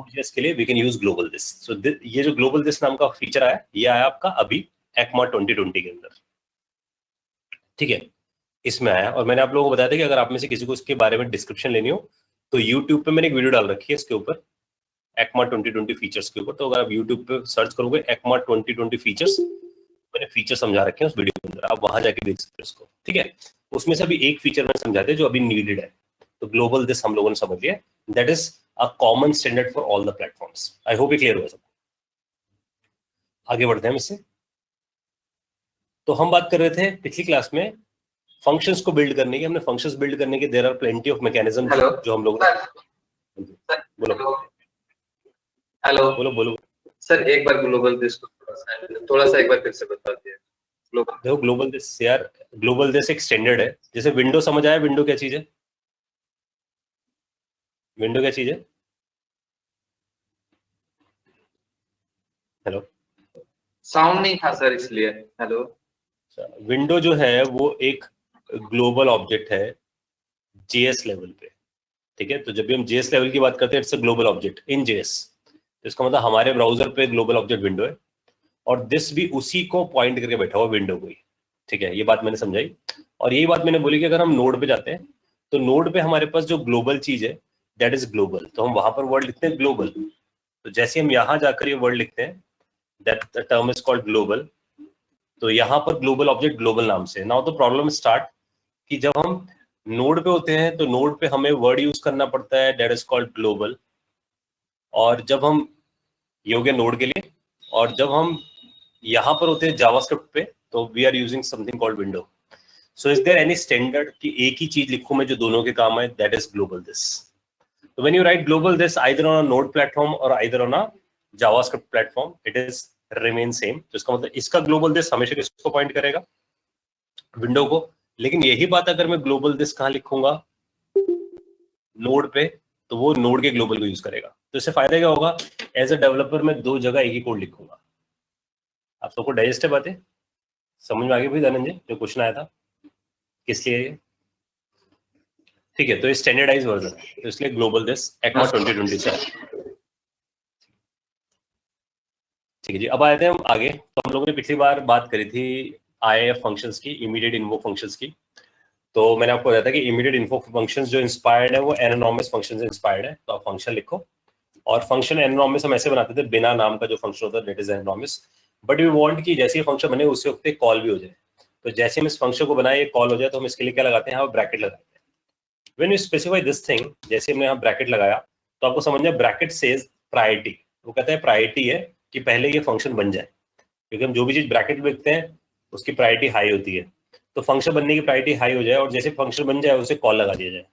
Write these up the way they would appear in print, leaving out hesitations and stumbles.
Node.js के लिए we can use global this. So ये जो ग्लोबल दिस नाम का फीचर आया, ये आया आपका अभी ECMA 2020 के अंदर, ठीक है, इसमें आया। और मैंने आप लोगों को बताया था कि अगर आप में से किसी को इसके बारे में डिस्क्रिप्शन लेनी हो तो YouTube पे मैंने एक वीडियो डाल रखी है इसके ऊपर, ECMA 2020 फीचर्स के ऊपर। तो अगर आप YouTube पे सर्च करोगे ECMA 2020 फीचर्स, मैंने फीचर समझा रखे हैं उस वीडियो के अंदर, आप वहां जाके देख सकते हो उसको, ठीक है। उसमें से अभी एक फीचर मैंने समझाते हैं जो अभी नीडेड है। तो ग्लोबल दिस हम लोगों ने समझ लिया, that is a common standard for all the platforms. I hope ये क्लियर हुआ सबको। आगे बढ़ते हैं इससे। तो हम बात कर रहे थे पिछली क्लास में फंक्शंस को बिल्ड करने की। हमने फंक्शंस बिल्ड करने के there are plenty of mechanism जो हम लोग हेलो बोलो सर, एक बार ग्लोबल दिस को थोड़ा सा एक बार फिर से बता दिए। देखो ग्लोबल दिस यार, ग्लोबल दिस एक स्टैंडर्ड है। जैसे विंडो समझ आया, विंडो क्या चीज है? विंडो क्या चीज है? हेलो, साउंड नहीं था सर इसलिए। हेलो, विंडो जो है वो एक ग्लोबल ऑब्जेक्ट है JS लेवल पे, ठीक है। तो जब भी हम JS लेवल की बात करते हैं, it's a global object in JS। तो इसका मतलब हमारे ब्राउजर पे ग्लोबल ऑब्जेक्ट विंडो है, और दिस भी उसी को पॉइंट करके बैठा हुआ विंडो को ही, ठीक है। ये बात मैंने समझाई। और यही बात मैंने बोली कि अगर हम नोड पे जाते हैं तो नोड पे हमारे पास जो ग्लोबल चीज है दैट इज ग्लोबल, तो हम वहां पर वर्ड लिखते हैं ग्लोबल। तो जैसे हम यहाँ जाकर ये वर्ड लिखते हैं that the term is called global, तो यहाँ पर ग्लोबल ऑब्जेक्ट ग्लोबल नाम से। नाउ द प्रॉब्लम स्टार्ट कि जब हम नोड पे होते हैं तो नोड पे हमें वर्ड यूज करना पड़ता है दैट इज कॉल्ड ग्लोबल। और जब हम, ये हो गया नोड के लिए, और जब हम यहाँ पर होते हैं जावास्क्रिप्ट पे तो we are using something called window. So is there any standard कि एक ही चीज लिखूं मैं जो दोनों के काम है? That is global this. तो when you write global this either on a node platform or either on a JavaScript platform, it is remain same. तो इसका मतलब इसका ग्लोबल दिस हमेशा किसको पॉइंट करेगा? विंडो को। लेकिन यही बात अगर मैं ग्लोबल दिस कहाँ लिखूंगा? नोड पे, तो वो नोड के ग्लोबल को यूज करेगा। तो इससे फायदा क्या होगा? एज अ डेवलपर मैं दो जगह एक ही कोड लिखूंगा। आप सबको डाइजेस्ट है बातें समझ में आ गई भाई? धनंजय, जो क्वेश्चन आया था किस लिए ये? ठीक है, तो ये स्टैंडर्डाइज वर्जन है, तो इसलिए ग्लोबल दिस ECMA 2020 से। ठीक है जी, अब आते हैं हम आगे। तो हम लोगों ने पिछली बार बात करी थी IIF फंक्शंस की, इमीडिएट इन्वोक फंक्शंस की। तो मैंने आपको बताया था कि इमीडिएट इन्वोक फंक्शंस जो इंस्पायर्ड है वो एनोनिमस फंक्शन से इंस्पायर्ड है। तो आप फंक्शन लिखो, और फंक्शन एनोनिमस हम ऐसे बनाते थे, बिना नाम का जो फंक्शन होता है that is anonymous. But we want कि जैसे ये फंक्शन बने उसी वक्त कॉल भी हो जाए। तो जैसे हम इस फंक्शन को बनाए, ये कॉल हो जाए, तो हम इसके लिए क्या लगाते हैं? यहाँ ब्रैकेट लगाते हैं। When you specify this thing, जैसे हमने यहाँ ब्रैकेट लगाया, तो आपको समझना ब्रैकेट सेज प्रायोरिटी। वो कहता है प्रायोरिटी है कि पहले ये फंक्शन बन जाए, क्योंकि हम जो भी चीज ब्रैकेट में लिखते हैं उसकी प्रायोरिटी हाई होती है। तो फंक्शन बनने की प्रायोरिटी हाई हो जाए, और जैसे फंक्शन बन जाए उसे कॉल लगा दिया जाए।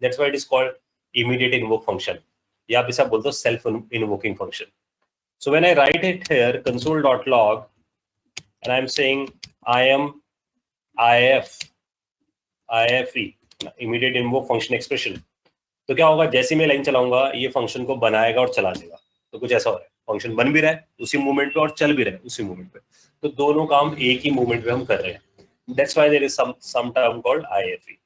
That's why it is called immediate invoke function, या आप इसे आप बोलते हो self invoking function. So when I write it here, console.log, and I'm saying I am IFE, immediate invoke function expression, तो क्या होगा? जैसे मैं लाइन चलाऊंगा ये फंक्शन को बनाएगा और चला देगा। तो कुछ ऐसा हो रहा है, फंक्शन बन भी रहा है उसी मूवमेंट पे और चल भी रहा है उसी मूवमेंट पे। तो दोनों काम एक ही मूवमेंट पे हम कर रहे हैं। That's why there is some term called IFE।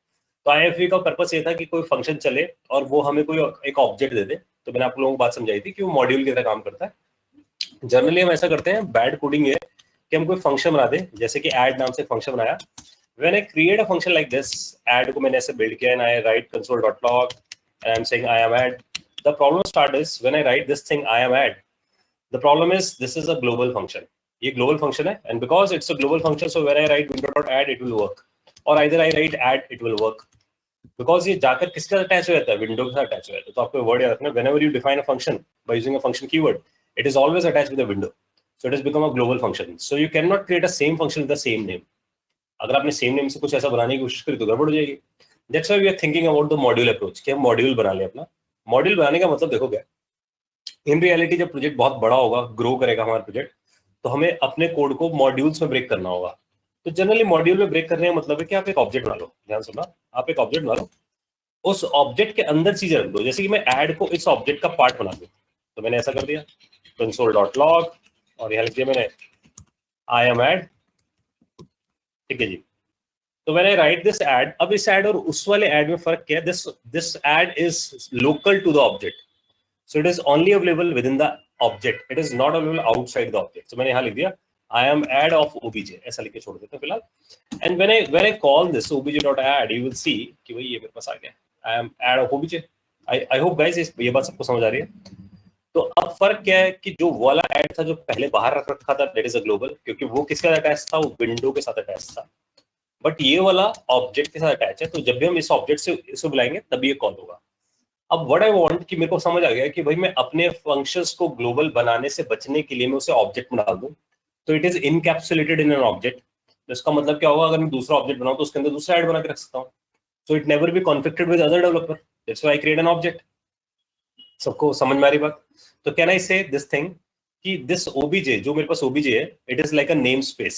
तो IFE का पर्पस ये था कि कोई फंक्शन चले और वो हमें कोई एक ऑब्जेक्ट दे दे। तो मैंने आप लोगों को बात समझाई थी कि वो मॉड्यूल की तरह काम करता है। जनरली हम ऐसा करते हैं, बैड कोडिंग है कि हम कोई फंक्शन बना दे, जैसे कि ऐड नाम से फंक्शन बनाया। When I create a function like this, add को मैंने ऐसे बिल्ड किया, and I right console.log and I'm saying I am add. The problem start is when I write this thing I am add. The problem is this is a global function. ये global function है, and because it's a global function, so when I write window.add it will work, or either I write add it will work. Because ये जाकर किसके साथ attach हो जाता है? Window के साथ अटैच हो जाता है। तो आपको वर्ड याद रखना, whenever you define a function by using a function keyword, it is always attached with a window. So it has become a global function. So you cannot create a same function with the same name. अगर आपने same name से कुछ ऐसा बनाने की कोशिश करी तो गड़बड़ हो जाएगी। That's why we are thinking about the module approach, कि हम मॉड्यूल बना ले अपना। मॉड्यूल बनाने का मतलब देखो क्या, इन रियलिटी जब प्रोजेक्ट बहुत बड़ा होगा, ग्रो करेगा हमारा प्रोजेक्ट, तो हमें अपने कोड को मॉड्यूल्स में ब्रेक करना होगा। तो जनरली मॉड्यूल में ब्रेक करने का मतलब है कि आप एक ऑब्जेक्ट बना लो। ध्यान सुनना, आप एक ऑब्जेक्ट बना लो, उस ऑब्जेक्ट के अंदर चीजें रख दो। जैसे कि मैं ऐड को इस ऑब्जेक्ट का पार्ट बना दूं, तो मैंने ऐसा कर दिया console.log, और यहाँ लिख दिया मैंने I am add। ठीक है जी। तो when I right this add, अब इस ऐड और उस वाले ऐड में फर्क क्या है? This add is local to the object. So it is only available within the object. It is not available outside the object. So मैंने यहाँ लिख दिया I am add of obj, ऐसा लिख के छोड़ देते हैं फिलहाल. And when I call this obj.add, you will see कि भाई ये मेरे पास आ गया. I am add of obj. I hope guys ये बात सबको समझ आ रही है. तो अब फर्क क्या है कि जो वाला ऐड था जो पहले बाहर रख रखा था, दैट इज अ ग्लोबल, क्योंकि वो किसके साथ अटैच था, वो विंडो के साथ अटैच था. बट ये वाला ऑब्जेक्ट के साथ अटैच है, तो जब भी हम इस ऑब्जेक्ट से इसको बुलाएंगे तभी ये कॉल होगा. अब व्हाट आई वांट कि मेरे को समझ आ गया कि भाई मैं अपने फंक्शंस को ग्लोबल बनाने से बचने के लिए मैं उसे ऑब्जेक्ट में डाल दूं, तो it is encapsulated in an object. तो इसका मतलब क्या होगा, अगर मैं दूसरा ऑब्जेक्ट बनाऊं तो उसके अंदर दूसरा ऐड बना के रख सकता हूं. So it never be conflicted with other developer. That's why I create an object. सबको समझ में आ रही बात? तो कैन आई से दिस थिंग कि दिस ओबीजे, जो मेरे पास ओबीजे है, it is like a name space.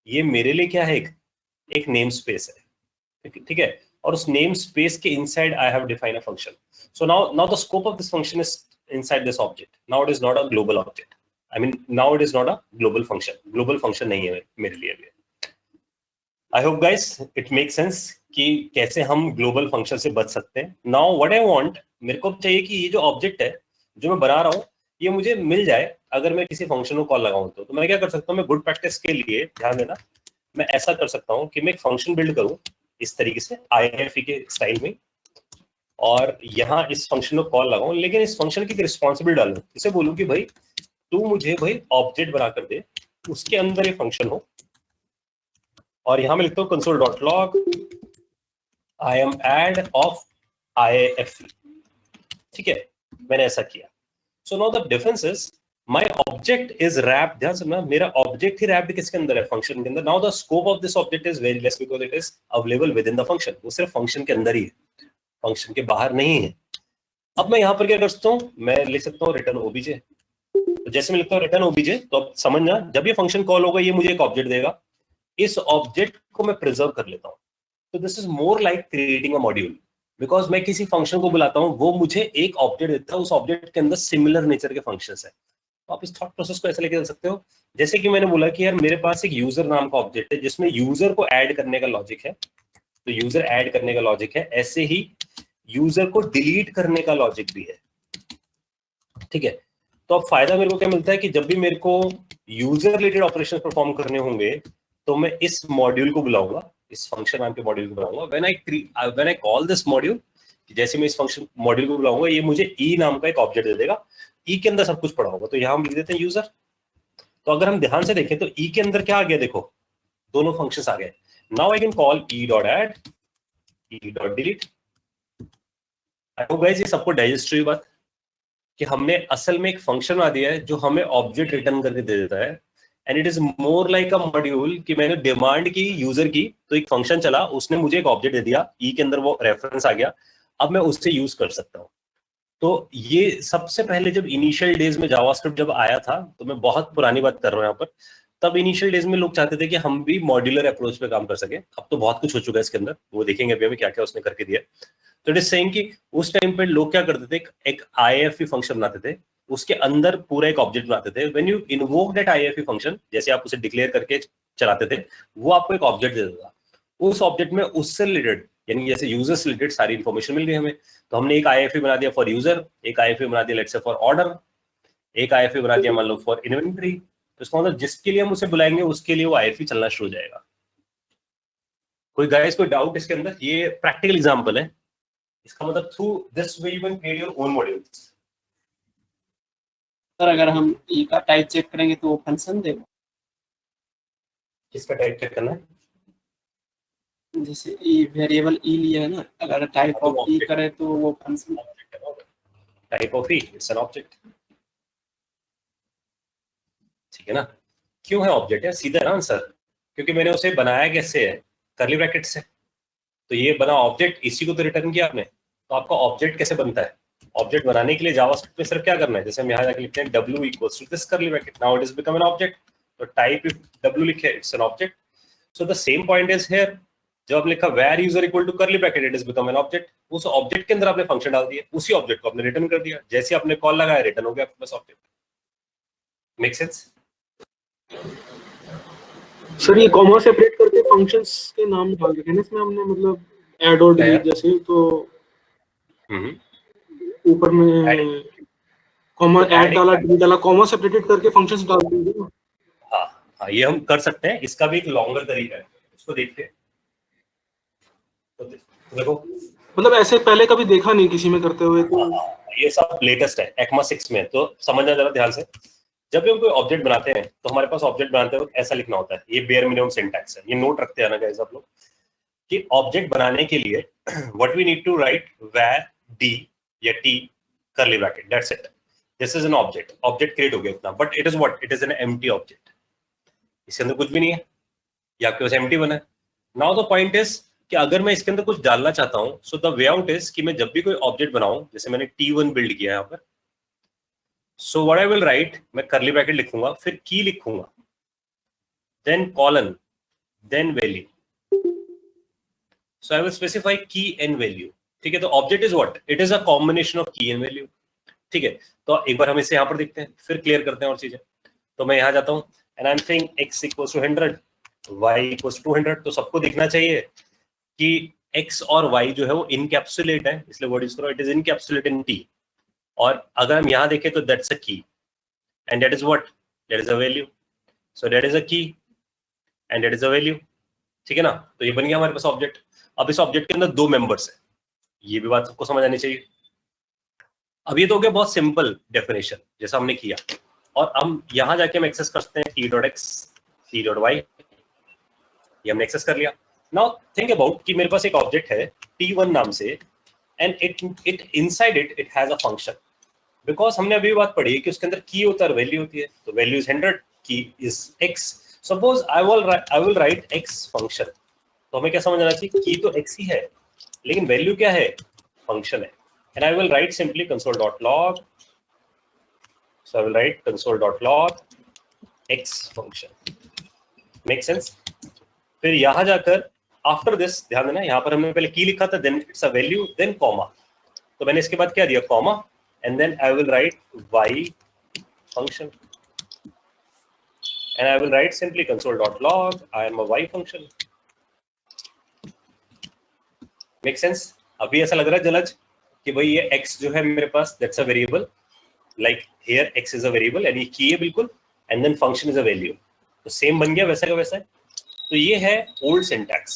ये मेरे लिए क्या है, एक नेम स्पेस है, ठीक है. और उस नेम स्पेस के inside I have define a function. So now the scope of this function is inside this object. Now it is not a global object. I mean now it is not a global function. Global function नहीं है मेरे लिए अभी. I hope guys it make sense कि कैसे हम global function से बच सकते हैं. नाउ व्हाट आई वांट, मेरे को चाहिए कि ये जो ऑब्जेक्ट है जो मैं बना रहा हूँ ये मुझे मिल जाए अगर मैं किसी फंक्शन को कॉल लगाऊं. तो मैं क्या कर सकता हूँ, मैं गुड प्रैक्टिस के लिए ध्यान देना, मैं ऐसा कर सकता हूँ कि मैं एक फंक्शन बिल्ड करूँ इस तरीके से IIFE के स्टाइल में, और यहाँ इस फंक्शन को कॉल लगाऊं, लेकिन इस फंक्शन की रिस्पॉन्सिबिलिटी डालूं. इसे बोलूं कि भाई तू मुझे भाई ऑब्जेक्ट बना कर दे, उसके अंदर ये फंक्शन हो, और यहाँ मैं लिखता हूँ console.log I am add of IIFE. ठीक है, मैंने ऐसा किया. So now the difference is my object is wrapped. ध्यान से ना, मेरा ऑब्जेक्ट ही wrapped किसके अंदर है, फंक्शन के अंदर. Now the scope of this object is very less because it is available within the function. वो सिर्फ फंक्शन के अंदर ही है, फंक्शन के बाहर नहीं है. अब मैं यहाँ पर क्या कर सकता हूँ, मैं लिख सकता हूँ रिटर्न ओबीजे. तो जैसे मैं लिखता हूँ रिटर्न ओबीजे, तो अब समझना, जब ये फंक्शन कॉल होगा ये मुझे एक ऑब्जेक्ट देगा. इस ऑब्जेक्ट को मैं प्रिजर्व कर लेता हूँ. तो this is more like creating a module, because मैं किसी फंक्शन को बुलाता हूँ, वो मुझे एक ऑब्जेक्ट देता है, उस ऑब्जेक्ट के अंदर सिमिलर नेचर के फंक्शंस है. तो आप इस थॉट प्रोसेस को ऐसे लेके चल सकते हो, जैसे कि मैंने बोला कि यार मेरे पास एक यूजर नाम का ऑब्जेक्ट है जिसमें यूजर को ऐड करने का लॉजिक है. तो यूजर ऐड करने का लॉजिक है, ऐसे ही यूजर को डिलीट करने का लॉजिक भी है. ठीक है, तो अब फायदा मेरे को क्या मिलता है कि जब भी मेरे को यूजर रिलेटेड ऑपरेशन परफॉर्म करने होंगे तो मैं इस मॉड्यूल को बुलाऊंगा, इस फंक्शन नाम के मॉड्यूल को बुलाऊंगा. When I call this module, जैसे मैं इस फंक्शन मॉड्यूल को बुलाऊंगा, ये मुझे ई नाम का एक ऑब्जेक्ट दे देगा. ई के अंदर सब कुछ पड़ा होगा, तो यहाँ हम लिख देते हैं यूजर. तो अगर हम ध्यान से देखें तो ई के अंदर क्या आ गया, देखो दोनों फंक्शंस आ गए. Now I can call e.add, e.delete. I hope guys ये सबको डाइजेस्ट हुई बात कि हमने असल में एक फंक्शन बना दिया है जो हमें ऑब्जेक्ट रिटर्न करके दे देता है. And it is more like a module कि मैंने डिमांड की यूजर की, तो एक फंक्शन चला, उसने मुझे एक ऑब्जेक्ट दे दिया, ई के अंदर वो रेफरेंस आ गया, अब मैं उससे यूज कर सकता हूँ. तो ये सबसे पहले जब इनिशियल डेज में जावास्क्रिप्ट जब आया था, तो मैं बहुत पुरानी बात कर रहा हूँ यहाँ पर, तब इनिशियल डेज में लोग चाहते थे कि हम भी मॉड्यूलर अप्रोच पे काम कर सके. अब तो बहुत कुछ हो चुका है इसके अंदर, वो देखेंगे अभी क्या क्या उसने करके दिया. तो इट इज सेइंग कि उस टाइम पे लोग क्या करते थे, एक IIFE फंक्शन बनाते थे, उसके अंदर पूरा एक ऑब्जेक्ट बनाते थे. When you invoke that IIFE function, जैसे आप उसे डिक्लेयर करके चलाते थे, वो आपको एक ऑब्जेक्ट दे देगा. उस ऑब्जेक्ट में उससे रिलेटेड, यानी जैसे यूजर से रिलेटेड सारी इन्फॉर्मेशन मिल गई हमें. तो हमने एक IIFE बना दिया फॉर यूजर, एक IIFE बना दिया लेट्स से फॉर ऑर्डर, एक IIFE बना दिया मान लो फॉर इन्वेंटरी. तो इसका मतलब जिसके लिए हम उसे बुलाएंगे उसके लिए वो IIFE चलना शुरू हो जाएगा. कोई गाइस कोई डाउट इसके अंदर? ये प्रैक्टिकल एग्जांपल है. इसका मतलब through this way you can create your own modules. Sir अगर हम ई का टाइप चेक करेंगे तो वो फंक्शन देगा. किसका टाइप चेक करना है? जैसे ई वेरिएबल ई लिया है ना, अगर टाइप ऑफ ई करे तो वो function. Type of E it's an object. ठीक है ना? क्यों है ऑब्जेक्ट? है सीधा ना आंसर, क्योंकि मैंने उसे बनाया कैसे है, कर्ली ब्रैकेट से. तो ये बना ऑब्जेक्ट, इसी को तो रिटर्न किया आपने. तो आपका ऑब्जेक्ट कैसे बनता है? ऑब्जेक्ट बनाने के लिए जावास्क्रिप्ट में सिर्फ क्या करना है, जैसे हम यहाँ जाके लिखते हैं w equals to this curly bracket, now it is become an object. तो टाइप इफ w लिखे it's an object. So the same point is here, जब आपने लिखा where user equal to curly bracket it is become an object, उस object के अंदर आपने function डाल दिया, उसी ऑब्जेक्ट को आपने रिटर्न कर दिया, जैसे आपने कॉल लगाया रिटर्न हो गया आपके पास ऑब्जेक्ट. Make sense? सर ये कॉमा सेपरेट करके फंक्शंस के नाम डाल रखे हैं इसमें हमने, मतलब ऐड और डिलीट जैसे, तो ऊपर में कॉमा तो ऐड add डाला, एक- डिलीट डाला, कॉमा सेपरेटेड करके फंक्शंस डाल देंगे ना। हाँ हाँ, ये हम कर सकते हैं। इसका भी एक लॉन्गर तरीका है, इसको देखते हैं। तो देखो, मतलब ऐसे पहले कभी देखा नहीं किसी में करते हुए, तो ये सब लेटेस्ट है ECMA 6 में, तो समझना जरा ध्यान से। जब भी हम कोई ऑब्जेक्ट बनाते हैं तो हमारे पास ऑब्जेक्ट बनाते वक्त ऐसा लिखना होता है, ये बेयर मिनिमम सिंटैक्स है, ये नोट रखते हैं ना गाइस आप लोग, कि ऑब्जेक्ट बनाने के लिए what we need to write where d या t curly bracket, that's it, this is an object, object create हो गया इतना, but it is what, it is an empty object, इसके अंदर कुछ भी नहीं है, ये आपके पास एम्प्टी बना है। नाउ द पॉइंट इज कि अगर मैं इसके अंदर कुछ डालना चाहता हूं, so the way out is कि मैं जब भी कोई ऑब्जेक्ट बनाऊं, जैसे मैंने t1 बिल्ड किया है यहाँ पर, so what I will write, मैं कर्ली ब्रैकेट लिखूंगा, फिर की लिखूंगा, then colon, then value, so I will specify key and value. ठीक है, तो object is what, it is a combination of key and value. ठीक है, तो एक बार हम इसे यहाँ पर देखते हैं, फिर क्लियर करते हैं और चीजें। तो मैं यहाँ जाता हूँ and I am saying x equals to 100, y equals to 200, तो सबको दिखना चाहिए कि x और y जो है वो इनकैप्सुलेट है, इसलिए वर्ड यूज करो, it is encapsulate in t। और अगर हम यहाँ देखें तो that's a key and that is what, that is a value, so that is a key and that is a value. ठीक है ना, तो ये बन गया हमारे पास ऑब्जेक्ट। अब इस ऑब्जेक्ट के अंदर दो मेंबर्स है, ये भी बात सबको समझ आनी चाहिए। अब ये तो हो गया बहुत सिंपल डेफिनेशन जैसा हमने किया, और हम यहां जाके हम एक्सेस करते हैं t.x, t.y, ये हमने एक्सेस कर लिया। नाउ थिंक अबाउट कि मेरे पास एक ऑब्जेक्ट है t1 नाम से, and it inside it has a function, because हमने अभी बात पढ़ी है कि उसके अंदर की होता है, वैल्यू होती है, तो वैल्यू इज 100, की is x। Suppose I will right x function, तो हमें क्या समझना चाहिए, की तो x ही है, लेकिन वैल्यू क्या है, फंक्शन है, and I will write simply console.log, so I will write console.log x function, make sense। फिर यहां जाकर आफ्टर दिस ध्यान देना, यहां पर हमने पहले की लिखा था, then it's a value, then comma, तो मैंने इसके बाद क्या दिया, comma, and then I will write y function, and I will write simply console.log I am a y function, make sense। अभी ऐसा लग रहा है जलज कि भाई ये x जो है मेरे पास, that's a variable, like here x is a variable, and ये की है बिल्कुल, and then function is a value, तो सेम बन गया वैसा का वैसा है। तो ये है ओल्ड सिंटैक्स,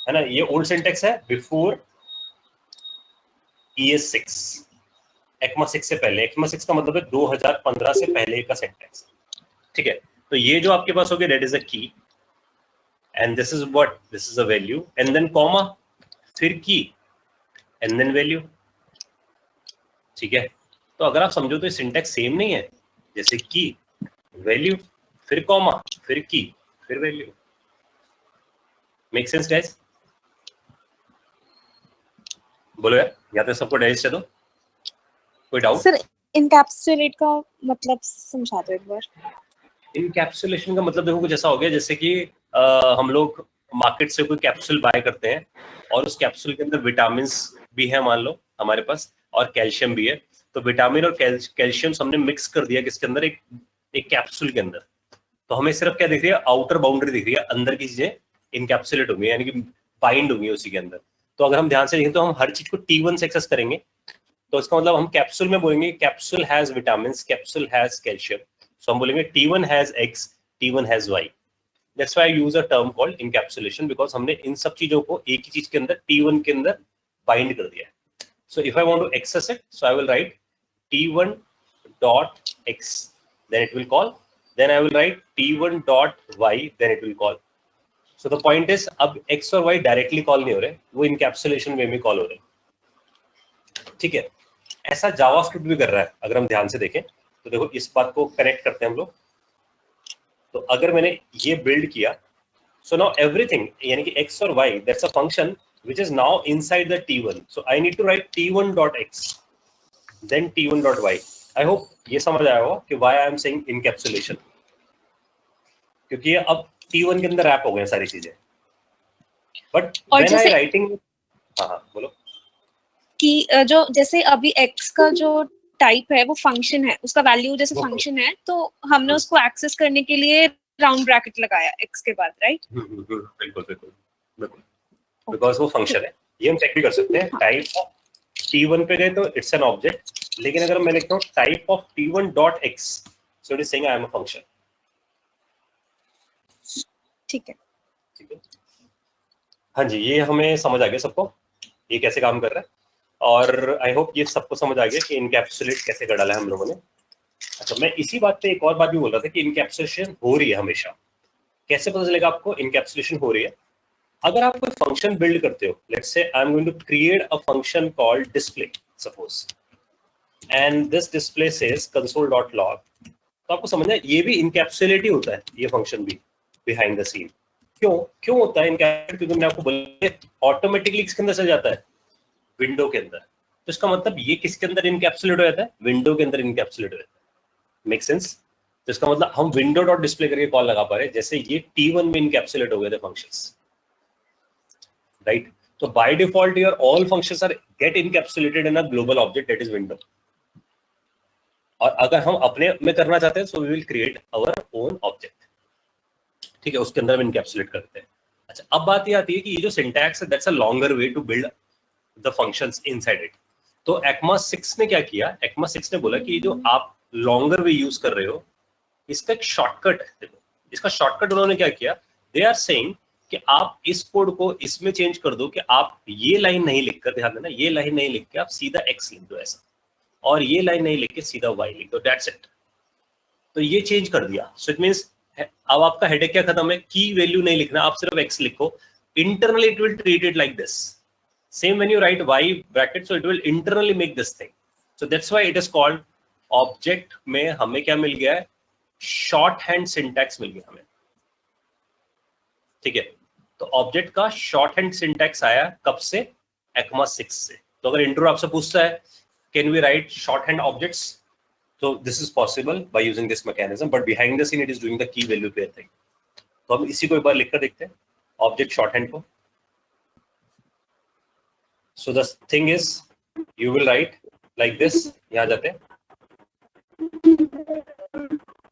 है ना, ये ओल्ड सिंटैक्स है बिफोर ES6, ECMA 6 से पहले। ECMA 6 का मतलब है 2015 से पहले का सिंटैक्स। ठीक है, तो ये जो आपके पास हो गया, that is a key, and this is what, this is a value, and then comma, फिर की, एंड देन वैल्यू। ठीक है, तो अगर आप समझो तो ये सिंटैक्स सेम नहीं है, जैसे की, वैल्यू, फिर कॉमा, फिर की, फिर वैल्यू। मेक सेंस गाइस, बोलो यार, या तो सबको डाइजेस्ट है, तो कोई डाउट। सर इनकैप्सुलेट का मतलब समझा दो एक बार। इनकैप्सुलेशन का मतलब देखो कुछ ऐसा हो गया जैसे कि हम लोग मार्केट से कोई कैप्सूल बाय करते हैं, और उस कैप्सूल के अंदर विटामिन भी है मान लो हमारे पास, और कैल्शियम भी है, तो विटामिन और कैल्शियम हमने मिक्स कर दिया किसके अंदर, एक कैप्सूल के अंदर, तो हमें सिर्फ क्या दिख रही है, आउटर बाउंड्री दिख रही है, अंदर की चीजें इनकैप्सुलेट होंगी, यानी कि बाइंड होंगी उसी के अंदर। तो अगर हम ध्यान से देखें तो हम हर चीज को T1 से एक्सेस करेंगे, तो इसका मतलब हम कैप्सूल में बोलेंगे capsule has vitamin, capsule has calcium, so हम बोलेंगे T1 has X, T1 has Y। That's why I use a term called encapsulation, because हमने इन सब चीजों को एक ही चीज के अंदर T1 के अंदर बाइंड कर दिया है। So if I want to access it, so I will write T1 dot X, then it will call, then I will write T1 dot Y, then it will call. So the point is, अब X और Y directly call नहीं हो रहे, वो encapsulation वे में call हो रहे हैं। ठीक है, ऐसा जावास्क्रिप्ट भी कर रहा है, अगर हम ध्यान से देखें तो देखो इस बात को कनेक्ट करते हैं हम लोग। तो अगर मैंने ये बिल्ड किया, सो नाउ एवरीथिंग, यानी कि X और Y, that's a function which is now inside the T1, so I need to write T1 dot X, then T1 dot Y. I hope ये समझ आया होगा कि why I am saying encapsulation, क्योंकि ये अब T1 के अंदर रैप हो गए सारी चीजें, बट when I writing, हाँ बोलो, कि जो जैसे अभी x का जो टाइप है वो फंक्शन है, उसका वैल्यू जैसे फंक्शन है, तो हमने उसको एक्सेस करने के लिए राउंड ब्रैकेट लगाया x के बाद, राइट? बिल्कुल बिल्कुल बिल्कुल, बिकॉज वो फंक्शन है। ये हम चेक भी कर सकते हैं, टाइप ऑफ T1 पे गए तो इट्स एन ऑब्जेक्ट, लेकिन अगर मैं लिखता हूँ type of T1 dot x, so it is saying I am a function. ठीक है। ठीक है, हाँ जी, ये हमें समझ आ गया सबको ये कैसे काम कर रहा है, और आई होप ये सबको समझ आ गया कि इनकैप्सुलेट कैसे कर डाला है हम लोगों ने। अच्छा, मैं इसी बात पे एक और बात भी बोल रहा था कि इनकैप्सुलेशन हो रही है हमेशा। कैसे पता चलेगा आपको इनकैप्सुलेशन हो रही है? अगर आप कोई फंक्शन बिल्ड करते हो, let's say I am going to create a function called display suppose, and this display says console.log, तो आपको समझना है ये भी इनकैप्सुलेट ही होता है, ये फंक्शन भी बिहाइंड द सीन। क्यों होता है इनकैप्सुलेट? क्योंकि मैंने आपको बोला ऑटोमेटिकली किसके अंदर चल जाता है, विंडो के अंदर। तो इसका मतलब ये किसके अंदर इनकैप्सुलेट हो जाता है, विंडो के अंदर इनकैप्सुलेट हो जाता है। Make sense? तो इसका मतलब हम विंडो डॉट डिस्प्ले करके कॉल लगा पा रहे हैं, जैसे ये T1 में इनकैप्सुलेट हो गए थे फंक्शंस, राइट? तो by default your all functions are get encapsulated in a global object that is window. और अगर हम अपने में करना चाहते हैं, so we will create our own object, ठीक है, उसके अंदर हम इनकैप्सुलेट करते हैं। अच्छा, अब बात ये आती है कि ये जो सिंटैक्स है that's a longer way to build the functions inside it. तो ECMA 6 ने क्या किया? ECMA 6 ने बोला कि जो आप लॉन्गर वे यूज कर रहे हो, इसका एक शॉर्टकट है। देखो, इसका शॉर्टकट उन्होंने क्या किया, दे आर सेइंग कि आप इस कोड को इसमें चेंज कर दो कि आप ये लाइन नहीं लिखकर, ध्यान देना, ये लाइन नहीं लिख के आप सीधा x लिख दो ऐसा, और ये लाइन नहीं लिख के सीधा y लिख दो, दैट्स इट। तो ये चेंज कर दिया, सो इट मींस अब आपका हेडेक क्या खत्म है, की वैल्यू नहीं लिखना, आप सिर्फ x लिखो। Internally it will treat it like this, same when you write y bracket, so it will internally make this thing, so that's why it is called object। में हमें क्या मिल गया है, शॉर्ट हैंड सिंटैक्स मिल गया हमें, ठीक है। तो ऑब्जेक्ट का शॉर्ट हैंड सिंटैक्स आया कब से? ECMA 6 से। तो अगर इंट्रो आपसे पूछता है can we write short hand objects, तो this is possible by using this mechanism, but behind the scene it is doing the key value pair thing. तो हम इसी को एक बार लिखकर देखते हैं, ऑब्जेक्ट शॉर्ट हैंड को। So the thing is, you will write like this, यहाँ जाते हैं,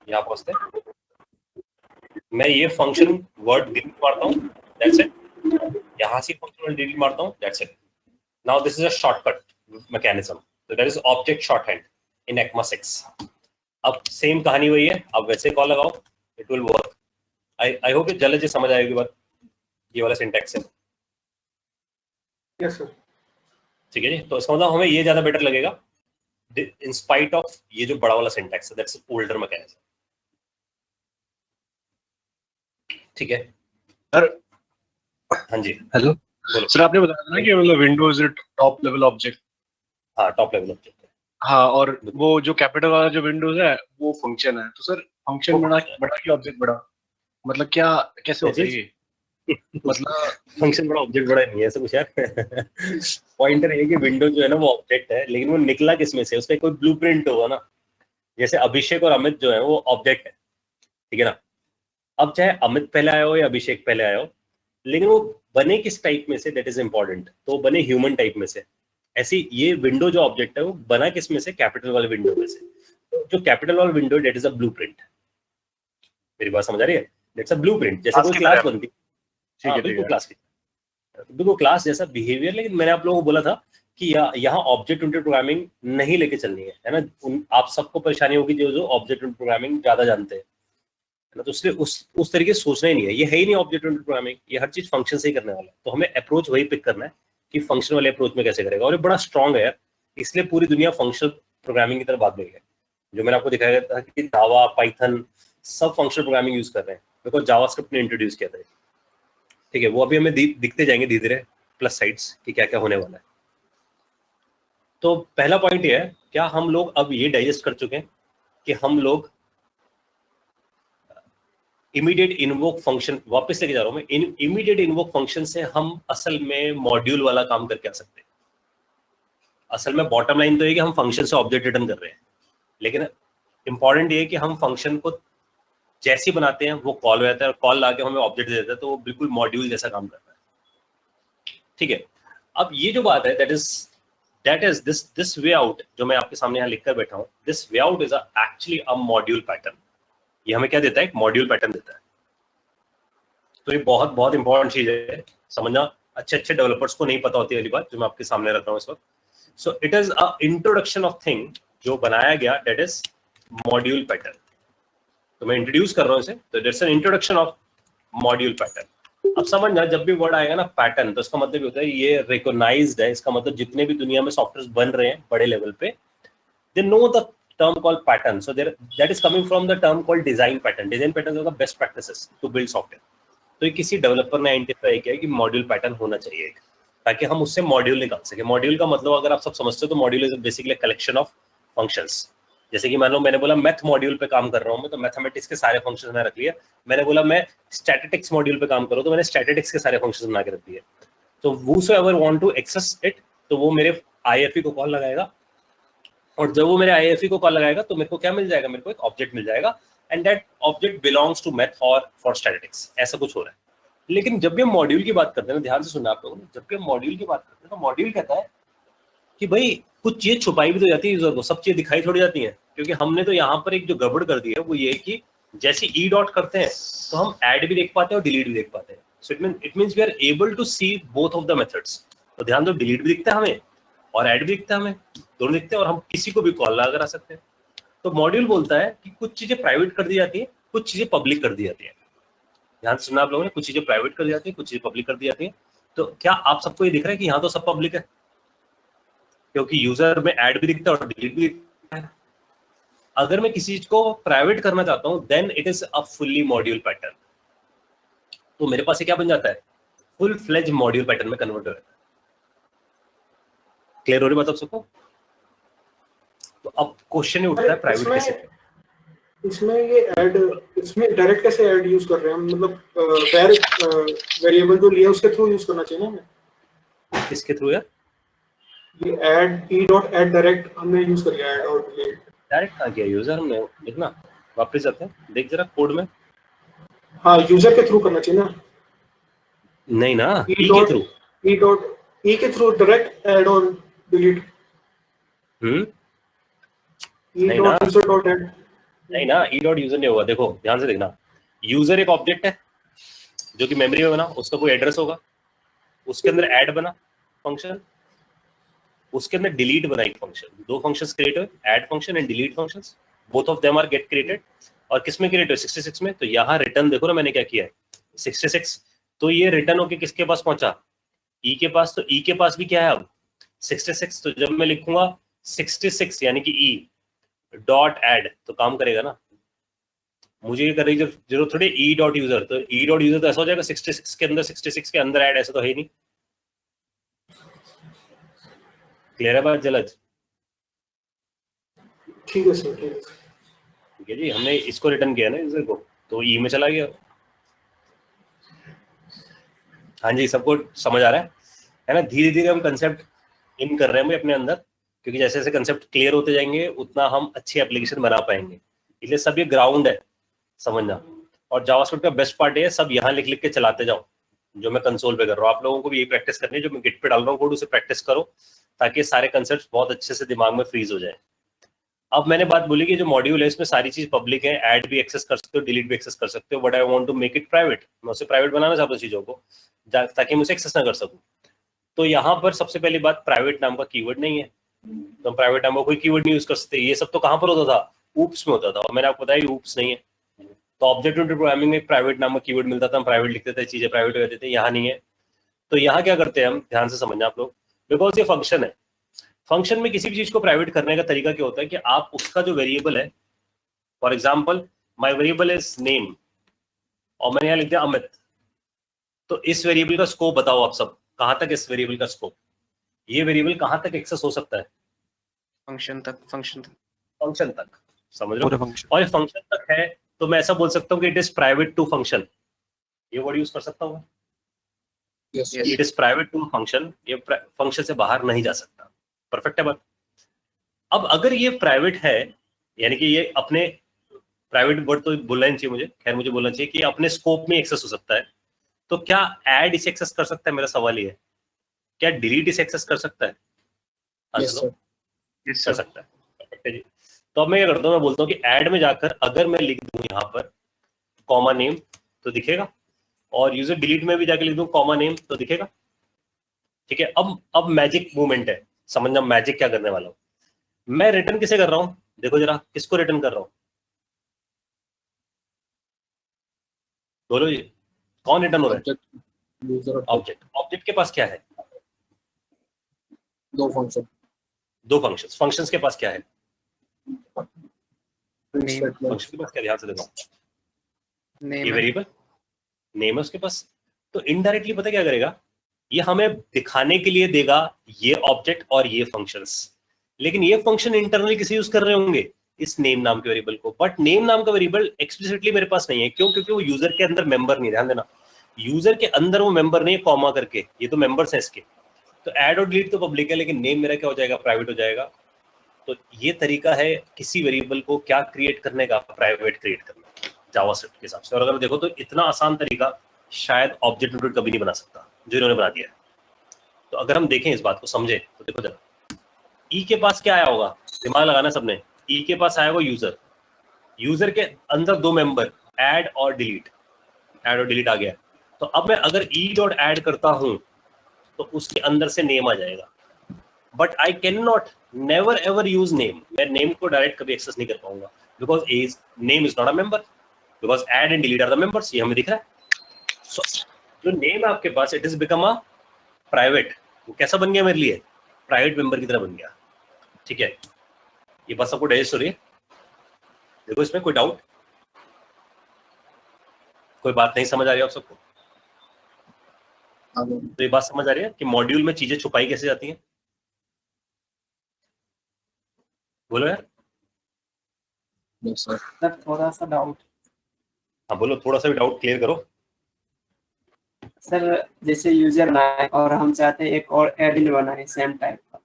यहाँ पहुँचते हैं, मैं ये फंक्शन वर्ड डिलीट मारता हूँ, that's it, यहाँ से फंक्शन वर्ड डिलीट मारता हूँ, that's it। Now this is a shortcut mechanism, so that is object shorthand in ECMA 6। अब सेम कहानी वही है, अब वैसे कॉल लगाओ, it will work। I hope ये जल्द से समझ आएगी बात, ये वाला सिंटैक्स है। Yes sir. ठीक है जी, तो इसका मतलब हमें ये ज्यादा बेटर लगेगा इन स्पाइट ऑफ ये जो बड़ा वाला सिंटैक्स है, दैट्स ओल्डर मैकेनिज्म। ठीक है सर। हाँ जी, हेलो सर, आपने बताया था ना कि मतलब विंडोज टॉप लेवल ऑब्जेक्ट। हाँ, टॉप लेवल ऑब्जेक्ट है। हाँ, और वो जो कैपिटल वाला जो विंडोज है वो फंक्शन है। तो सर फंक्शन बड़ा कि ऑब्जेक्ट बड़ा, मतलब क्या कैसे होता है ये? मतलब फंक्शन बड़ा ऑब्जेक्ट बड़ा नहीं है ऐसा कुछ यार। पॉइंटर है कि विंडो जो है ना वो ऑब्जेक्ट है, लेकिन वो निकला किसमें से, उसका कोई ब्लूप्रिंट होगा ना। जैसे अभिषेक और अमित जो है वो ऑब्जेक्ट है, ठीक है ना। अब चाहे अमित पहले आया हो या अभिषेक पहले आया हो, लेकिन वो बने किस टाइप में से, दैट इज इंपॉर्टेंट। तो बने ह्यूमन टाइप में से। ऐसी ये विंडो जो ऑब्जेक्ट है वो बना किस में से, कैपिटल वाले विंडो में से। तो जो कैपिटल वाला window that is a blueprint. मेरी बात समझ आ रही है? दैट्स अ ब्लूप्रिंट, जैसे कोई क्लास बनती है। हाँ, बिल्कुल क्लास की, बिल्कुल क्लास जैसा बिहेवियर। लेकिन मैंने आप लोगों को बोला था कि यहाँ ऑब्जेक्ट ओरिएंटेड प्रोग्रामिंग नहीं लेके चलनी है ना। आप सबको परेशानी होगी जो ऑब्जेक्ट ओरिएंटेड प्रोग्रामिंग ज्यादा जानते हैं ना, तो इसलिए उस तरीके से सोचना ही नहीं है। ये है ही नहीं ऑब्जेक्ट ओरिएंटेड प्रोग्रामिंग, ये हर चीज फंक्शन से ही करने वाला है। तो हमें अप्रोच वही पिक करना है कि फंक्शन वाले अप्रोच में कैसे करेगा, और ये बड़ा स्ट्रॉन्ग है यार। इसलिए पूरी दुनिया फंक्शनल प्रोग्रामिंग की तरफ भाग गई है। जो मैंने आपको दिखाया था कि जावा, पाइथन सब फंक्शनल प्रोग्रामिंग यूज कर रहे हैं, बिकॉज जावास्क्रिप्ट ने इंट्रोड्यूस किया था। ठीक है, वो अभी हमें दिखते जाएंगे धीरे धीरे प्लस साइड्स कि क्या क्या होने वाला है। तो पहला पॉइंट ये है, क्या हम लोग अब ये डाइजेस्ट कर चुके हैं कि हम लोग इमीडिएट इन्वोक फंक्शन, वापस लेके जा रहा हूं मैं, इमीडिएट इन्वोक फंक्शन से हम असल में मॉड्यूल वाला काम करके आ सकते हैं। असल में बॉटम लाइन तो है कि हम फंक्शन से ऑब्जेक्ट रिटर्न कर रहे हैं, लेकिन इंपॉर्टेंट ये है कि हम फंक्शन को जैसे बनाते हैं वो कॉल हो जाता है, और कॉल लाके हमें ऑब्जेक्ट देता है, तो वो बिल्कुल मॉड्यूल जैसा काम करता है। ठीक है, अब ये जो बात है that is this way out जो मैं आपके सामने यहाँ लिखकर बैठा हूँ, this way out is actually a module pattern. ये हमें क्या देता है? एक मॉड्यूल पैटर्न देता है। तो ये बहुत बहुत इंपॉर्टेंट चीज है समझना। अच्छे डेवलपर्स को नहीं पता होती वाली बात जो मैं आपके सामने रख रहा हूँ इस वक्त, सो it is a introduction of thing जो बनाया गया, दैट इज मॉड्यूल पैटर्न। तो मैं इंट्रोड्यूस कर रहा हूं इसे, तो that's an introduction of module pattern. अब समझना, जब भी वर्ड आएगा ना पैटर्न, तो इसका मतलब होता है ये रिकॉग्नाइज्ड है। इसका मतलब जितने भी दुनिया में सॉफ्टवेयर बन रहे हैं बड़े लेवल पे, they know the term called pattern, so there that is coming from the term called design pattern. Design patterns are the best practices to build software. तो ये किसी डेवलपर ने आइडेंटिफाई किया कि मॉड्यूल पैटर्न होना चाहिए एक, ताकि हम उससे मॉड्यूल निकाल सके। मॉड्यूल का मतलब अगर आप सब समझते हो तो module is basically collection of functions. जैसे कि मान लो मैंने बोला मैथ मॉड्यूल पे काम कर रहा हूँ मैं, तो मैथमेटिक्स के सारे फंक्शंस मैंने रख लिया। मैंने बोला मैं स्टैटिस्टिक्स मॉड्यूल पे काम कर रहा हूँ, तो मैंने स्टैटिस्टिक्स के सारे फंक्शंस बना के रख दिए। तो whosoever want to access it, तो वो मेरे IFE को कॉल लगाएगा, और जब वो मेरे IFE को कॉल लगाएगा तो मेरे को क्या मिल जाएगा, मेरे को एक ऑब्जेक्ट मिल जाएगा, and that object belongs to math और फॉर स्टैटिस्टिक्स। ऐसा कुछ हो रहा है। लेकिन जब भी हम मॉड्यूल की बात करते हैं, ध्यान से सुनना आप लोगों ने, जब भी हम मॉड्यूल की बात करते हैं तो मॉड्यूल कहता है कि भाई कुछ चीज छुपाई भी तो जाती है यूजर को, सब चीजें दिखाई थोड़ी जाती हैं। क्योंकि हमने तो यहाँ पर एक जो गड़बड़ कर दी है वो ये कि जैसे ई डॉट करते हैं तो हम ऐड भी देख पाते हैं और डिलीट भी देख पाते हैं। So it means we are able to see both of the methods. तो ध्यान दो, डिलीट भी दिखता है हमें और ऐड भी दिखता है हमें, दोनों दिखते हैं, और हम किसी को भी कॉल लगा कर आ सकते हैं। तो मॉड्यूल बोलता है कि कुछ चीजें प्राइवेट कर दी जाती है, कुछ चीजें पब्लिक कर दी जाती है। ध्यान से सुना आप लोगों ने, कुछ चीजें प्राइवेट कर दी जाती है, कुछ चीजें पब्लिक कर दी जाती है। तो क्या आप सबको ये दिख रहा है कि यहाँ तो सब पब्लिक है, क्योंकि यूजर में ऐड भी दिखता है और डिलीट भी दिखता है। अगर मैं किसी चीज को प्राइवेट करना चाहता हूं, then it is a fully module pattern. तो मेरे पास ये क्या बन जाता है, फुल फ्लेज मॉड्यूल पैटर्न में कन्वर्ट हो जाता है। क्लियर हो रही बात आप सबको? तो अब क्वेश्चन उठता है प्राइवेट कैसे? इसमें ये ऐड, इसमें डायरेक्ट कैसे ऐड यूज कर रहे हैं हम? मतलब डायरेक्ट वेरिएबल जो लिया उसके थ्रू यूज करना चाहिए ना हमें? किसके थ्रू यार? ये add E dot add direct हमने यूज कर लिया, ऐड और डिलीट डायरेक्ट कहाँ किया यूजर हमने? देखना वापस जाते हैं, देख जरा कोड में। हाँ, यूजर के थ्रू करना चाहिए ना? नहीं ना, ई के थ्रू। ई डॉट ई के थ्रू डायरेक्ट ऐड और डिलीट। ई नहीं डॉट यूजर डॉट ऐड नहीं ना, ई डॉट यूजर नहीं होगा। देखो ध्यान से देखना, यूजर एक ऑब्जेक्ट है जो कि मेमोरी में बना, उसका कोई एड्रेस होगा, उसके अंदर ऐड बना फंक्शन, उसके अंदर डिलीट बना एक फंक्शन। दो फंक्शंस क्रिएट हुए, add function and delete functions, both of them are get created. और किस में क्रिएट हुए? 66 में। तो यहाँ रिटर्न देखो ना मैंने क्या किया है, 66। तो ये रिटर्न होके किसके पास पहुंचा? ई के पास। तो ई के पास भी क्या है अब? 66। तो जब मैं लिखूंगा 66 यानी कि ई डॉट ऐड, तो काम करेगा ना। मुझे ये करने की जरूरत थोड़ी ई डॉट यूजर। तो ई डॉट यूजर तो ऐसा हो जाएगा 66 के अंदर, 66 के अंदर ऐड, ऐसा तो है ही नहीं। क्लियर है बात जलज? ठीक है सर, ठीक है। ठीक है जी, हमने इसको रिटर्न किया ना यूजर को, तो ई में चला गया। हाँ जी, सबको समझ आ रहा है ना? धीरे धीरे हम कंसेप्ट इन कर रहे हैं अपने अंदर, क्योंकि जैसे जैसे कंसेप्ट क्लियर होते जाएंगे उतना हम अच्छी एप्लीकेशन बना पाएंगे। इसलिए सब ये ग्राउंड है समझना। और जावास्क्रिप्ट का बेस्ट पार्ट है, सब यहाँ लिख लिख के चलाते जाओ, जो मैं कंसोल पे कर रहा हूँ। आप लोगों को भी यही प्रैक्टिस करनी है, जो मैं गिट पे डाल रहा हूँ कोड, उसे प्रैक्टिस करो, ताकि सारे कंसेप्ट बहुत अच्छे से दिमाग में फ्रीज हो जाए। अब मैंने बात बोली कि जो मॉड्यूल है इसमें सारी चीज पब्लिक है, ऐड भी एक्सेस कर सकते हो, डिलीट भी एक्सेस कर सकते हो, but I want to make it private. मैं उसे प्राइवेट बनाना चाहता हूँ चीजों को, ताकि मैं उसे एक्सेस ना कर सकूं। तो यहाँ पर सबसे पहली बात, प्राइवेट नाम का कीवर्ड नहीं है, तो हम प्राइवेट नाम का कोई कीवर्ड नहीं यूज कर सकते। ये सब तो कहाँ पर होता था? ऊप्स में होता था, और मैंने आपको बताया ऊप्स नहीं है। तो ऑब्जेक्ट ओरिएंटेड प्रोग्रामिंग में एक प्राइवेट नाम का कीवर्ड मिलता था, हम प्राइवेट लिखते थे, चीजें प्राइवेट हो जाती थी। यहाँ नहीं है। तो यहाँ क्या करते हैं हम, ध्यान से समझना आप लोग, बिकॉज ये फंक्शन है। फंक्शन में किसी भी चीज को प्राइवेट करने का तरीका क्या होता है कि आप उसका जो वेरिएबल है, for example my variable is name, और मैंने यहाँ लिख दिया अमित, तो इस वेरिएबल का स्कोप बताओ आप सब, कहां तक इस वेरिएबल का स्कोप, ये वेरिएबल कहां तक एक्सेस हो सकता है? फंक्शन तक, फंक्शन तक, समझ लो। और फंक्शन तक है तो मैं ऐसा बोल सकता हूँ कि it is private to function. ये वर्ड यूज कर सकता हूँ, it is private to function. ये फंक्शन से बाहर नहीं जा सकता। परफेक्ट है बात? अब अगर ये प्राइवेट है, यानी कि ये अपने प्राइवेट वर्ड तो बोलना ही चाहिए मुझे, खैर मुझे बोलना चाहिए कि अपने स्कोप में एक्सेस हो सकता है, तो क्या ऐड इसे एक्सेस कर सकता है? मेरा सवाल ये है, क्या डिलीट इसे एक्सेस कर सकता है? कर सकता है। परफेक्ट है जी। तो अब मैं क्या करता हूँ, मैं बोलता हूँ कि ऐड में जाकर अगर मैं लिख दूं यहाँ पर कॉमा नेम तो दिखेगा, और यूजर डिलीट में भी जाकर लिख दूं कॉमा नेम तो दिखेगा। ठीक है। अब मैजिक मूवमेंट है, समझना मैजिक क्या करने वाला हूँ। मैं रिटर्न किसे कर रहा हूँ, देखो जरा, किसको रिटर्न कर रहा हूँ, बोलो जी, कौन रिटर्न हो रहा है? User object. ऑब्जेक्ट के पास क्या है? दो फंक्शन दो फंक्शंस। फंक्शंस के पास क्या है? नेम फंक्शन के पास क्या, ध्यान से देखो, ये नेम वेरिएबल नेम है उसके पास। तो इनडायरेक्टली पता क्या करेगा, ये हमें दिखाने के लिए देगा ये ऑब्जेक्ट और ये फंक्शंस, लेकिन ये फंक्शन इंटरनली किसी यूज कर रहे होंगे इस नेम नाम के वेरिएबल को, बट नेम नाम का वेरिएबल एक्सप्लिसिटली मेरे पास नहीं है। क्यों? क्योंकि वो यूजर के अंदर मेंबर नहीं, ध्यान देना, यूजर के अंदर वो मेंबर नहीं है कॉमा करके, ये तो मेंबर्स हैं इसके। तो ऐड और डिलीट तो पब्लिक है, लेकिन नेम मेरा क्या हो जाएगा, प्राइवेट हो जाएगा। तो ये तरीका है किसी वेरिएबल को क्या क्रिएट करने का, प्राइवेट क्रिएट करना जावास्क्रिप्ट के हिसाब से। और अगर देखो तो इतना आसान तरीका शायद ऑब्जेक्ट ओरिएंटेड कभी नहीं बना सकता जो इन्होंने बना दिया है। तो अगर हम देखें इस बात को समझे तो देखो जरा, ई के पास क्या आया होगा, दिमाग लगाना सबने। ई के पास आया होगा यूजर, यूजर के अंदर दो मेंबर ऐड और डिलीट, ऐड और डिलीट आ गया। तो अब मैं अगर ई डॉट ऐड करता हूं तो उसके अंदर से नेम आ जाएगा, but I can not never ever use name. मैं नेम को डायरेक्ट कभी एक्सेस नहीं कर पाऊंगा, because name is not a member, because add and delete are the members, ये हमें दिख रहा है। So, जो नेम है आपके पास, it is become a private. वो कैसा बन गया मेरे लिए, प्राइवेट मेंबर की तरह बन गया। ठीक है, ये बात सबको डाइजेस्ट हो रही है? देखो इसमें कोई डाउट, कोई बात नहीं समझ आ रही है आप सबको? तो ये बात समझ आ रही है कि मॉड्यूल में चीजें छुपाई कैसे जाती हैं? बोलो यार। सर थोड़ा सा डाउट। हाँ बोलो, थोड़ा सा भी डाउट क्लियर करो। सर जैसे यूजर बनाए और हम चाहते हैं एक और एडमिन बनाए सेम टाइप का,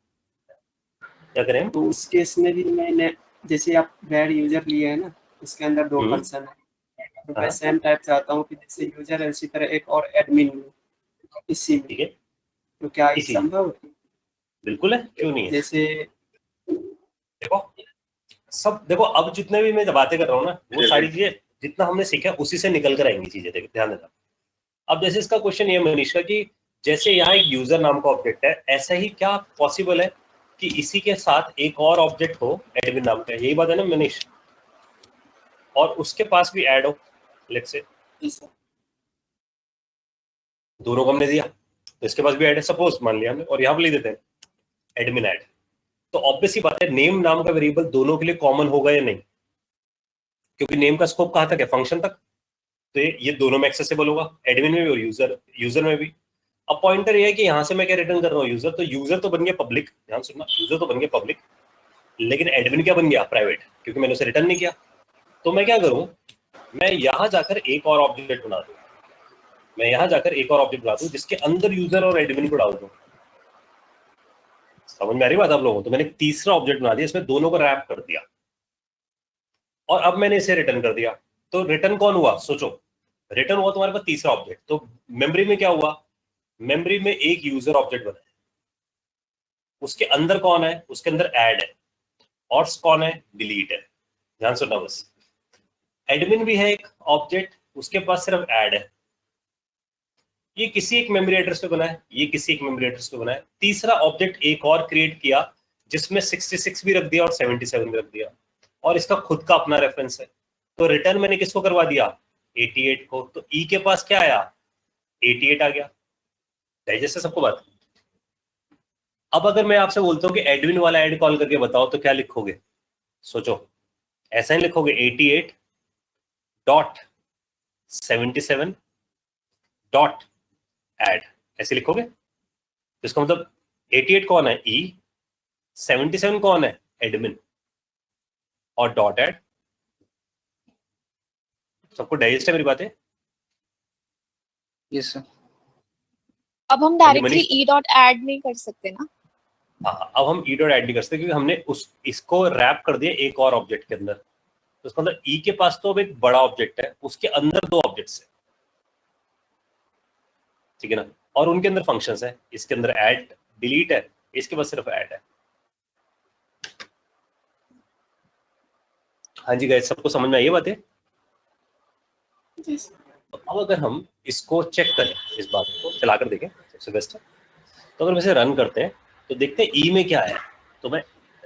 क्या करें? तो उस केस में भी मैंने, जैसे आप वेर यूजर लिए हैं ना, उसके अंदर दो पर्सन है, तो मैं हाँ। सेम टाइप चाहता हूँ कि जैसे यूजर है उसी तरह एक और एडमिन इसी में, ठीक है, तो क्या ये इसी संभव है? बिल्कुल है, क्यों नहीं है। जैसे देखो सब, देखो अब जितने भी मैं बातें कर रहा हूँ ना, वो सारी चीजें जितना हमने सीखा उसी से निकल कर आएंगी चीजें, देखो ध्यान देना। अब जैसे इसका क्वेश्चन ये मनीष का कि जैसे यहाँ एक यूजर नाम का ऑब्जेक्ट है, ऐसा ही क्या पॉसिबल है कि इसी के साथ एक और ऑब्जेक्ट हो एडमिन नाम का, यही बात है ना मनीष, और उसके पास भी ऐड हो, लेट्स से दोनों को हमने दिया तो इसके पास भी ऐड है, सपोज मान लिया हमने, और यहाँ पर लिख देते हैं एडमिन ऐड। तो ऑब्वियसली बात है नेम नाम का वेरिएबल दोनों के लिए कॉमन होगा या नहीं, क्योंकि नेम का स्कोप कहाँ तक है, फंक्शन तक। तो ये दोनों में एक्सेसिबल होगा, एडमिन में भी और यूजर में भी। अब पॉइंटर ये है कि यहाँ से मैं क्या रिटर्न कर रहा हूँ, यूजर। तो यूजर तो बन गया पब्लिक, ध्यान सुनना, यूजर तो बन गया पब्लिक, लेकिन एडमिन क्या बन गया, प्राइवेट, क्योंकि मैंने उसे रिटर्न नहीं किया। तो मैं क्या करूँ, मैं यहाँ जाकर एक और ऑब्जेक्ट बना दूँ, मैं यहाँ जाकर एक और ऑब्जेक्ट बना दूँ जिसके अंदर यूजर और एडमिन को डाल दूँ। समझ में आ रही बात आप लोगों को? तो मैंने एक तीसरा ऑब्जेक्ट बना दिया, इसमें दोनों को रैप कर दिया, और अब मैंने इसे रिटर्न कर दिया। तो रिटर्न कौन हुआ, सोचो, रिटर्न हुआ तुम्हारे पास तीसरा ऑब्जेक्ट। तो मेमोरी में क्या हुआ, मेमोरी में एक यूजर ऑब्जेक्ट बना है, उसके अंदर कौन है, उसके अंदर ऐड है, और कौन है, डिलीट है। ध्यान सुनना बस, एडमिन भी है एक ऑब्जेक्ट, उसके पास सिर्फ ऐड है। ये किसी एक मेमोरी एड्रेस पे बना है, ये किसी एक मेमोरी एड्रेस पे बना है। तीसरा ऑब्जेक्ट एक और क्रिएट किया जिसमें 66 भी रख दिया और 77 भी रख दिया, और इसका खुद का अपना रेफरेंस है। तो रिटर्न मैंने किसको करवा दिया, 88 को। तो ई के पास क्या आया, 88 आ गया। डाइजेस्ट है सबको बात? अब अगर मैं आपसे बोलता हूँ कि एडमिन वाला ऐड कॉल करके बताओ, तो क्या लिखोगे, सोचो, ऐसा ही लिखोगे 88.77 डॉट ऐड, ऐसे लिखोगे। तो इसका मतलब 88 कौन है, ई, 77 कौन है, एडमिन, और डॉट ऐड। सबको डाइजेस्ट है मेरी बातें? Yes sir. अब हम डायरेक्टली ई डॉट ऐड नहीं कर सकते ना? हाँ, अब हम ई डॉट ऐड नहीं कर सकते क्योंकि हमने इसको रैप कर दिया एक और ऑब्जेक्ट के अंदर। तो इसका मतलब ई के पास तो अब एक बड़ा ऑब्जेक्ट है, उसके अंदर दो ऑब्जेक्ट्स है, ठीक है ना, और उनके अंदर फंक्शंस है। इसके अंदर ऐड डिलीट है, इसके पास सिर्फ ऐड है। हाँ जी गाइस, सबको समझ में आई बात है? तो अब अगर हम इसको चेक करें, इस बात को चलाकर देखें, सबसे बेस्ट है। तो अगर हम इसे रन करते हैं तो देखते हैं ई में क्या है। तो मैं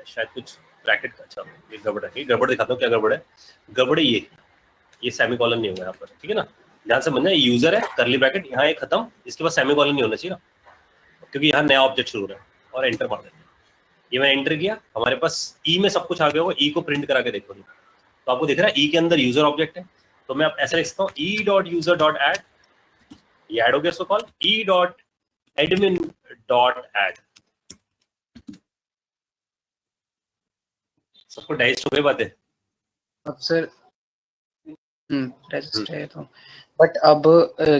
शायद कुछ ब्रैकेट का, अच्छा ये गड़बड़ है, गड़बड़ दिखाता हूँ क्या गड़बड़ है। गड़बड़ है ये सेमीकोलन नहीं होगा यहाँ पर, ठीक है ना, ध्यान से समझना। यूजर है, करली ब्रैकेट, यहाँ एक खत्म, इसके बाद सेमीकोलन नहीं होना चाहिए ना, क्योंकि यहाँ नया ऑब्जेक्ट शुरू हो रहा है। और एंटर मार देते हैं। ये मैंने एंटर किया, हमारे पास ई में सब कुछ आ गया होगा। ई को प्रिंट करा के देखो, तो आपको दिख रहा है ई के अंदर यूजर ऑब्जेक्ट है। तो मैं अब ऐसा लिख सकता हूँ ई डॉट यूजर डॉट एड, ये ऐड हो गया, so call E dot admin dot add. सबको डाइजेस्ट हो गई बातें? अब सर डाइजेस्ट है तो, बट अब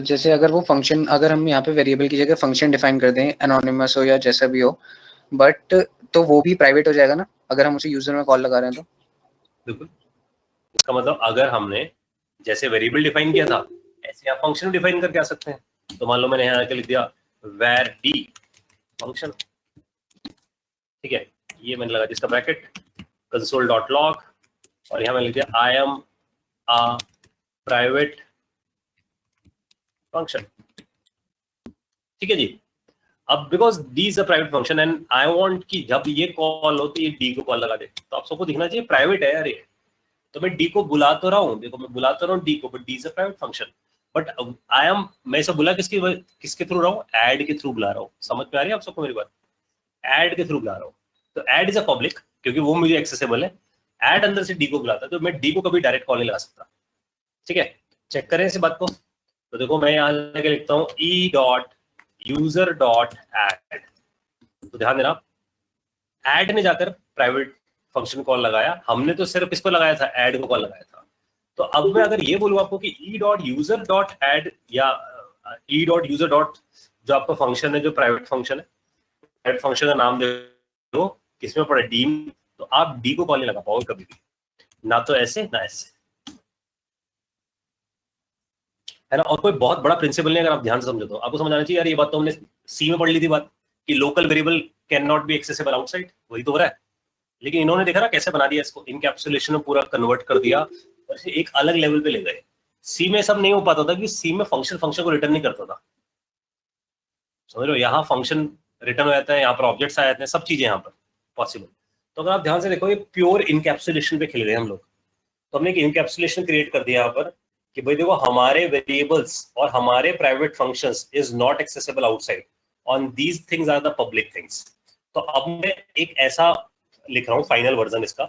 जैसे अगर वो फंक्शन, अगर हम यहाँ पे वेरिएबल की जगह फंक्शन डिफाइन कर दें, एनोनिमस हो या जैसा भी हो, बट तो वो भी प्राइवेट हो जाएगा ना अगर हम उसे यूजर में कॉल लगा रहे हैं तो? बिल्कुल। इसका मतलब अगर हमने जैसे वेरिएबल डिफाइन किया था, ऐसे आप फंक्शन डिफाइन करके आ सकते हैं। तो मान लो मैंने यहाँ आके लिख दिया var d फंक्शन, ठीक है, ये मैंने लगा जिसका ब्रैकेट कंसोल डॉट लॉग, और यहाँ मैंने लिख दिया I am a private function, ठीक है जी। अब because D is a private function and I want कि जब ये कॉल हो तो ये डी को कॉल लगा दे, तो आप सबको दिखना चाहिए प्राइवेट है यार ये। तो मैं डी को बुला तो रहा हूँ, देखो मैं बुला तो रहा हूँ डी को, but D is a private function. But I am, मैं इसे बुला किसके थ्रू रहा हूँ? ऐड के थ्रू बुला रहा हूँ। समझ में आ रही है आप सबको मेरी बात? ऐड के थ्रू बुला रहा हूँ। तो ऐड इज अ पब्लिक, क्योंकि वो मुझे एक्सेसिबल है। ऐड अंदर से डी को बुलाता है, तो मैं डी को कभी डायरेक्ट कॉल नहीं लगा सकता, ठीक है। चेक करें इस बात को। तो देखो मैं यहाँ जाके लिखता हूँ ई डॉट यूजर डॉट एड, तो ध्यान देना ऐड ने जाकर प्राइवेट फंक्शन कॉल लगाया, हमने तो सिर्फ इसको लगाया था, ऐड को कॉल लगाया था। तो अब मैं अगर ये बोलूँ आपको कि e dot user dot add या ई डॉट यूजर डॉट, जो आपका फंक्शन है, जो प्राइवेट फंक्शन है, प्राइवेट फंक्शन का नाम दे दो, किसमें पड़े डी, तो आप डी को कॉल नहीं लगा पाओगे कभी भी, ना तो ऐसे ना ऐसे, है ना। और कोई बहुत बड़ा प्रिंसिपल नहीं, अगर आप ध्यान से समझो तो आपको समझ आना चाहिए यार। ये बात तो हमने सी में पढ़ ली थी बात, कि local variable can not be accessible outside, वही तो हो रहा है। लेकिन इन्होंने देखा ना कैसे बना दिया इसको, इनकैप्सुलेशन में पूरा कन्वर्ट कर दिया और इसे एक अलग लेवल पे ले गए। सी में सब नहीं हो पाता था, कि सी में फंक्शन को रिटर्न नहीं करता था, समझ लो। यहाँ फंक्शन रिटर्न हो जाता है, यहाँ पर ऑब्जेक्ट्स आ जाते हैं, सब चीजें यहाँ पर पॉसिबल। तो अगर आप ध्यान से देखो, ये प्योर इनकैप्सुलेशन पे खेल गए हम लोग। तो हमने एक इनकैप्सुलेशन क्रिएट कर दिया यहाँ पर कि भाई देखो हमारे वेरिएबल्स और हमारे private functions is not accessible outside, on these things are the public things. तो अब मैं एक ऐसा लिख रहा हूँ फाइनल वर्जन इसका,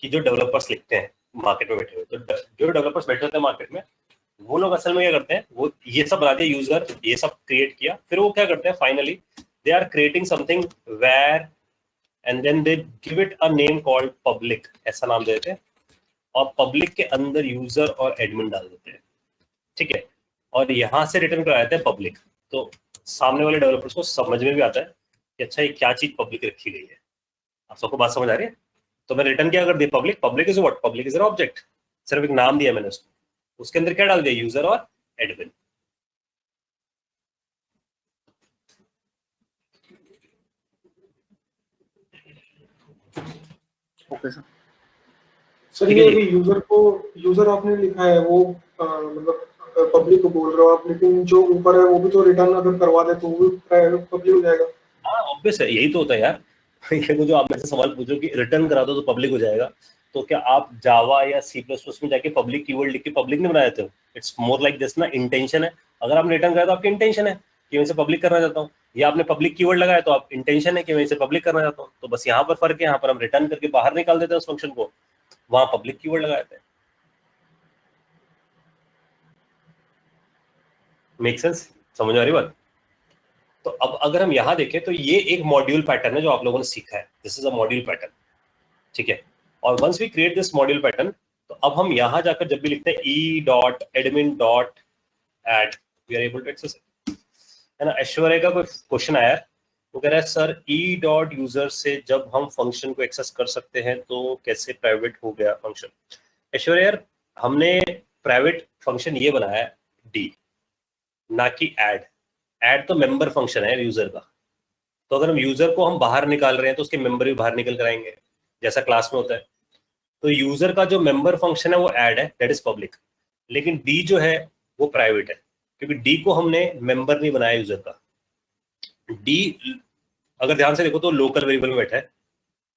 कि जो डेवलपर्स लिखते हैं मार्केट में बैठे हुए, तो जो डेवलपर्स बैठे होते हैं मार्केट में, वो लोग असल में क्या करते हैं, वो ये सब बना दिया यूजर, ये सब क्रिएट किया, फिर वो क्या करते हैं finally they are creating something where and then they give it a name called public, ऐसा नाम देते हैं, और पब्लिक के अंदर यूजर और एडमिन डाल देते हैं, ठीक है। और यहाँ से रिटर्न कर आते हैं पब्लिक। तो सामने वाले डेवलपर्स को समझ में भी आता है कि अच्छा ये क्या चीज पब्लिक रखी गई है। आप सबको बात समझ आ रही है? तो मैं रिटर्न क्या कर दिया, public. Public is what? Public is an object, सिर्फ एक नाम दिया मैंने उसको, उसके अंदर क्या डाल दिया, यूजर और एडमिन। Okay sir. सर ठीक है ये जी। अभी यूजर आपने लिखा है वो मतलब पब्लिक को बोल रहे हो आप, लेकिन जो ऊपर है वो भी तो रिटर्न अगर करवा दे तो वो भी पब्लिक हो जाएगा। हाँ ऑब्वियस है, यही तो होता है यार। ये जो आप मेरे से सवाल पूछो कि रिटर्न करा दो तो पब्लिक हो जाएगा, तो क्या आप जावा या सी प्लस प्लस में जाके पब्लिक कीवर्ड लिख के पब्लिक नहीं बना देते हो? इट्स मोर लाइक दिस ना, इंटेंशन है। अगर आपने रिटर्न करा तो आपकी इंटेंशन है कि मैं इसे पब्लिक करना चाहता हूँ, या आपने पब्लिक कीवर्ड लगाया तो आप इंटेंशन है कि मैं इसे पब्लिक करना चाहता हूँ। तो बस यहाँ पर फर्क है, यहाँ पर हम रिटर्न करके बाहर निकाल देते हैं उस फंक्शन को, वहां पब्लिक कीवर्ड लगाते हैं। Make sense? समझ आ रही बात? तो अब अगर हम यहाँ देखें तो ये एक मॉड्यूल पैटर्न है जो आप लोगों ने सीखा है, this is a module pattern, ठीक है। और once we create this module pattern, तो अब हम यहाँ जाकर जब भी लिखते हैं e dot admin dot add, we are able to access it, है ना। ऐश्वर्या का कोई क्वेश्चन आया है, वो कह रहा है सर ई डॉट यूजर से जब हम फंक्शन को एक्सेस कर सकते हैं तो कैसे प्राइवेट हो गया फंक्शन? ऐश्वर्या यार, हमने प्राइवेट फंक्शन ये बनाया है डी, ना कि ऐड। ऐड तो मेंबर फंक्शन है यूजर का, तो अगर हम यूजर को हम बाहर निकाल रहे हैं तो उसके मेंबर भी बाहर निकल कर आएंगे, जैसा क्लास में होता है। तो यूजर का जो मेंबर फंक्शन है वो ऐड है, दैट इज पब्लिक, लेकिन डी जो है वो प्राइवेट है, क्योंकि डी को हमने मेंबर नहीं बनाया यूजर का। डी अगर ध्यान से देखो तो लोकल वेरिएबल में बैठा है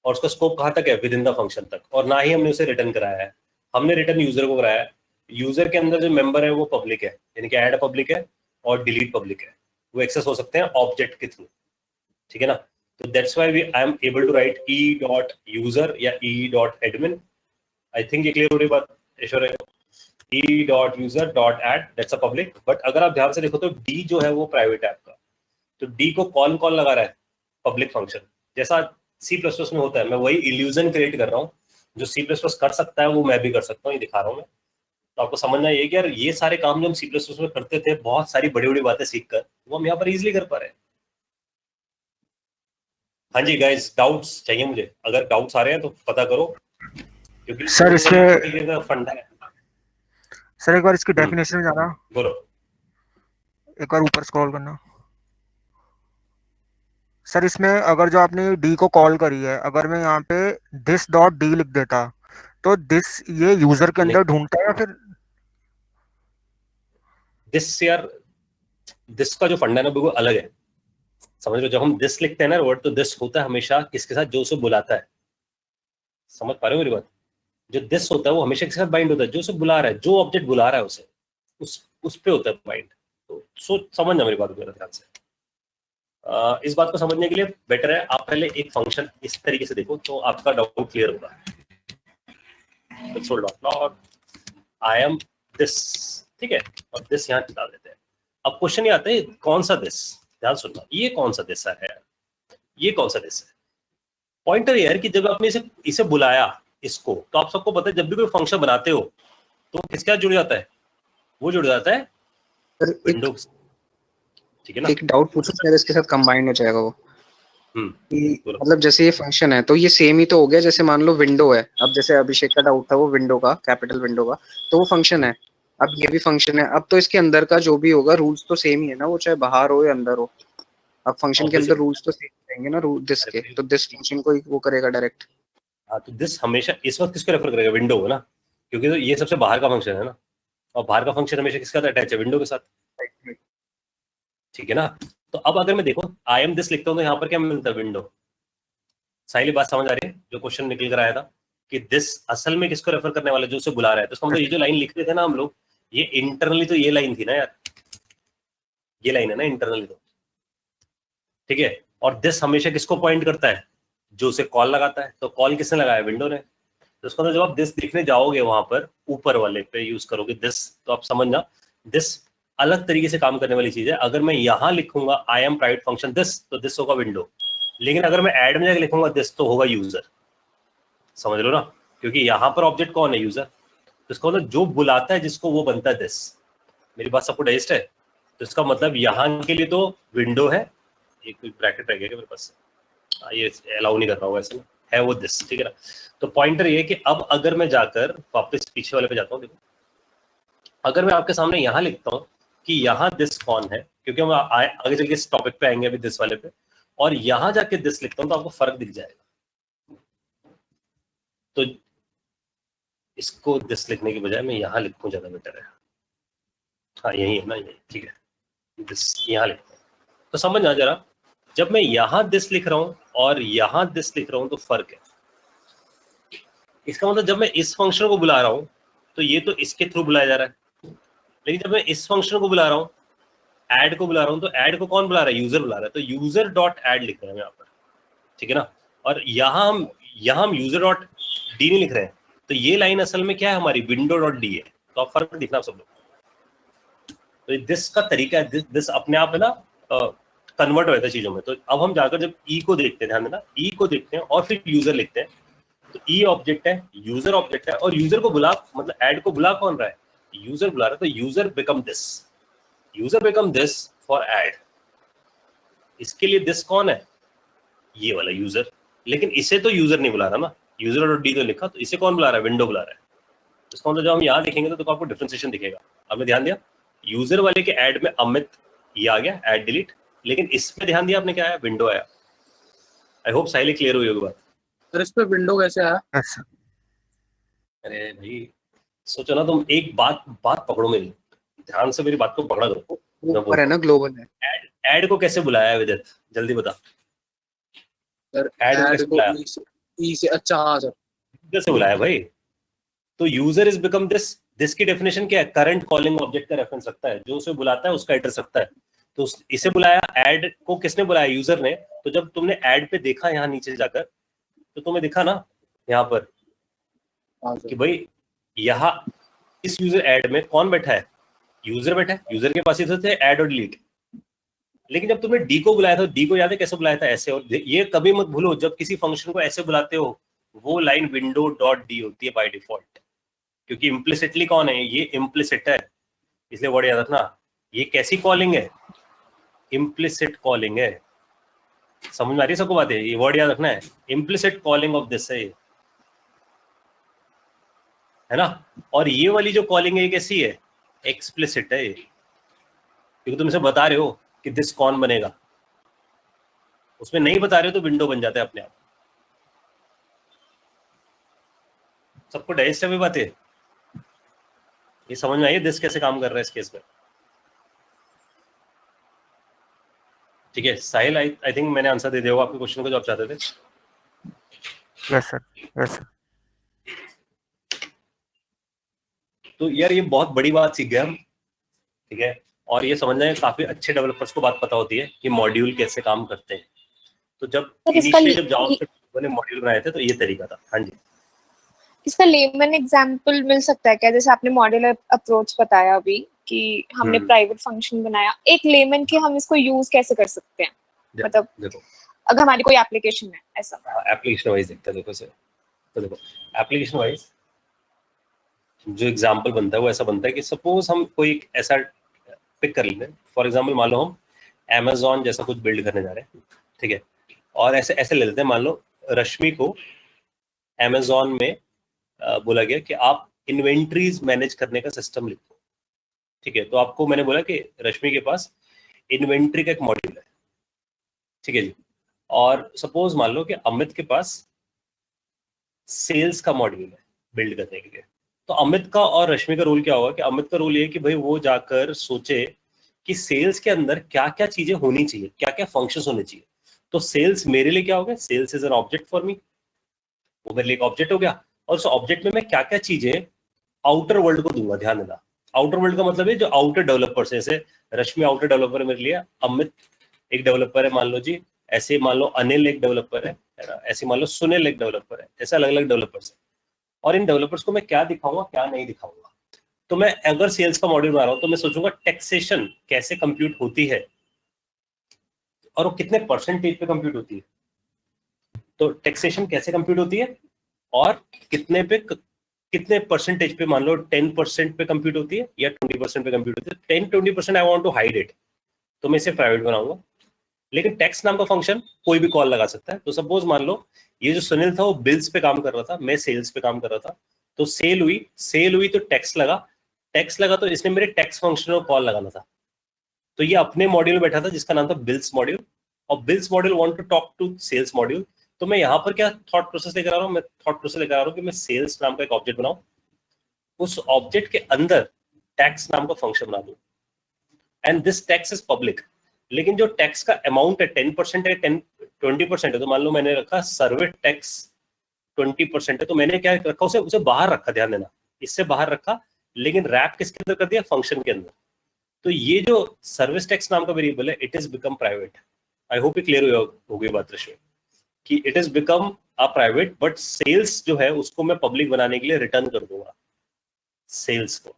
और उसका स्कोप कहाँ तक है, विद इन द फंक्शन तक, और ना ही हमने उसे रिटर्न कराया है, हमने रिटर्न यूजर को कराया है। यूजर के अंदर जो मेंबर है वो पब्लिक है, यानी कि ऐड पब्लिक है और डिलीट पब्लिक है, वो एक्सेस हो सकते हैं ऑब्जेक्ट के थ्रू, ठीक है ना। तो that's why I am able to write e.user या e.admin। आई थिंक ये क्लियर हो रही बात Aishwarya? e.user.add that's a public, but अगर आप ध्यान से देखो तो d जो है वो प्राइवेट है आपका, तो d को कौन लगा रहा है, पब्लिक फंक्शन, जैसा C++ में होता है। मैं वही इल्यूजन क्रिएट कर रहा हूँ, जो C++ कर सकता है वो मैं भी कर सकता हूँ, ये दिखा रहा हूँ मैं। तो आपको समझना ये कि यार ये सारे काम जो हम C++ में करते थे, बहुत सारी बड़ी बड़ी बातें सीखकर, वो हम यहाँ पर इजीली कर पा रहे हैं। हाँ जी गाइस, डाउट्स चाहिए मुझे, अगर डाउट्स आ रहे हैं तो पता करो, क्योंकि सर इसमें फंडा है। सर एक बार इसकी डेफिनेशन में जाना, बोलो। एक बार ऊपर स्क्रॉल करना। सर इसमें अगर जो आपने डी को कॉल करी है, अगर मैं यहाँ पे दिस डॉट डी लिख देता तो दिस ये यूजर के अंदर ढूंढता है या फिर दिस, यार दिस का जो फंडा है ना बिल्कुल अलग है, समझ लो। जब हम दिस लिखते हैं ना वर्ड, तो दिस होता है हमेशा किसके साथ, जो उसे बुलाता है। समझ पा रहे हो मेरी बात? जो दिस होता है वो हमेशा किसके साथ बाइंड होता है, जो उसे बुला रहा है, जो ऑब्जेक्ट बुला रहा है उसे, उस पे होता है बाइंड। तो समझना मेरी बात को ध्यान से। इस बात को समझने के लिए बेटर है आप पहले एक फंक्शन इस तरीके से देखो, तो आपका डाउट क्लियर होगा। आई एम दिस, ठीक है, और दिस यहाँ डाल देते हैं। अब क्वेश्चन ये आता है कौन सा दिस, ध्यान सुनना, ये कौन सा दिस है, ये कौन सा दिस है। पॉइंटर ये है कि जब आपने इसे बुलाया इसको, तो आप सबको पता है जब भी कोई फंक्शन बनाते हो तो किसके साथ जुड़ जाता है, वो जुड़ जाता है विंडो, ठीक है ना। एक डाउट पूछो, शायद इसके साथ कंबाइंड हो जाएगा वो। बोलो। मतलब जैसे ये फंक्शन है तो ये सेम ही तो हो गया, जैसे मान लो विंडो है, अब जैसे अभिषेक का डाउट था वो विंडो का, कैपिटल विंडो का, तो वो फंक्शन है, अब ये भी फंक्शन है। अब तो इसके अंदर का जो भी होगा रूल्स तो सेम ही है ना, वो चाहे बाहर हो या अंदर हो। अब फंक्शन के अंदर रूल्स तो सेम रहेंगे ना दिस के, तो दिस फंक्शन को वो करेगा डायरेक्ट। हाँ, तो दिस हमेशा इस वक्त किसको रेफर करेगा, विंडो है ना, क्योंकि तो ये सबसे बाहर का फंक्शन है ना, और बाहर का फंक्शन हमेशा किसके साथ अटैच है, विंडो के साथ, ठीक है ना। तो अब अगर मैं देखो आई एम दिस लिखता हूँ तो यहाँ पर क्या मिलता है, विंडो। साहिल बात समझ आ रही है जो क्वेश्चन निकल कर आया था कि दिस असल में किसको रेफर करने वाला, जो उसे बुला रहा है। तो इसका मतलब ये जो लाइन लिख रहे थे ना हम लोग, ये इंटरनली तो ये लाइन थी ना यार, ये लाइन है ना इंटरनली, तो ठीक है। और दिस हमेशा किसको पॉइंट करता है, जो उसे कॉल लगाता है। तो कॉल किसने लगाया, विंडो ने। तो इसका मतलब जब आप दिस लिखने जाओगे वहां पर ऊपर वाले पे यूज करोगे दिस, तो आप समझना दिस अलग तरीके से काम करने वाली चीज है। अगर मैं यहाँ लिखूंगा I am private function this, तो दिस होगा विंडो, लेकिन अगर मैं ऐड में जाकर लिखूंगा दिस, तो होगा यूजर। समझ लो ना, क्योंकि यहाँ पर ऑब्जेक्ट कौन है, यूजर। तो इसका मतलब जो बुलाता है जिसको, वो बनता है दिस। मेरी बात सबको डाइजेस्ट है? तो इसका मतलब यहाँ के लिए तो विंडो है, एक ब्रैकेट रह गया मेरे पास, ये अलाउ नहीं कर रहा हूँ वैसे, है वो दिस, ठीक है ना। तो पॉइंटर ये है कि अब अगर मैं जाकर वापस पीछे वाले पे जाता हूँ, देखो अगर मैं आपके सामने यहाँ लिखता हूँ कि यहाँ दिस कौन है, क्योंकि हम आगे चल के इस टॉपिक पे आएंगे अभी दिस वाले पे, और यहाँ जाके दिस लिखता हूँ तो आपको फर्क दिख जाएगा। तो इसको दिस लिखने की बजाय मैं यहाँ लिखूँ, ज्यादा बेटर है। हाँ यही है ना, यही ठीक है, दिस यहाँ लिखता हूँ। तो समझना जरा, जब मैं यहाँ दिस लिख रहा हूँ और यहाँ दिस लिख रहा हूँ तो फर्क है। इसका मतलब जब मैं इस फंक्शन को बुला रहा हूँ तो ये तो इसके थ्रू बुलाया जा रहा है, लेकिन जब मैं इस फंक्शन को बुला रहा हूँ, ऐड को बुला रहा हूँ, तो ऐड को कौन बुला रहा है, यूजर बुला रहा है। तो यूजर डॉट ऐड लिख रहे हैं यहाँ पर, ठीक है ना। और यहाँ हम यूजर डॉट डी नहीं लिख रहे हैं, तो ये लाइन असल में क्या है हमारी, विंडो डॉट डी है। तो आप फर्क दिखना सब लोग। तो दिस का तरीका है, दिस अपने आप है ना कन्वर्ट हो जाता है चीजों में। तो अब हम जाकर जब ई को देखते हैं, ध्यान देना, ई को देखते हैं और फिर यूजर लिखते हैं, तो ई ऑब्जेक्ट है, यूजर ऑब्जेक्ट है, और यूजर को बुला, मतलब ऐड को बुला कौन रहा है, यूजर बुला रहा है। तो user become this for add. इसके लिए दिस कौन है, ये वाला यूजर, लेकिन इसे तो यूजर नहीं बुला रहा ना, यूजर डॉट डी तो लिखा, तो इसे कौन बुला रहा है, विंडो बुला रहा है। इसका मतलब जब हम यहाँ देखेंगे तो आपको डिफरेंशिएशन दिखेगा। आपने ध्यान दिया, यूजर वाले के ऐड में अमित ये आ गया, ऐड डिलीट, लेकिन इसमें ध्यान दिया आपने, क्या आया, विंडो आया। आई होप साहिल क्लियर हुई होगी बात। सर इस पे विंडो कैसे आया? अरे भाई सोचो ना, तुम एक बात पकड़ो मेरी, ध्यान से मेरी बात को पकड़ा करो। ऊपर है ना, ग्लोबल है। ऐड को कैसे बुलाया है विदित, जल्दी बता। सर ऐड ऐड कैसे को बुलाया? ई से अच्छा हाँ सर कैसे बुलाया भाई? तो यूजर इज बिकम दिस की डेफिनेशन क्या है? करंट कॉलिंग ऑब्जेक्ट का रेफरेंस रखता है, जो उसे बुलाता है उसका एड्रेस रखता है। तो इसे बुलाया, ऐड को किसने बुलाया? यूजर ने। तो जब तुमने ऐड पे देखा यहाँ नीचे जाकर, तो तुम्हें दिखा ना यहाँ पर हाँ कि सर भाई यहाँ इस यूजर ऐड में कौन बैठा है? यूजर बैठा है। यूजर के पास ही तो थे ऐड और डिलीट। लेकिन जब तुमने डी को बुलाया था, डी को याद है कैसे बुलाया था? ऐसे। और ये कभी मत भूलो, जब किसी फंक्शन को ऐसे बुलाते हो, वो लाइन विंडो डॉट डी होती है बाय डिफॉल्ट, क्योंकि इम्प्लिसिटली कौन है? ये इम्प्लिसिट है, इसलिए वर्ड याद रखना। ये कैसी कॉलिंग है? इम्प्लिसिट कॉलिंग है। समझ में आ रही है सबको बात है? ये वर्ड याद रखना है, इम्प्लिसिट कॉलिंग ऑफ दिस है ना। और ये वाली जो कॉलिंग है ये कैसी है? एक्सप्लिसिट है, क्योंकि तुम इसे बता रहे हो कि दिस कौन बनेगा। उसमें नहीं बता रहे हो तो विंडो बन जाता है अपने आप। सबको डाइजेस्ट है बातें? ये समझ में आई दिस कैसे काम कर रहा है इस केस में? ठीक है साहिल, आई थिंक मैंने आंसर दे दिया होगा आपके क्वेश्चन को जो आप चाहते थे। Yes sir, yes sir. तो यार ये बहुत बड़ी बात सीख गए हम, ठीक है। और ये समझना है काफी अच्छे डेवलपर्स को बात पता होती है कि मॉड्यूल कैसे काम करते हैं। तो जब इनिशियली जब जावास्क्रिप्ट ने मॉड्यूल बनाए थे तो ये तरीका था। हाँ जी, इसका लेमन एग्जांपल मिल सकता है क्या? जैसे आपने मॉड्यूलर अप्रोच बताया अभी कि हमने प्राइवेट फंक्शन बनाया, एक लेमन के हम इसको यूज कैसे कर सकते हैं? मतलब देखो अगर हमारी कोई एप्लीकेशन है ऐसा, एप्लीकेशन वाइज देखते हैं। देखो सर, तो देखो एप्लीकेशन वाइज जो एग्जांपल बनता है वो ऐसा बनता है कि सपोज हम कोई ऐसा पिक कर लेते हैं। फॉर एग्जांपल मान लो हम Amazon जैसा कुछ बिल्ड करने जा रहे हैं, ठीक है। और ऐसे ऐसे ले लेते हैं, मान लो रश्मि को Amazon में बोला गया कि आप इन्वेंट्रीज मैनेज करने का सिस्टम लिखो, ठीक है। तो आपको मैंने बोला कि रश्मि के पास इन्वेंट्री का एक मॉड्यूल है, ठीक है जी। और सपोज मान लो कि अमित के पास सेल्स का मॉड्यूल है बिल्ड करने के लिए। तो अमित का और रश्मि का रोल क्या होगा कि अमित का रोल ये है कि भाई वो जाकर सोचे कि सेल्स के अंदर क्या क्या चीजें होनी चाहिए, क्या क्या फंक्शंस होने चाहिए। तो सेल्स मेरे लिए क्या हो गया? Sales is an object for me, वो मेरे लिए एक ऑब्जेक्ट हो गया। और उस ऑब्जेक्ट में मैं क्या क्या चीजें आउटर वर्ल्ड को दूंगा। ध्यान देना, आउटर वर्ल्ड का मतलब है जो आउटर डेवलपर्स है। जैसे रश्मि आउटर डेवलपर है मेरे लिए, अमित एक डेवलपर है मान लो जी, ऐसे मान लो अनिल एक डेवलपर है ना, ऐसे मान लो सुनील एक डेवलपर है, ऐसे अलग अलग डेवलपर्स है। और इन डेवलपर्स को मैं क्या दिखाऊंगा क्या नहीं दिखाऊंगा। तो मैं अगर सेल्स का मॉड्यूल बना रहा हूं तो मैं सोचूंगा टैक्सेशन कैसे कंप्यूट होती है और वो कितने परसेंटेज पे कंप्यूट होती है। तो टैक्सेशन कैसे कंप्यूट होती है और कितने परसेंटेज पे, मान लो 10% पे कंप्यूट होती है या 20% पे कंप्यूट होती है। 10-20% I want to hide it, तो मैं इसे प्राइवेट बनाऊंगा। लेकिन टैक्स नाम का फंक्शन कोई भी कॉल लगा सकता है। तो सपोज मान लो ये जो सुनील था वो बिल्स पे काम कर रहा था, मैं सेल्स पे काम कर रहा था। तो सेल हुई तो टैक्स लगा तो इसने मेरे टैक्स फंक्शन को कॉल लगाना था। तो ये अपने मॉड्यूल में बैठा था जिसका नाम था बिल्स मॉड्यूल, और bills module want to talk to sales module. तो मैं यहाँ पर क्या थॉट प्रोसेस लेकर आ रहा हूँ? मैं थॉट प्रोसेस लेकर आ रहा हूँ कि मैं सेल्स नाम का एक ऑब्जेक्ट बनाऊं, उस ऑब्जेक्ट के अंदर टैक्स नाम का फंक्शन बना दूं, and this tax is public. लेकिन जो टैक्स का अमाउंट है 10% है 20% है, तो मान लो मैंने रखा सर्वे टैक्स 20% है, तो मैंने क्या रखा? उसे बाहर रखा। ध्यान देना, इससे बाहर रखा, लेकिन रैप किसके अंदर कर दिया? फंक्शन के अंदर। तो ये जो सर्विस टैक्स नाम का वेरिएबल है, it is become private. I hope ये क्लियर हो गई बात रश्मि, कि it is become a private, but sales जो है उसको मैं पब्लिक बनाने के लिए रिटर्न कर दूंगा सेल्स को।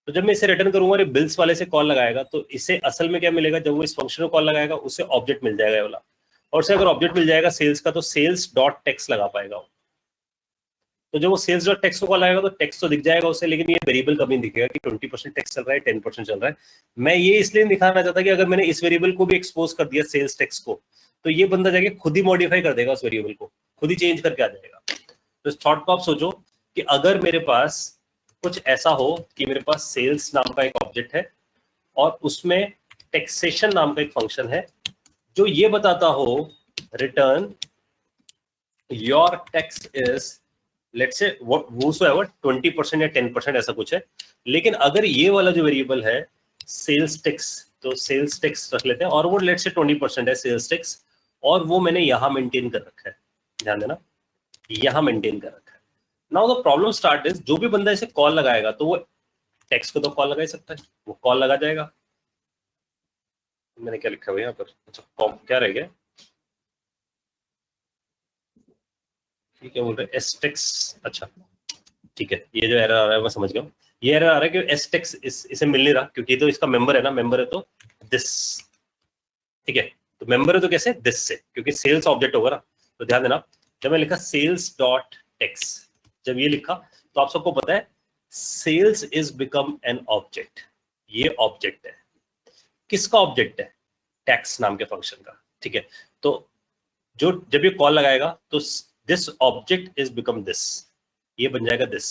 तो जब मैं इसे रिटर्न करूंगा और बिल्स वाले से कॉल लगाएगा, तो इसे असल में क्या मिलेगा? जब वो इस फंक्शन को कॉल लगाएगा उसे ऑब्जेक्ट मिल जाएगा वाला, और उसे अगर ऑब्जेक्ट मिल जाएगा सेल्स का, तो सेल्स डॉट टेक्स्ट लगा पाएगा वो। तो जब वो सेल्स डॉट टेक्स्ट को कॉल आएगा तो टेक्स्ट तो दिख जाएगा उसे, लेकिन ये वेरिएबल कभी नहीं दिखेगा कि 20% टेक्स्ट चल रहा है 10% चल रहा है। मैं ये इसलिए दिखाना चाहता कि अगर मैंने इस वेरिएबल को भी एक्सपोज कर दिया सेल्स टेक्स्ट को, तो ये बंदा जाके खुद ही मॉडिफाई कर देगा उस वेरिएबल को, खुद ही चेंज करके आ जाएगा। तो इस थॉट को आप सोचो कि अगर मेरे पास कुछ ऐसा हो कि मेरे पास सेल्स नाम का एक ऑब्जेक्ट है और उसमें टैक्सेशन नाम का एक फंक्शन है जो ये बताता हो return your tax is let's say whatsoever 20% या 10% ऐसा कुछ है। लेकिन अगर ये वाला जो वेरिएबल है सेल्स टैक्स, तो सेल्स टैक्स रख लेते हैं और वो लेट्स से 20% है सेल्स टैक्स, और वो मैंने यहाँ मेंटेन कर रखा है, ध्यान देना, यहाँ मेंटेन कर रखा है। Now the problem start is, जो भी बंदा इसे कॉल लगाएगा तो वो टेक्स्ट को तो कॉल लगा ही सकता है, वो कॉल लगा जाएगा। मैंने क्या लिखा हुआ है यहाँ पर, अच्छा क्या रह गया, ठीक है बोल रहे एस्टेक्स, अच्छा ठीक है, ये जो एरर आ रहा है मैं समझ गया, ये एरर आ रहा है कि एस्टेक्स इसे मिल नहीं रहा, क्योंकि तो इसका मेंबर है ना, मेंबर है तो दिस, ठीक है, तो मेंबर है तो कैसे, दिस से, क्योंकि सेल्स ऑब्जेक्ट होगा ना। तो ध्यान देना, जब मैं लिखा सेल्स डॉट टेक्स, जब ये लिखा तो आप सबको पता है sales is become an object, ये ऑब्जेक्ट है, किसका ऑब्जेक्ट है, टैक्स नाम के फंक्शन का, ठीक है। तो जो जब ये कॉल लगाएगा तो this object is become this, ये बन जाएगा दिस,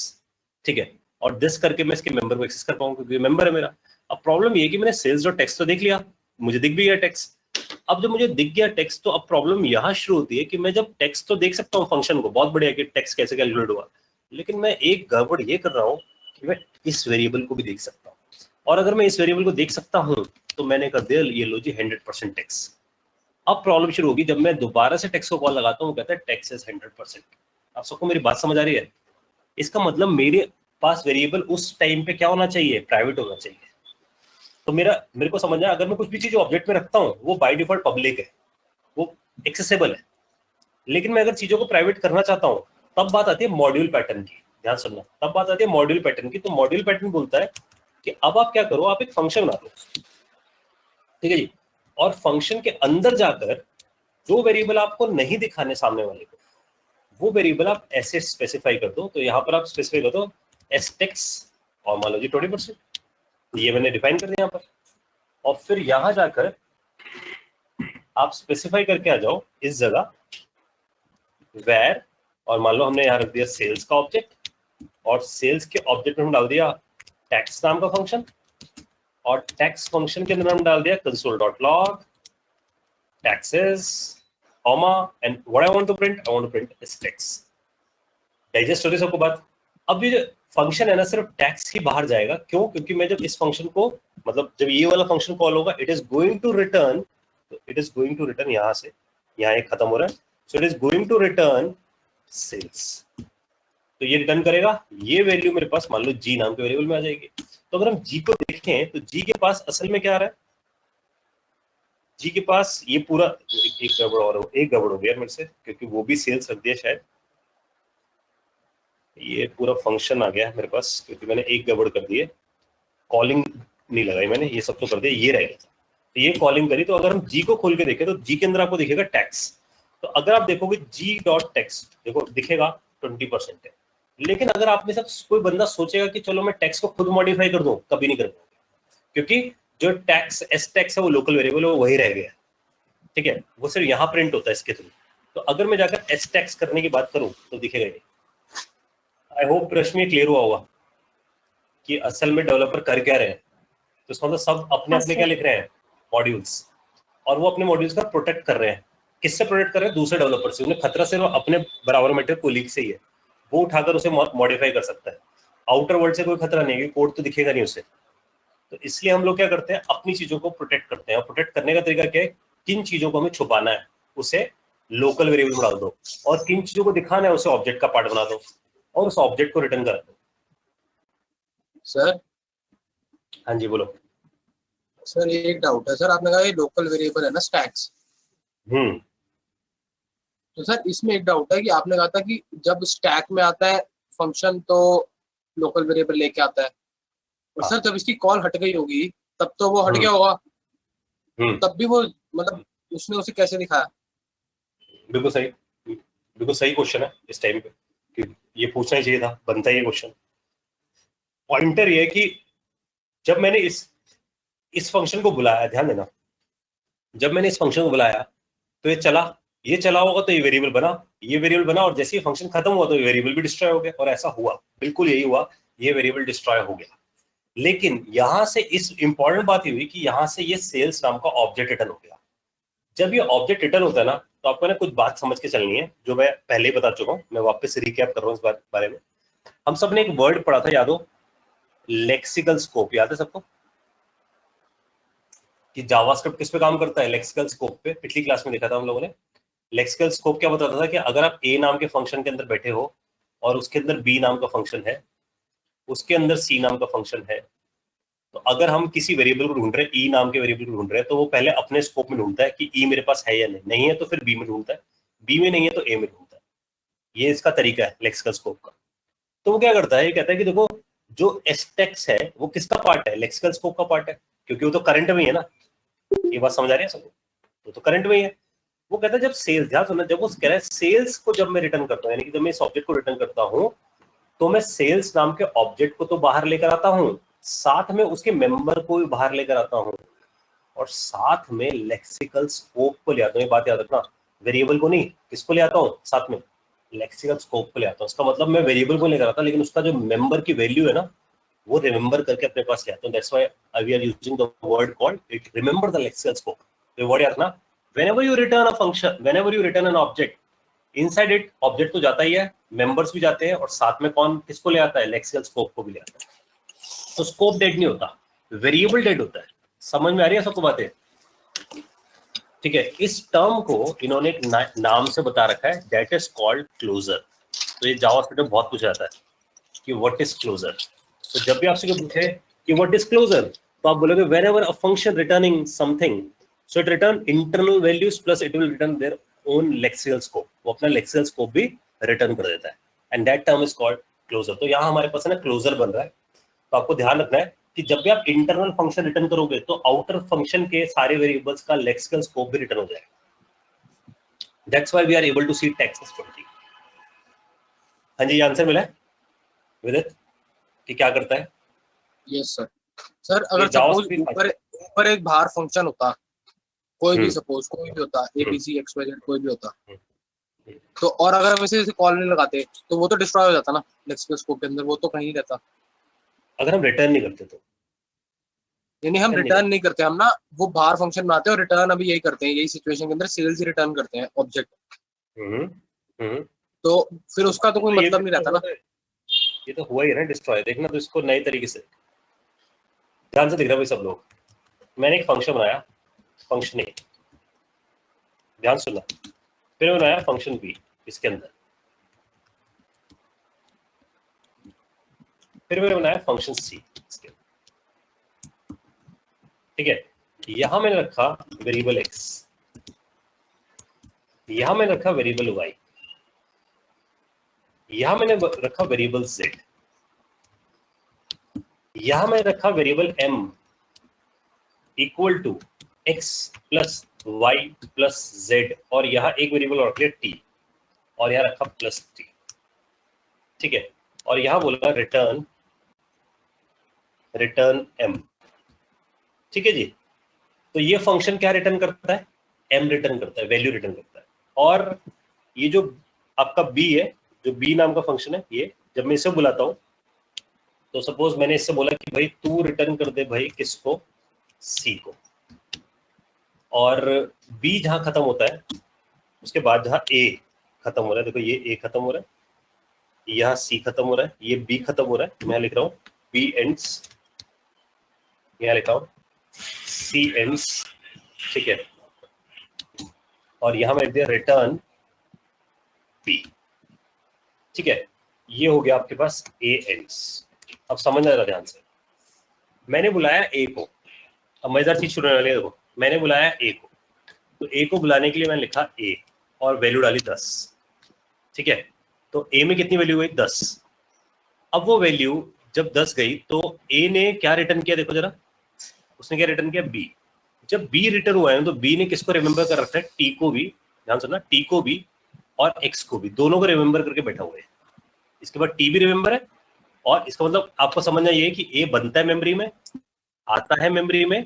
ठीक है, और दिस करके मैं इसके मेंबर को एक्सेस कर पाऊंगा क्योंकि मेंबर है मेरा। अब प्रॉब्लम ये है कि मैंने सेल्स डॉट टेक्स्ट तो देख लिया, मुझे दिख भी गया टेक्स्ट। अब जब मुझे दिख गया टेक्स्ट तो अब प्रॉब्लम यहाँ शुरू होती है कि मैं जब टेक्स्ट तो देख सकता हूँ फंक्शन को, बहुत बढ़िया कि टेक्स्ट कैसे कैलकुलेट हुआ, लेकिन मैं एक गड़बड़ ये कर रहा हूँ कि मैं इस वेरिएबल को भी देख सकता हूँ, और अगर मैं इस वेरिएबल को देख सकता हूँ तो मैंने कर दिया ये लो जी 100% टेक्स्ट। अब प्रॉब्लम शुरू होगी जब मैं दोबारा से टेक्स्ट को कॉल लगाता हूँ, कहता है टेक्स्ट इज 100%। आप सबको मेरी बात समझ आ रही है? इसका मतलब मेरे पास वेरिएबल उस टाइम पे क्या होना चाहिए, प्राइवेट होना चाहिए। तो मेरे को समझना है, अगर मैं कुछ भी चीज ऑब्जेक्ट में रखता हूँ वो बाय डिफॉल्ट पब्लिक है, वो एक्सेसिबल है, लेकिन मैं अगर चीजों को प्राइवेट करना चाहता हूँ तब बात आती है मॉड्यूल पैटर्न की, ध्यान सुनना, तब बात आती है मॉड्यूल पैटर्न की। तो मॉड्यूल पैटर्न बोलता है कि अब आप क्या करो, आप एक फंक्शन बना लो, ठीक है जी, और फंक्शन के अंदर जाकर जो वेरिएबल आपको नहीं दिखाने सामने वाले को, वो वेरिएबल आप ऐसे स्पेसिफाई कर दो। तो यहाँ पर आप स्पेसिफाई कर दो एस्टेक्स और मान लो जी 20%, ये मैंने डिफाइन कर दिया यहाँ पर, और फिर यहाँ जाकर आप स्पेसिफाई करके आ जाओ इस जगह वेर, और मान लो हमने यहाँ रख दिया सेल्स का ऑब्जेक्ट, और सेल्स के ऑब्जेक्ट में हम डाल दिया टैक्स नाम का फंक्शन, और टैक्स फंक्शन के अंदर हम डाल दिया console.log taxes comma and what I want to print, I want to print is tax। Digest हो रही सबको बात? अब ये जो फंक्शन है ना सिर्फ टैक्स ही बाहर जाएगा, क्यों? क्योंकि मैं जब इस फंक्शन को, मतलब जब ये वाला फंक्शन कॉल होगा it is going to return, यहाँ से यहाँ एक खत्म हो रहा है, so it is going to return sales. तो ये रिटर्न करेगा, ये वैल्यू मेरे पास मान लो जी नाम के वेरिएबल में आ जाएगी। तो अगर हम जी को देखें तो जी के पास असल में क्या आ रहा है, जी के पास ये पूरा एक गड़बड़ हो गया मेरे से, क्योंकि वो भी सेल्स रख दिया शायद, ये पूरा फंक्शन आ गया मेरे पास, क्योंकि मैंने एक गड़बड़ कर दी है, कॉलिंग नहीं लगाई मैंने, ये सब तो कर दिया, ये रह गया था, तो ये कॉलिंग करी। तो अगर हम जी को खोल के देखें तो जी के अंदर आपको दिखेगा टैक्स। तो अगर आप देखोगे जी डॉट टैक्स, देखो दिखेगा 20% है, लेकिन अगर आप में से कोई बंदा सोचेगा कि चलो मैं टैक्स को खुद मॉडिफाई कर दूं, कभी नहीं कर पाओगे, क्योंकि जो टैक्स एस टैक्स है वो लोकल वेरिएबल है, वो वही रह गया, ठीक है, वो सिर्फ यहाँ प्रिंट होता है इसके थ्रू। तो अगर मैं जाकर एस टैक्स करने की बात करूं तो दिखेगा नहीं। आई होप प्रश्न में क्लियर हुआ होगा कि असल में डेवलपर कर क्या रहे हैं। तो इसका मतलब सब अपने अपने क्या लिख रहे हैं, मॉड्यूल्स, और वो अपने मॉड्यूल्स का प्रोटेक्ट कर रहे हैं। किससे प्रोटेक्ट कर रहे हैं? दूसरे डेवलपर से। उन्हें खतरा सिर्फ अपने बराबर मेटर कोलीग से ही है, वो उठाकर उसे मॉडिफाई कर सकता है, आउटर वर्ल्ड से कोई खतरा नहीं है, कोड तो दिखेगा नहीं उसे। तो इसलिए हम लोग क्या करते हैं, अपनी चीजों को प्रोटेक्ट करते हैं, और प्रोटेक्ट करने का तरीका क्या है, किन चीजों को हमें छुपाना है उसे लोकल वेरिएबल में डाल दो, और किन चीजों को दिखाना है उसे ऑब्जेक्ट का पार्ट बना दो, और उस ऑब्जेक्ट को रिटर्न कर दो। सर हाँ जी बोलो। सर एक डाउट है सर, आपने कहा ये लोकल वेरिएबल है ना स्टैक्स, तो सर इसमें एक डाउट है कि आपने कहा था कि जब स्टैक में आता है फंक्शन तो लोकल वेरिएबल लेके आता है, और सर जब इसकी कॉल हट गई होगी तब तो वो हट गया होगा, तब भी वो मतलब उसने उसे कैसे दिखाया? बिल्कुल सही क्वेश्चन है इस टाइम पे, कि ये पूछना ही चाहिए था, बनता है ये क्वेश्चन। पॉइंटर ये है कि जब मैंने इस फंक्शन को बुलाया, ध्यान देना, जब मैंने इस फंक्शन को बुलाया तो ये चला होगा, तो ये वेरिएबल बना, और जैसे ही फंक्शन खत्म हुआ तो ये वेरिएबल भी डिस्ट्रॉय हो गया, और ऐसा हुआ, बिल्कुल यही हुआ, ये वेरिएबल डिस्ट्रॉय हो गया। लेकिन यहां से इस इंपॉर्टेंट बात ये हुई कि यहां से ये सेल्स नाम का ऑब्जेक्ट रिटर्न हो गया। जब ये ऑब्जेक्ट रिटर्न होता है ना, तो आपको ना कुछ बात समझ के चलनी है, जो मैं पहले ही बता चुका हूं, मैं वापस रिकैप कर रहा हूं इस बारे में। हम सब ने एक वर्ड पढ़ा था, याद हो, लेक्सिकल स्कोप, याद है सबको? कि जावास्क्रिप्ट किस पे काम करता है, लेक्सिकल स्कोप पे। पिछली क्लास में देखा था हम लोगों ने। लेक्सिकल स्कोप क्या बताता था कि अगर आप ए नाम के फंक्शन के अंदर बैठे हो और उसके अंदर बी नाम का फंक्शन है, उसके अंदर सी नाम का फंक्शन है, तो अगर हम किसी वेरिएबल को ढूंढ रहे हैं, ई नाम के वेरिएबल को ढूंढ रहे हैं, तो वो पहले अपने स्कोप में ढूंढता है कि ई मेरे पास है या नहीं, नहीं है तो फिर बी में ढूंढता है, बी में नहीं है तो ए में ढूंढता है। ये इसका तरीका है लेक्सिकल स्कोप का। तो वो क्या करता है, ये कहता है कि देखो जो एस्टेक्स है वो किसका पार्ट है, लेक्सिकल स्कोप का पार्ट है, क्योंकि वो तो करंट में ही है ना। ये बात समझ आ रही है सबको? तो करंट में ही है। वो कहता है जब सेल्स, ध्यान सुनना, जब वो कह रहा है सेल्स को जब मैं रिटर्न करता हूँ, यानी कि जब मैं इस ऑब्जेक्ट को रिटर्न करता हूँ, तो मैं सेल्स नाम के ऑब्जेक्ट को तो बाहर लेकर आता हूँ, साथ में उसके मेंबर को भी बाहर लेकर आता हूँ, और साथ में लेक्सिकल स्कोप को ले आता हूँ। ये बात याद रखना, वेरिएबल को नहीं, किसको ले आता हूँ साथ में, लेक्सिकल स्कोप को ले आता हूँ। इसका मतलब मैं वेरिएबल को लेकर आता, लेकिन उसका जो मेंबर की वैल्यू है ना, वो रिमेंबर करके अपने पास ले आता हूँ। That's why we are using the word called it remember the lexical scope. ये वर्ड याद रखना, whenever you return a function, whenever you return an object, inside it object तो जाता ही है, मेंबर्स भी जाते हैं, और साथ में कौन किसको ले आता है, लेक्सिकल स्कोप को भी ले आता है। तो स्कोप डेड नहीं होता, वेरिएबल डेड होता है। समझ में आ रही है सबको बातें? ठीक है, इस टर्म को इन्होंने एक नाम से बता रखा है, दैट इज कॉल्ड क्लोजर। तो ये जावास्क्रिप्ट में बहुत पूछा जाता है कि व्हाट इज क्लोजर। तो जब भी आपसे कोई पूछे कि व्हाट इज क्लोजर, तो आप बोलोगे whenever a function returning something, so it return internal values plus it will return their own lexical scope। वो अपना lexical scope भी रिटर्न कर देता है, and that term is called closure। तो यहाँ हमारे पास है ना क्लोजर बन रहा है। तो आपको ध्यान रखना है कि जब भी आप इंटरनल फंक्शन रिटर्न करोगे तो आउटर फंक्शन के सारे वेरिएबल्स का लेक्सिकल स्कोप भी रिटर्न हो जाएगा। That's why we are able to see text as 20। हाँ जी, ये आंसर मिला है विदित कि क्या करता है? Yes sir. सर अगर सपोज ऊपर एक बाहर फंक्शन होता, कोई भी सपोज कोई भी होता, ABC XYZ कोई भी होता, तो और अगर हम इसे कॉल नहीं लगाते तो वो तो डिस्ट्रॉय हो जाता ना लेक्सिकल स्कोप के अंदर, वो तो कहीं नहीं रहता। अगर हम रिटर्न नहीं करते तो, यानी हम रिटर्न नहीं करते, हम ना वो बाहर फंक्शन बनाते हैं और रिटर्न अभी यही करते हैं, यही सिचुएशन के अंदर सेल्स ही रिटर्न करते हैं ऑब्जेक्ट। तो फिर उसका तो कोई मतलब नहीं रहता ना। ये तो हुआ ही है ना डिस्ट्रॉय। देखना तो इसको नए तरीके से ध्यान से दिख रहा है भाई सब लोग। मैंने एक फंक्शन बनाया, फंक्शन ए, ध्यान सुनना, फिर मैंने बनाया फंक्शन बी इसके अंदर, फिर मैंने बनाया फंक्शन सी इसके अंदर। ठीक है, यहां मैंने रखा वेरिएबल एक्स, यहां मैंने रखा वेरिएबल वाई, यहां मैंने रखा वेरिएबल जेड, यहां मैंने रखा variable m equal to x plus Y plus Z, और यहां एक वेरिएबल और रख लिया t, और यहां रखा प्लस t। ठीक है, और यहां बोला रिटर्न m। ठीक है जी। तो ये फंक्शन क्या रिटर्न करता है, m रिटर्न करता है, वैल्यू रिटर्न करता है। और ये जो आपका b है, जो b नाम का फंक्शन है, ये जब मैं इसे बुलाता हूं, तो सपोज मैंने इससे बोला कि भाई तू रिटर्न कर दे भाई किसको, सी को, और बी जहां खत्म होता है उसके बाद जहां ए खत्म हो रहा है, देखो ये ए खत्म हो रहा है, यहाँ सी खत्म हो रहा है, ये बी खत्म हो रहा है, मैं लिख रहा हूँ बी एंड्स, यहाँ लिखा हूँ सी एंड्स। ठीक है, और यहां मैं लिख दिया रिटर्न बी। ठीक है, ये हो गया आपके पास ए एंड्स। अब समझना जरा ध्यान से, मैंने बुलाया ए को, अब मजेदार चीज शुरू होने वाली है। देखो मैंने बुलाया ए को, तो ए को बुलाने के लिए मैंने लिखा ए और वैल्यू डाली 10। ठीक है, तो ए में कितनी वैल्यू गई, 10। अब वो वैल्यू जब 10 गई तो ए ने क्या रिटर्न किया, देखो जरा, उसने क्या रिटर्न किया, बी। जब बी रिटर्न हुआ है तो बी ने किसको रिमेंबर कर रखा है, टी को भी, ध्यान सुनना, टी को भी और एक्स को भी, दोनों को रिमेंबर करके बैठा हुआ है। इसके बाद टी भी रिमेंबर है, और इसका मतलब आपको समझना ये है कि ए बनता है मेमोरी में, आता है मेमोरी में,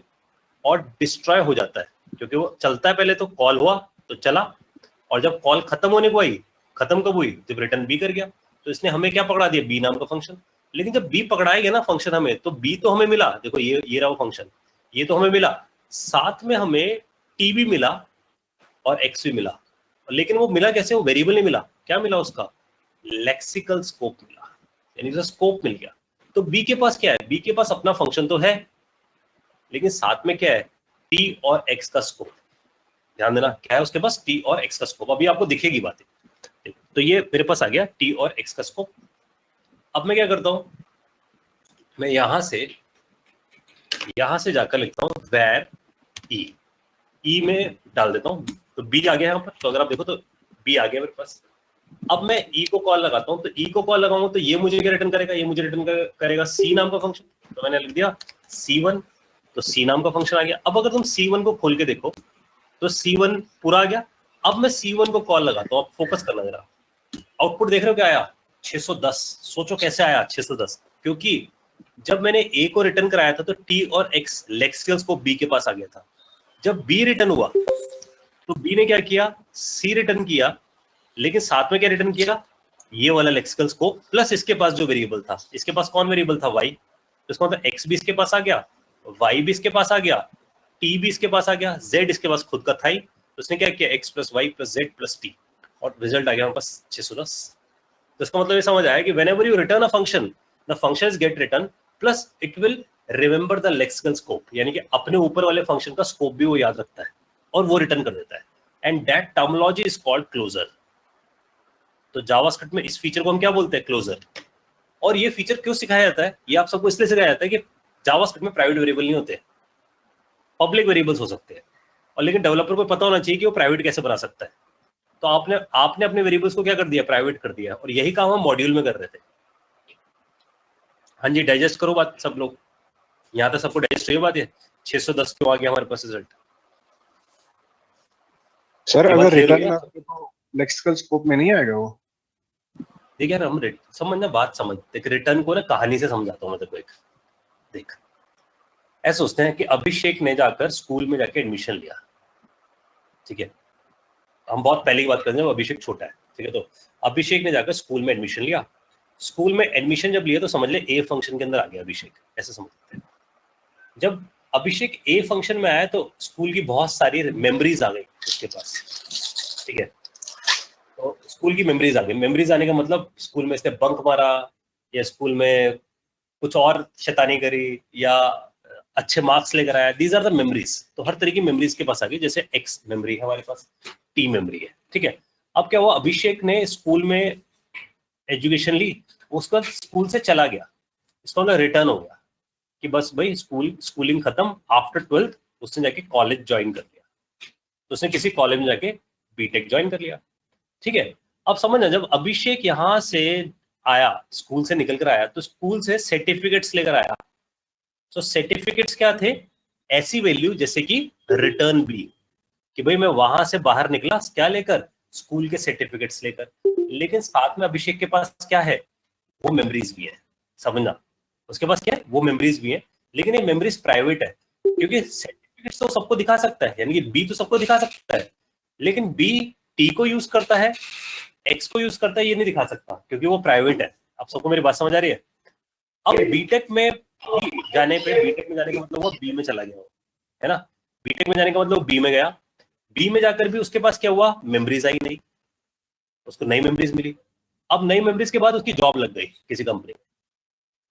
और डिस्ट्रॉय हो जाता है, क्योंकि वो चलता है, पहले तो कॉल हुआ तो चला, और जब कॉल खत्म होने को आई, खत्म कब हुई, जब रिटर्न बी कर गया, तो इसने हमें क्या पकड़ा दिया, बी नाम का फंक्शन। लेकिन जब बी पकड़ाएगा ना फंक्शन हमें, तो बी तो हमें मिला, देखो ये रहा वो फंक्शन, ये तो हमें मिला, साथ में हमें टी भी मिला और एक्स भी मिला। लेकिन वो मिला कैसे, वो वेरिएबल नहीं मिला, क्या मिला उसका, लेक्सिकल स्कोप मिला, यानी कि स्कोप मिल गया। तो बी के पास क्या है, बी के पास अपना फंक्शन तो है, लेकिन साथ में क्या है, t और x का स्कोप, ध्यान देना क्या है उसके पास, t और x का स्कोप। अभी आपको दिखेगी बातें। तो ये मेरे पास आ गया t और x का स्कोप। अब मैं क्या करता हूं, मैं यहां से जाकर लिखता हूं where e में डाल देता हूं, तो b आ गया यहाँ पर। तो अगर आप देखो तो b आ गया मेरे पास। अब मैं e को कॉल लगाता हूं, तो e को कॉल लगाऊंगा तो ये मुझे क्या रिटर्न करेगा, ये मुझे रिटर्न करेगा c नाम का फंक्शन। तो मैंने लिख दिया c1, तो c नाम का फंक्शन आ गया। अब अगर तुम c1 को खोल के देखो तो c1 पूरा आ गया। अब मैं c1 को कॉल लगाता हूं, अब फोकस करना जरा। आउटपुट देख रहे हो क्या आया, 610। सोचो कैसे आया 610, क्योंकि जब मैंने a को रिटर्न कराया था तो t और x लेक्सिकल स्कोप b के पास आ गया था। जब b रिटर्न हुआ तो b ने क्या किया, c रिटर्न किया, लेकिन साथ में क्या रिटर्न किया, ये वाला लेक्सिकल स्कोप प्लस इसके पास जो वेरिएबल था। इसके पास कौन वेरिएबल था, y। तो इसका मतलब x भी इसके पास आ गया, y भी इसके पास आ गया, t भी इसके पास आ गया, z इसके पास खुद का था ही। तो उसने क्या किया, x plus Y plus Z plus T, और रिजल्ट आ गया हमारे पास 610। तो इसका मतलब ये समझ आया कि whenever you return a function, the function is get returned plus it will remember the lexical scope, यानी कि अपने ऊपर वाले फंक्शन का स्कोप भी वो याद रखता है और वो रिटर्न कर देता है। And that terminology is called closure. तो जावास्क्रिप्ट में इस फीचर को हम क्या बोलते हैं, क्लोजर। और ये फीचर क्यों सिखाया जाता है, ये आप सबको इसलिए सिखाया जाता है कि जावास्क्रिप्ट में प्राइवेट वेरिएबल नहीं होते, पब्लिक वेरिएबल्स हो सकते हैं, और लेकिन डेवलपर को पता होना चाहिए कि वो प्राइवेट कैसे बना सकता है। तो आपने अपने वेरिएबल्स को क्या कर दिया, प्राइवेट कर दिया। और यही काम हम मॉड्यूल में कर रहे थे। हाँ जी, डाइजेस्ट करो बात सब लोग, यहाँ तक सबको डाइजेस्ट हुई बात है। 610 क्यों आ गया हमारे पास रिजल्ट। सर अगर रिटर्न तो लेक्सिकल स्कोप में नहीं आएगा वो। देख यार, हम समझना बात समझ, देख रिटर्न को ना कहानी से समझाता हूँ मैं तेरे को। एक देख, ऐसे सोचते हैं कि अभिषेक ने जाकर स्कूल में जाके एडमिशन लिया, ठीक है। हम बहुत पहले की बात कर रहे हैं, अभिषेक छोटा है, ठीक है। तो अभिषेक ने जाकर स्कूल में एडमिशन लिया। स्कूल में एडमिशन जब लिया तो समझ ले ए फंक्शन के अंदर आ गया अभिषेक, ऐसे समझते हैं। जब अभिषेक ए फंक्शन में आया तो स्कूल की बहुत सारी मेमोरीज आ गई उसके पास, ठीक है। तो स्कूल की मेमोरीज आ गई। मेमोरीज आने का मतलब स्कूल में इसने बंक मारा, या स्कूल में कुछ और शैतानी करी, या अच्छे मार्क्स लेकर आया। These are the memories. तो हर तरह की मेमोरीज के पास आ गई। जैसे एक्स मेमोरी है हमारे पास, टी मेमोरी है, ठीक है। अब क्या हुआ, अभिषेक ने स्कूल में एजुकेशन ली, उसका स्कूल से चला गया, इसका मतलब रिटर्न हो गया कि बस भाई स्कूलिंग खत्म। आफ्टर 12th उसने जाके कॉलेज ज्वाइन कर लिया, तो उसने किसी कॉलेज में जाके बीटेक ज्वाइन कर लिया, ठीक है। अब समझना, जब अभिषेक यहाँ से आया, स्कूल से निकल कर आया, तो स्कूल से सर्टिफिकेट्स लेकर आया। तो सर्टिफिकेट्स क्या थे, ऐसी वैल्यू जैसे कि रिटर्न बी, कि भाई मैं वहां से बाहर निकला क्या लेकर, स्कूल के सर्टिफिकेट्स लेकर। लेकिन साथ में अभिषेक के पास क्या है, वो मेमोरीज भी है। समझना, उसके पास क्या है, वो मेमोरीज भी है, लेकिन ये मेमोरीज प्राइवेट है, क्योंकि सर्टिफिकेट्स तो सबको दिखा सकता है, यानी कि बी तो सबको दिखा सकता है, लेकिन बी टी को यूज करता है, एक्स को यूज करता है, ये नहीं दिखा सकता क्योंकि वो प्राइवेट है। आप सबको मेरी बात समझ आ रही है। अब बीटेक में जाने का मतलब वो बी में चला गया, है ना। बीटेक में जाने का मतलब बी में गया, बी में जाकर भी उसके पास क्या हुआ, मेमोरीज आई नहीं, उसको नई मेमोरीज मिली। अब नई मेमोरीज के बाद उसकी जॉब लग गई किसी कंपनी में,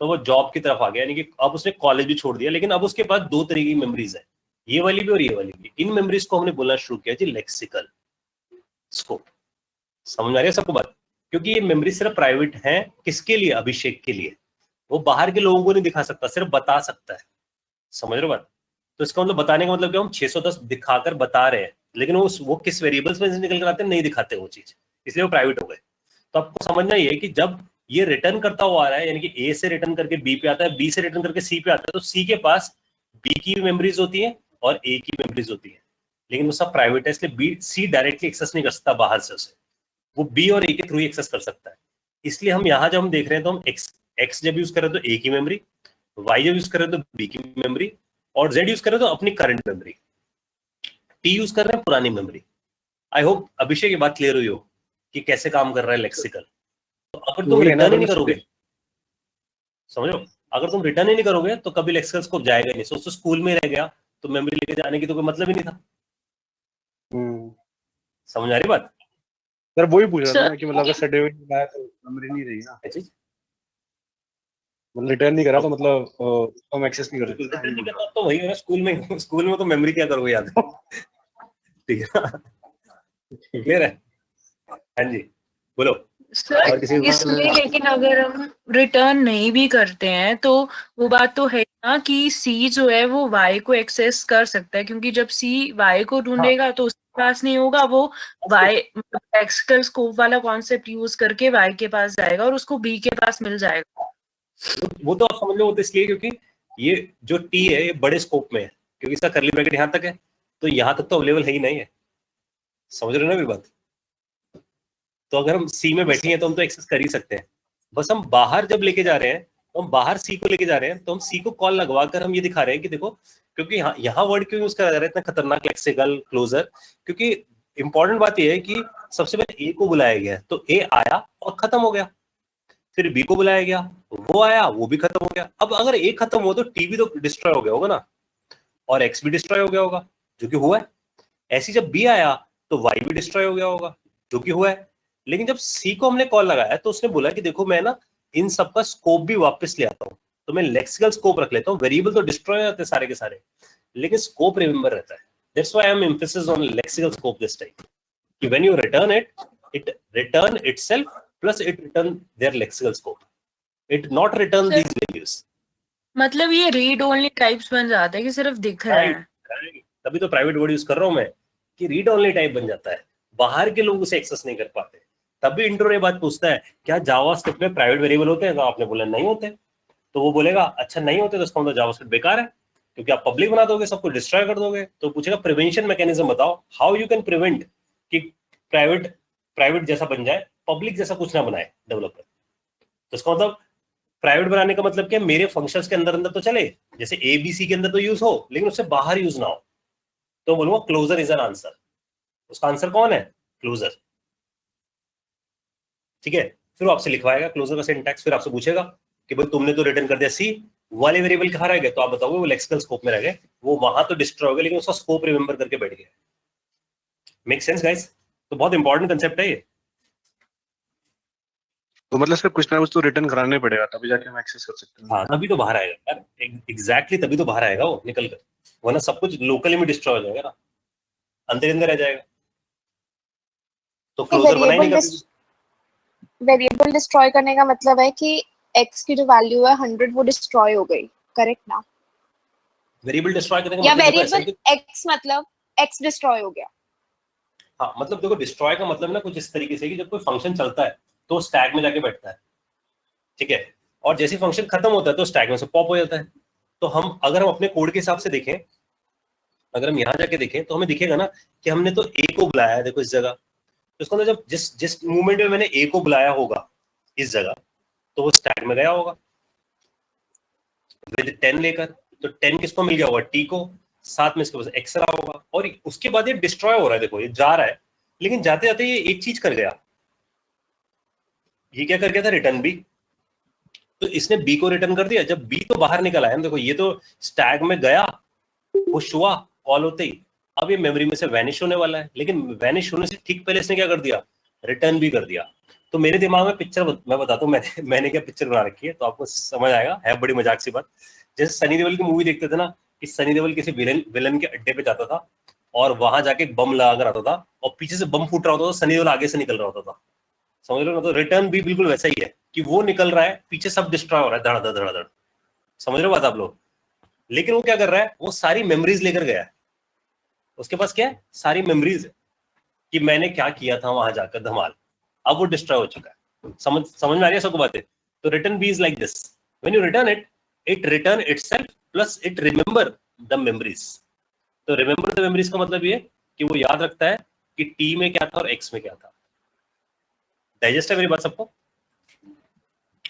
तो वो जॉब की तरफ आ गया, यानी कि अब उसने कॉलेज भी छोड़ दिया। लेकिन अब उसके पास दो तरह की मेमोरीज है, ये वाली भी और ये वाली भी। इन मेमोरीज को हमने बोलना शुरू किया जी लेक्सिकल स्कोप। समझ आ रही है सबको बात, क्योंकि ये मेमोरी सिर्फ प्राइवेट है, किसके लिए, अभिषेक के लिए। वो बाहर के लोगों को नहीं दिखा सकता, सिर्फ बता सकता है। समझ रहे हो बात। तो इसका मतलब बताने का मतलब क्या, हम 610 दिखाकर बता रहे हैं, लेकिन वो किस वेरिएबल्स में निकल कर आते हैं नहीं दिखाते वो चीज, इसलिए वो प्राइवेट हो गए। तो आपको समझना ये है कि जब ये रिटर्न करता हुआ आ रहा है, यानी कि ए से रिटर्न करके बी पे आता है, बी से रिटर्न करके सी पे आता है, तो सी के पास बी की मेमोरीज होती है और ए की मेमोरीज होती है, लेकिन वो सब प्राइवेट है, इसलिए बी सी डायरेक्टली एक्सेस नहीं कर सकता बाहर से उसे, वो बी और ए के थ्रू ही एक्सेस कर सकता है। इसलिए हम यहाँ जब हम देख रहे हैं तो हम एक्स जब यूज कर रहे हैं तो ए की मेमोरी, वाई जब यूज कर रहे हैं तो बी की मेमोरी, और जेड यूज कर रहे हैं तो अपनी करंट मेमोरी, टी यूज कर रहे हैं पुरानी मेमोरी। आई होप अभिषेक की बात क्लियर हुई हो कि कैसे काम कर रहा है लेक्सिकल। तो अगर तुम रिटर्न ही नहीं करोगे, समझो, अगर तुम रिटर्न ही नहीं करोगे तो कभी लेक्सिकल स्कोप जाएगा नहीं। सोचो स्कूल में रह गया तो मेमोरी लेके जाने की तो कोई मतलब ही नहीं था। समझ आ रही बात। सर वही पूछ रहा था कि मतलब अगर सर्टिफिकेट लाया तो मेमोरी नहीं रही ना। मतलब रिटर्न नहीं करा तो मतलब हम एक्सेस नहीं कर सकते। रिटर्न नहीं करता तो वही है ना, स्कूल में तो मेमोरी क्या करोगे याद, ठीक है ना, क्लियर है। हाँ जी बोलो। सर और किसी को इसमें लेकिन अगर हम रिटर्न नहीं भी करते हैं तो वो बात तो है ना कि सी जो है वो वाई को एक्सेस कर सकता है, क्योंकि जब सी वाई को ढूंढेगा तो उसके पास नहीं होगा, वो वाई लेक्सिकल स्कोप वाला कॉन्सेप्ट यूज करके वाई के पास जाएगा और उसको बी के पास मिल जाएगा। वो तो आप समझ लो, वो तो इसलिए क्योंकि ये जो टी है ये बड़े स्कोप में है, क्योंकि इसका करली ब्रैकेट यहाँ तक है, तो यहाँ तक तो अवेलेबल है ही नहीं है, समझ रहे हो ना मेरी बात। तो अगर हम सी में बैठे हैं तो हम तो एक्सेस कर ही सकते हैं, बस हम बाहर जब लेके जा रहे हैं तो हम बाहर सी को लेके जा रहे हैं, तो हम सी को कॉल लगवा कर हम ये दिखा रहे हैं कि देखो, क्योंकि यहाँ वर्ड क्यों यूज करा जा रहा है इतना खतरनाक लेक्सिकल क्लोजर, क्योंकि इंपॉर्टेंट बात यह है कि सबसे पहले ए को बुलाया गया, तो ए आया और खत्म हो गया, फिर बी को बुलाया गया, वो आया, वो भी खत्म हो गया। अब अगर ए खत्म हो तो टी भी तो डिस्ट्रॉय हो गया होगा ना, और एक्स भी डिस्ट्रॉय हो गया होगा, जो कि हुआ है। ऐसे जब बी आया तो वाई भी डिस्ट्रॉय हो गया होगा, जो कि हुआ है। लेकिन जब सी को हमने कॉल लगाया तो उसने बोला कि देखो मैं ना इन सब का स्कोप भी वापस ले आता हूँ, तो मैं लेक्सिकल स्कोप रख लेता हूँ, वेरिएबल तो डिस्ट्रॉय हो जाते हैं सारे के सारे, लेकिन स्कोप रिमेंबर रहता है। That's why I am emphasis on lexical scope this time, कि when you return it return itself plus it return their lexical scope, it not return these values. मतलब ये रीड ओनली टाइप्स बन जाता है कि सिर्फ दिख रहा है। तभी तो प्राइवेट वर्ड यूज कर रहा हूं मैं कि रीड ओनली टाइप बन जाता है, बाहर के लोग उसे एक्सेस नहीं कर पाते। तभी इंट्रो ये बात पूछता है क्या जावास्क्रिप्ट में प्राइवेट वेरिएबल होते हैं, तो आपने बोला नहीं होते, तो वो बोलेगा अच्छा नहीं होते तो इसका मतलब जावास्क्रिप्ट बेकार है, क्योंकि आप पब्लिक बना दोगे, सबको डिस्ट्रॉय कर दोगे। तो पूछेगा प्रिवेंशन मैकेनिज्म बताओ, हाउ यू कैन प्रिवेंट कि प्राइवेट जैसा बन जाए, पब्लिक जैसा कुछ ना बनाए डेवलपर। तो इसका मतलब प्राइवेट बनाने का मतलब क्या, मेरे फंक्शंस के अंदर अंदर तो चले, जैसे एबीसी के अंदर तो यूज हो, लेकिन उससे बाहर यूज ना हो, तो बोलूंगा क्लोजर इज एन आंसर। उसका आंसर कौन है, क्लोजर, ठीक है। फिर वो आपसे लिखवाएगा क्लोजर का सिंटैक्स, फिर आपसे पूछेगा कि भाई तुमने तो रिटर्न कर दिया सी, वाले वेरिएबल कहाँ रह गए, तो आप बताओगे वो लेक्सिकल स्कोप में रह गए, वो वहां तो डिस्ट्रॉय हो गए लेकिन उसका स्कोप रिमेंबर करके बैठ गया। Make sense guys? तो बहुत इंपॉर्टेंट कंसेप्ट है ये। तो मतलब इसका कुछ ना कुछ तो रिटर्न कराने पड़ेगा तभी जाके हम एक्सेस कर सकते हैं। हाँ तभी तो बाहर आएगा यार, एग्जैक्टली तभी तो बाहर आएगा वो निकल कर, वरना सब कुछ लोकली में डिस्ट्रॉय हो जाएगा ना, अंदर अंदर रह जाएगा। तो क्लोजर बना ही नहीं कभी। वेरिएबल डिस्ट्रॉय करने का मतलब है कि x की जो वैल्यू है 100 वो डिस्ट्रॉय हो गई, करेक्ट ना? वेरिएबल डिस्ट्रॉय करने का या मतलब ऐसा है वेरिएबल कि x मतलब x डिस्ट्रॉय हो गया। हाँ मतलब देखो डिस्ट्रॉय का मतलब ना कुछ इस तरीके से कि जब कोई फंक्शन चलता है तो स्टैक में जाके बैठता है, ठीक है, और जैसे फंक्शन खत्म होता है तो स्टैक में से पॉप हो जाता है। तो हम अगर हम अपने कोड के हिसाब से देखें, अगर हम यहाँ जाके देखें तो हमें दिखेगा ना कि हमने तो ए को बुलाया है, देखो इस जगह, तो इसका मतलब जब जिस मूवमेंट में मैंने ए को बुलाया होगा इस जगह, तो वो स्टैक में गया होगा विद 10 लेकर, तो 10 किसको मिल गया होगा, टी को, साथ में इसके पास एक्स रहा होगा, और उसके बाद ये डिस्ट्रॉय हो रहा है, देखो ये जा रहा है, लेकिन जाते जाते ये एक चीज कर गया, ये क्या कर गया था, रिटर्न बी। तो इसने बी को रिटर्न कर दिया, जब बी तो बाहर निकल आया, देखो ये तो स्टैक में गया, पुश हुआ कॉल होते ही, अब ये मेमोरी में से वैनिश होने वाला है, लेकिन वैनिश होने से ठीक पहले इसने क्या कर दिया, रिटर्न भी कर दिया। तो मेरे दिमाग में पिक्चर मैं बताता हूँ, मैंने क्या पिक्चर बना रखी है, तो आपको समझ आएगा, है बड़ी मजाक सी बात। जैसे सनी देओल की मूवी देखते थे ना, कि सनी देओल किसी विलन के अड्डे पे जाता था और वहां जाके बम लगा कर आता था, और पीछे से बम फूट रहा होता था, सनी देओल आगे से निकल रहा होता था, समझ लो ना। तो रिटर्न भी बिल्कुल वैसा ही है कि वो निकल रहा है, पीछे सब डिस्ट्रॉय हो रहा है, धड़ाधड़ धड़ाधड़, समझ रहे हो बात आप लोग। लेकिन वो क्या कर रहा है, वो सारी मेमोरीज लेकर गया है, उसके पास क्या है, सारी मेमोरीज है कि मैंने क्या किया था वहां जाकर धमाल, अब वो डिस्ट्रॉय हो चुका है। समझ में आ रही है सबको बातें? तो return B is like this, when you return it return itself plus it remember the memories. तो रिमेंबर द मेमोरीज का मतलब ये कि वो याद रखता है कि टी में क्या था और एक्स में क्या था। डाइजेस्ट है मेरी बात सबको?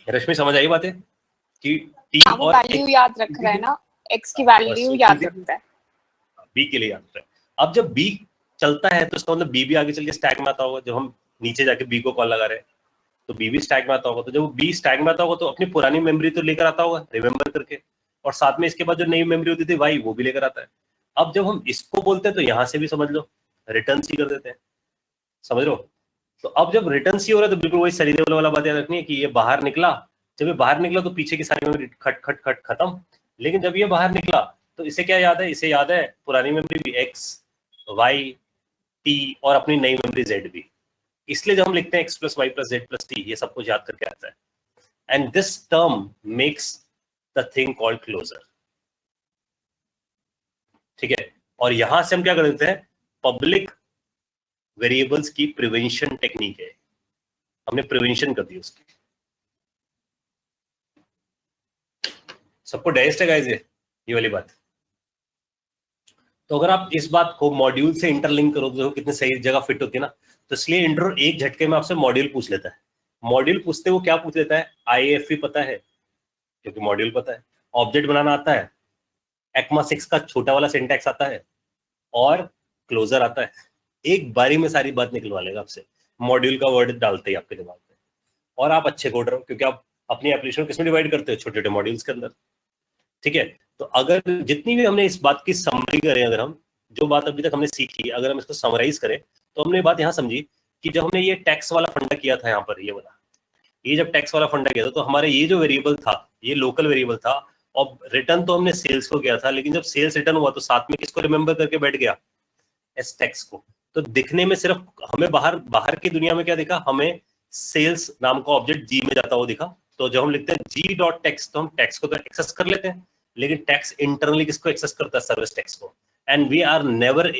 रश्मि समझ आई बातें कि टी और वैल्यू याद रख रहा है ना, x की वैल्यू याद रखता है, बी के लिए याद रखता है। अब जब बी चलता है तो इसका मतलब बी भी आगे चल के स्टैक में आता होगा, जब हम नीचे जाके बी को कॉल लगा रहे हैं तो बी भी स्टैक में आता होगा। तो जब बी स्टैक में आता होगा तो अपनी पुरानी मेमोरी तो लेकर आता होगा रिमेंबर करके, और साथ में इसके बाद जो नई मेमोरी होती थी वाई, वो भी लेकर आता है। अब जब हम इसको बोलते हैं तो यहां से भी समझ लो रिटर्न सी कर देते हैं, समझ लो। तो अब जब रिटर्न सी हो रहा है तो बिल्कुल वही सनी देओल वाला बात याद रखनी है कि ये बाहर निकला जब ये बाहर निकला तो पीछे की सारी मेमोरी खट खट खट खत्म, लेकिन जब ये बाहर निकला तो इसे क्या याद है, इसे याद है पुरानी मेमोरी भी x, y, t और अपनी नई मेमोरी z भी। इसलिए जब हम लिखते हैं x + y + z + t, ये सब कुछ याद करके आता है। And this term makes the thing called closure, ठीक है। और यहां से हम क्या कर देते हैं, पब्लिक वेरिएबल्स की प्रिवेंशन टेक्निक है, हमने प्रिवेंशन कर दी उसकी। सबको डाइजेस्ट है गाइस ये वाली बात। तो अगर आप इस बात को मॉड्यूल से इंटरलिंक करो तो देखो कितनी सही जगह फिट होती है ना। तो इसलिए इंट्रो एक झटके में आपसे मॉड्यूल पूछ लेता है। मॉड्यूल पूछते वो क्या पूछ लेता है, IAFE पता है क्योंकि मॉड्यूल पता है, ऑब्जेक्ट बनाना आता है, ECMA 6 का छोटा वाला सिंटैक्स आता है और क्लोजर आता है। एक बारी में सारी बात निकलवा लेगा आपसे, मॉड्यूल का वर्ड डालते ही आपके दिमाग में। और आप अच्छे कोडर हो क्योंकि आप अपनी एप्लीकेशन किसमें डिवाइड करते हो, छोटे छोटे मॉड्यूल्स के अंदर, ठीक है। तो अगर जितनी भी हमने इस बात की समरी करें, अगर हम जो बात अभी तक हमने सीखी अगर हम इसको समराइज करें तो हमने बात यहाँ समझी कि जब हमने ये टैक्स वाला फंडा किया था, यहाँ पर ये वाला, ये जब टैक्स वाला फंडा किया था तो हमारे ये जो वेरिएबल था ये लोकल वेरिएबल था और रिटर्न तो हमने सेल्स को किया था, लेकिन जब सेल्स रिटर्न हुआ तो साथ में किसको रिमेंबर करके बैठ गया, एस टैक्स को। तो दिखने में सिर्फ हमें बाहर की दुनिया में क्या दिखा, हमें सेल्स नाम का ऑब्जेक्ट जी में जाता हुआ दिखा। तो जब हम लिखते हैं g.text तो हम टैक्स को तो एक्सेस कर लेते हैं, लेकिन टैक्स इंटरनली किसको एक्सेस करता है, सर्विस टैक्स को। And we are never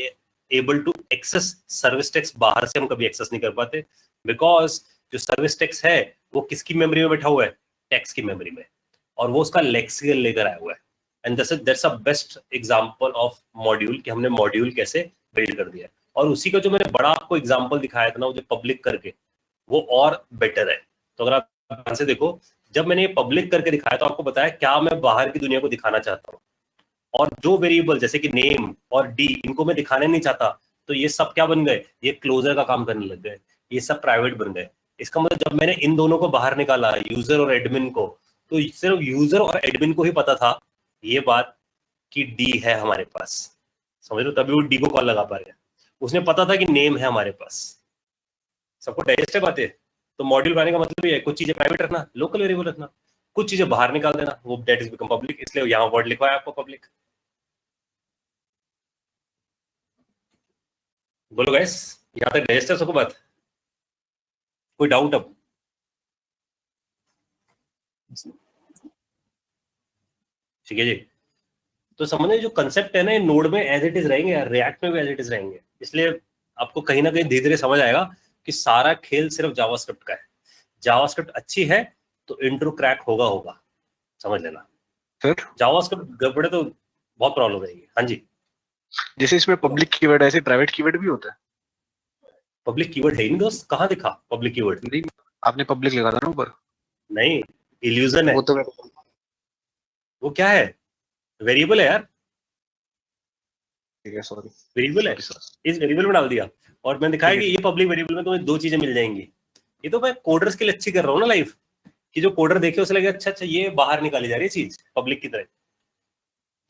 able to access service tax, बाहर से हम कभी एक्सेस नहीं कर पाते, बिकॉज जो सर्विस टैक्स है वो किसकी मेमोरी में बैठा हुआ है, टैक्स की मेमोरी में, और वो उसका लेक्सिकल लेकर आया हुआ है। And that's a best example of module कि हमने मॉड्यूल कैसे बिल्ड कर दिया। और उसी का जो मैंने बड़ा आपको एग्जांपल दिखाया था ना, वो जो पब्लिक करके, वो और बेटर है। तो अगर आप ध्यान से देखो, जब मैंने ये पब्लिक करके दिखाया तो आपको बताया क्या मैं बाहर की दुनिया को दिखाना चाहता हूँ, और जो वेरिएबल जैसे कि नेम और डी इनको मैं दिखाने नहीं चाहता, तो ये सब क्या बन गए, ये क्लोजर का काम करने लग गए, ये सब प्राइवेट बन गए। इसका मतलब जब मैंने इन दोनों को बाहर निकाला, यूजर और एडमिन को, तो सिर्फ यूजर और एडमिन को ही पता था ये बात कि डी है हमारे पास, समझ लो, तभी वो डी को कॉल लगा पा रहे हैं। उसने पता था कि नेम है हमारे पास। सबको डाइजेस्ट है बातें। तो मॉड्यूल बनाने का मतलब ये है, कुछ चीजें प्राइवेट रखना, लोकल वेरिएबल रखना, कुछ चीजें बाहर निकाल देना, वो दैट इज बिकम पब्लिक। इसलिए यहाँ वर्ड लिखा है आपको पब्लिक। बोलो गाइस, यहाँ तक डाइजेस्ट है सबको बात, कोई डाउट अब? ठीक है जी। तो समझने जो कंसेप्ट है ना, ये नोड में एज इट इज रहेंगे यार, रिएक्ट में भी एज इट इज रहेंगे। इसलिए आपको कहीं ना कहीं धीरे धीरे समझ आएगा कि सारा खेल सिर्फ जावास्क्रिप्ट का है। जावास्क्रिप्ट अच्छी है तो इंट्रो क्रैक होगा, समझ लेना। सर जावास्क्रिप्ट गड़बड़े तो बहुत प्रॉब्लम रहेगी। हाँ जी, जैसे इसमें पब्लिक कीवर्ड है, ऐसे प्राइवेट कीवर्ड भी होता है? पब्लिक कीवर्ड है ही नहीं दोस्त, कहाँ दिखा पब्लिक कीवर्ड? नहीं, आपने पब्लिक लगा था ना ऊपर। नहीं, इल्यूजन है वो तो वो। क्या है, वेरिएबल है यार, ठीक है, सॉरी, वेरिएबल है, इस वेरिएबल में डाल दिया और मैंने दिखाया कि ये पब्लिक वेरिएबल में तुम्हें दो चीजें मिल जाएंगी। ये तो मैं कोडर्स के लिए अच्छी कर रहा हूँ ना लाइफ, कि जो कोडर देखे उसे लगे अच्छा अच्छा ये बाहर निकाली जा रही है चीज पब्लिक की तरह,